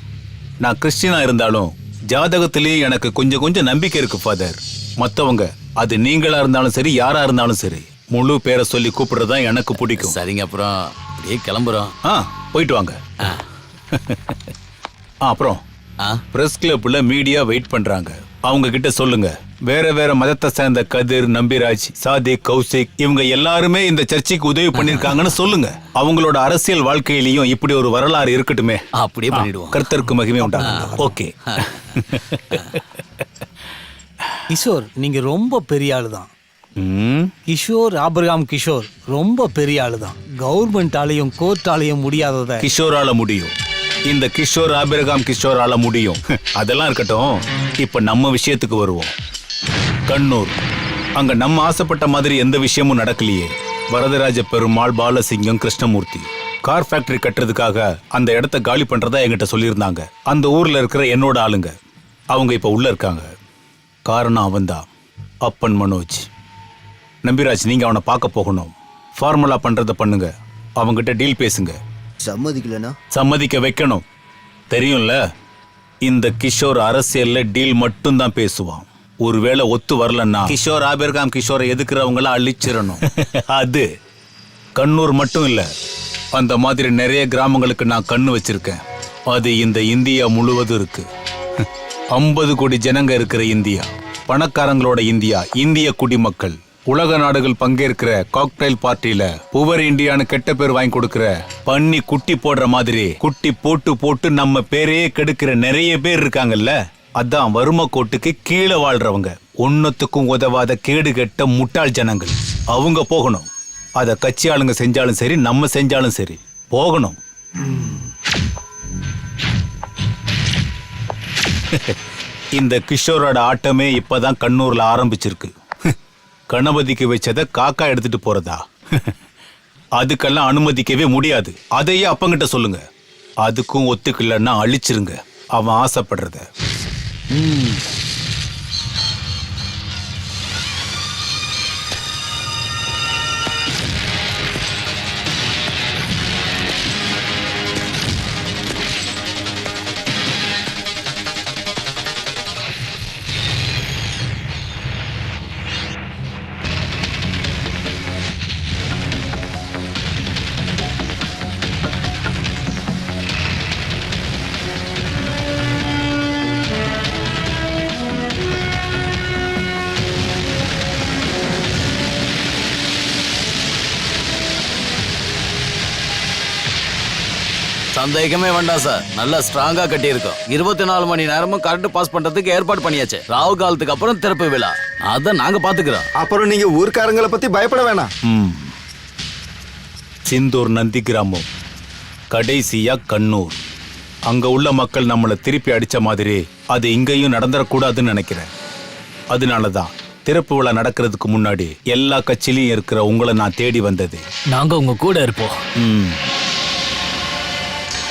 நான் கிறிஸ்டியனா இருந்தாலும் ஜாதகத்திலேயே எனக்கு கொஞ்சம் நம்பிக்கை இருக்கு ஃபாதர். மத்தவங்க, அது நீங்களா இருந்தாலும் சரி, யாரா இருந்தாலும் சரி, முழு பேரை சொல்லி கூப்பிடுறதுதான் எனக்கு பிடிக்கும். சரிங்க, அப்புறம் அப்படியே கிளம்புறோம். போயிட்டு வாங்க. அப்புறம் பிரஸ் கிளப்ல மீடியா வெயிட் பண்றாங்க. அவங்க கிட்ட சொல்லுங்க, வேற மதத்தை சேர்ந்த கதிர், நம்பிராஜ், சாதிக், கௌசிக் இவங்க எல்லாருமே இந்த சர்ச்சைக்கு உதவி பண்ணிருக்காங்கன்னு சொல்லுங்க. அவங்களோட அரசியல் வாழ்க்கையிலயும் இப்படி ஒரு வரலாறு இருக்கட்டுமே. அப்படியே பண்ணிடுவோம். கர்த்தருக்கு மகிமை உண்டாகட்டும். ஓகே. கிஷோர், நீங்க ரொம்ப பெரிய ஆளு தான். கிஷோர், ஆபிரகாம் கிஷோர் ரொம்ப பெரிய ஆளு தான். கவர்மெண்டாலையும் கோர்ட்டாலையும் முடியாதத கிஷோரால முடியும். இந்த கிஷோர், ஆபிரகாம் கிஷோரால முடியும். அதெல்லாம் இருக்கட்டும், இப்ப நம்ம விஷயத்துக்கு வருவோம். கண்ணூர், அங்க நம்ம ஆசைப்பட்ட மாதிரி எந்த விஷயமும் நடக்கலையே. வரதராஜ பெருமாள், பாலசிங்கம், கிருஷ்ணமூர்த்தி கார் ஃபேக்டரி கட்டுறதுக்காக அந்த இடத்த காலி பண்றதா என்கிட்ட சொல்லியிருந்தாங்க. அந்த ஊர்ல இருக்கிற என்னோட ஆளுங்க, அவங்க இப்ப உள்ள இருக்காங்க. காரணம் அவன்தான், அப்பன் மனோஜ். நம்பிராஜ், நீங்க அவனை பார்க்க போகணும். ஃபார்முலா பண்றத பண்ணுங்க, அவங்கிட்ட டீல் பேசுங்க. சம்மதிக்கலனா சம்மதிக்க வைக்கணும். தெரியும்ல, இந்த கிஷோர் அரசியல்ல டீல் மட்டும் தான் பேசுவான். ஒருவேளை ஒத்து வரலன்னா கிஷோர், ஆபிரகாம் கிஷோரை எதுக்குறவங்கள அழிச்சிடணும். அது கண்ணூர் மட்டும் இல்ல, அந்த மாதிரி நிறைய கிராமங்களுக்கு நான் கண்ணு வச்சிருக்கேன். அது இந்த இந்தியா முழுவதும் இருக்கு. 50 கோடி ஜனங்க இருக்கிற இந்தியா, பணக்காரங்களோட இந்தியா, இந்திய குடிமக்கள், உலக நாடுகள் பங்கேற்கிற காக்டைல் பார்ட்டியில புவர் இந்தியான்னு கெட்ட பேர் வாங்கி கொடுக்கிற, பண்ணி குட்டி போடுற மாதிரி குட்டி போட்டு நம்ம பேரையே கெடுக்கிற நிறைய பேர் இருக்காங்கல்ல. அதான் வறுமை கோட்டுக்கு கீழே வாழ்றவங்க, ஒன்னத்துக்கும் உதவாத கேடு கெட்ட முட்டாள் ஜனங்கள். அவங்க போகணும். அத கட்சி ஆளுங்க செஞ்சாலும் சரி, நம்ம செஞ்சாலும் சரி, போகணும். இந்த கிஷோரோட ஆட்டமே இப்பதான் கண்ணூர்ல ஆரம்பிச்சிருக்கு. கணபதிக்கு வச்சதை காக்கா எடுத்துட்டு போறதா? அதுக்கெல்லாம் அனுமதிக்கவே முடியாது. அதையே அப்பங்கிட்ட சொல்லுங்க. அதுக்கும் ஒத்துக்கலன்னா அழிச்சிருங்க அவன் ஆசைப்படுறத. சந்தேகமே வேண்டாம் சார், நல்லா ஸ்ட்ராங்கா கட்டியிருக்கோம். 24 மணி நேரமும் கரண்ட் பாஸ் பண்றதுக்கு ஏற்பாடு பண்ணியாச்சு. ராவு காலத்துக்கு அப்புறம் திறப்பு விழா, அத நாங்க பாத்துக்கிறோம். அப்புறம் நீங்க ஊர்க்காரங்களை பத்தி பயப்பட வேணாம். சிந்தூர் நந்தி கிராமம், கடைசியா கண்ணூர். அங்க உள்ள மக்கள் நம்மளை திருப்பி அடிச்ச மாதிரி அது இங்கேயும் நடந்துடக்கூடாதுன்னு நினைக்கிறேன். அதனாலதான் திறப்பு விழா நடக்கிறதுக்கு முன்னாடி எல்லா கட்சியிலையும் இருக்கிற உங்களை நான் தேடி வந்தது. நாங்க உங்க கூட இருப்போம்.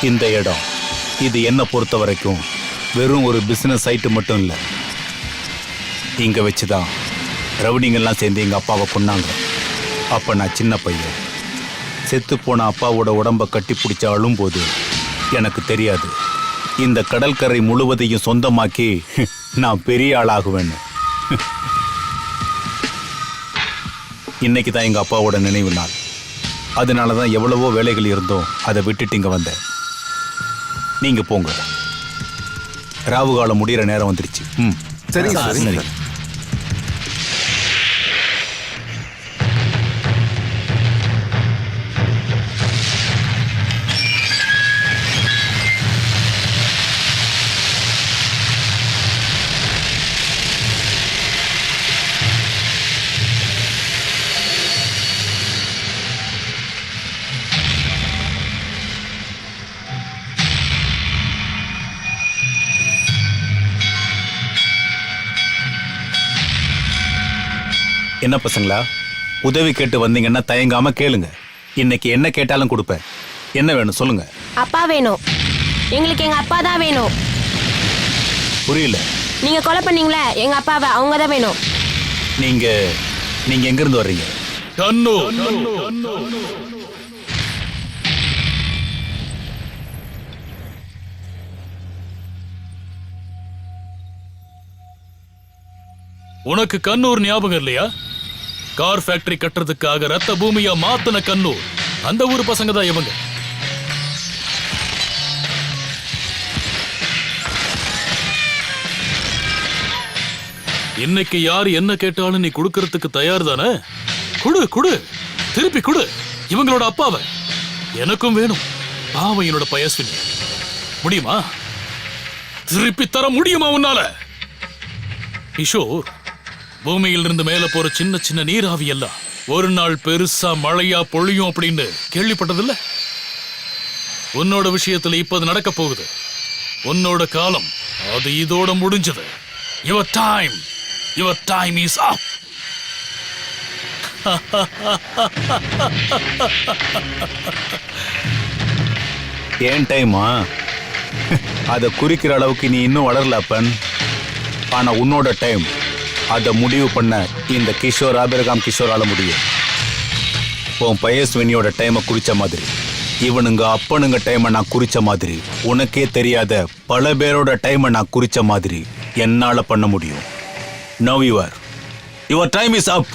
இந்த இடம் இது என்ன பொறுத்த வரைக்கும் வெறும் ஒரு பிசினஸ் சைட்டு மட்டும் இல்லை. இங்க வச்சுதான் ரவுடிங்கெல்லாம் சேர்ந்து எங்க அப்பாவை கொன்னாங்க. அப்ப நான் சின்ன பையன். செத்து போன அப்பாவோட உடம்ப கட்டி பிடிச்ச அழும்போது எனக்கு தெரியாது இந்த கடற்கரை முழுவதையும் சொந்தமாக்கி நான் பெரிய ஆளாகுவேன்னு. இன்னைக்கு தான் எங்க அப்பாவோட நினைவு நாள். அதனாலதான் எவ்வளவோ வேலைகள் இருந்தோம், அதை விட்டுட்டு இங்க வந்தேன். நீங்க போங்க, ராவு காலம் முடிகிற நேரம் வந்துருச்சு. சரி சரி. என்ன பசங்களா, உதவி கேட்டு வந்தீங்கன்னா தயங்காம கேளுங்க. இன்னைக்கு என்ன கேட்டாலும் கொடுப்பேன். என்ன வேணும் சொல்லுங்க. அப்பா வேணும். எங்களுக்கு எங்க அப்பா தான் வேணும். புரியல. நீங்க கொலை பண்ணீங்களே எங்க அப்பாவை, அவங்க தான் வேணும். நீங்க எங்க இருந்து வர்றீங்க? உனக்கு கண்ணூர் ஞாபகம் இல்லையா? கார் ஃபேக்டரி கட்டுறதுக்காக ரத்த பூமியா மாத்தின கண்ணூர், அந்த ஊர் பசங்க தான் இவங்க. இன்னைக்கு யார் என்ன கேட்டாலும் நீ கொடுக்கறதுக்கு தயார் தானே? குடு, திருப்பி குடு. இவங்களோட அப்பாவை எனக்கும் வேணும். பாவம் என்னோட பயஸ்வினி. முடியுமா? திருப்பி தர முடியுமா உன்னால? கிஷோர், பூமியில் இருந்து மேல போற சின்ன சின்ன நீராவி எல்லாம் ஒரு நாள் பெருசா மழையா பொழியும் அப்படின்னு கேள்விப்பட்டதில்ல? உன்னோட விஷயத்துல இப்ப அது நடக்க போகுது. உன்னோட காலம் அது இதோட முடிஞ்சது. Your time is up. ஏன் டைமா? அதை குறிக்கிற அளவுக்கு நீ இன்னும் வளரல அப்பன். ஆனா உன்னோட டைம் அதை முடிவு பண்ண இந்த கிஷோர் ஆபிரகாம் கிஷோரால முடியும். உன் பயஸ்வினியோட டைமை குறிச்ச மாதிரி, இவனுங்க அப்பனுங்க டைமை நான் குறிச்ச மாதிரி, உனக்கே தெரியாத பல பேரோட டைமை நான் குறிச்ச மாதிரி என்னால பண்ண முடியும். Now your time is up.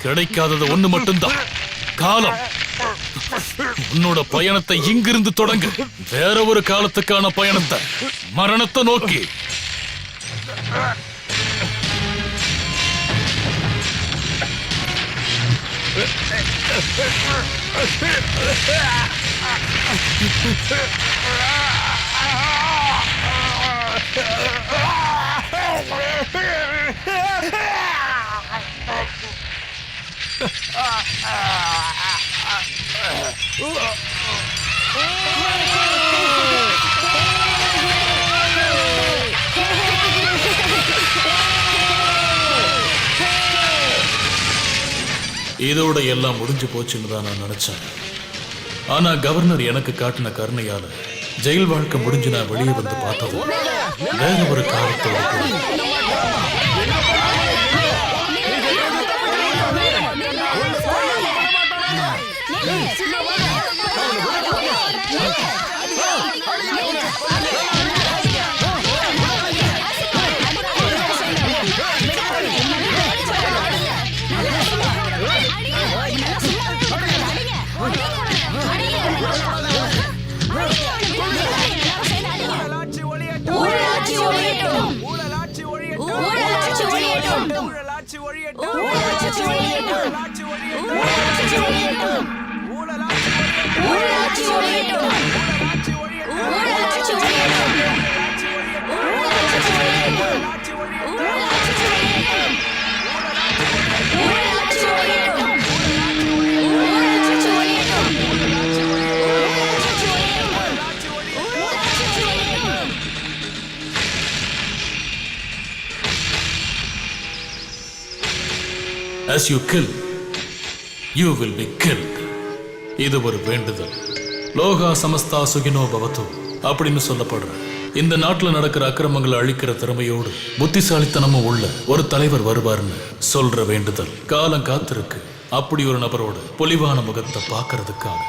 கிடைக்காதது ஒண்ணு மட்டும்தான், காலம். உன்னோட பயணத்தை இங்கிருந்து தொடங்கு. வேற ஒரு காலத்துக்கான பயணத்தை, மரணத்தை நோக்கி. இதோட எல்லாம் முடிஞ்சு போச்சுன்னு தான் நான் நினைச்சேன். ஆனா கவர்னர் எனக்கு காட்டின கருணையால ஜெயில் வாழ்க்கை முடிஞ்சு நான் வெளியே வந்து பார்த்தது வேற ஒரு காலத்தோட As you kill, you will be killed. இது ஒரு வேண்டுதல். லோகா சமஸ்தா சுகினோ பவத்து அப்படின்னு சொல்லப்படுற இந்த நாட்டுல நடக்கிற அக்கிரமங்களை அழிக்கிற திறமையோடு புத்திசாலித்தனமும் உள்ள ஒரு தலைவர் வருவார்னு சொல்ற வேண்டுதல். காலம் காத்திருக்கு அப்படி ஒரு நபரோட பொலிவான முகத்தை பார்க்கறதுக்காக.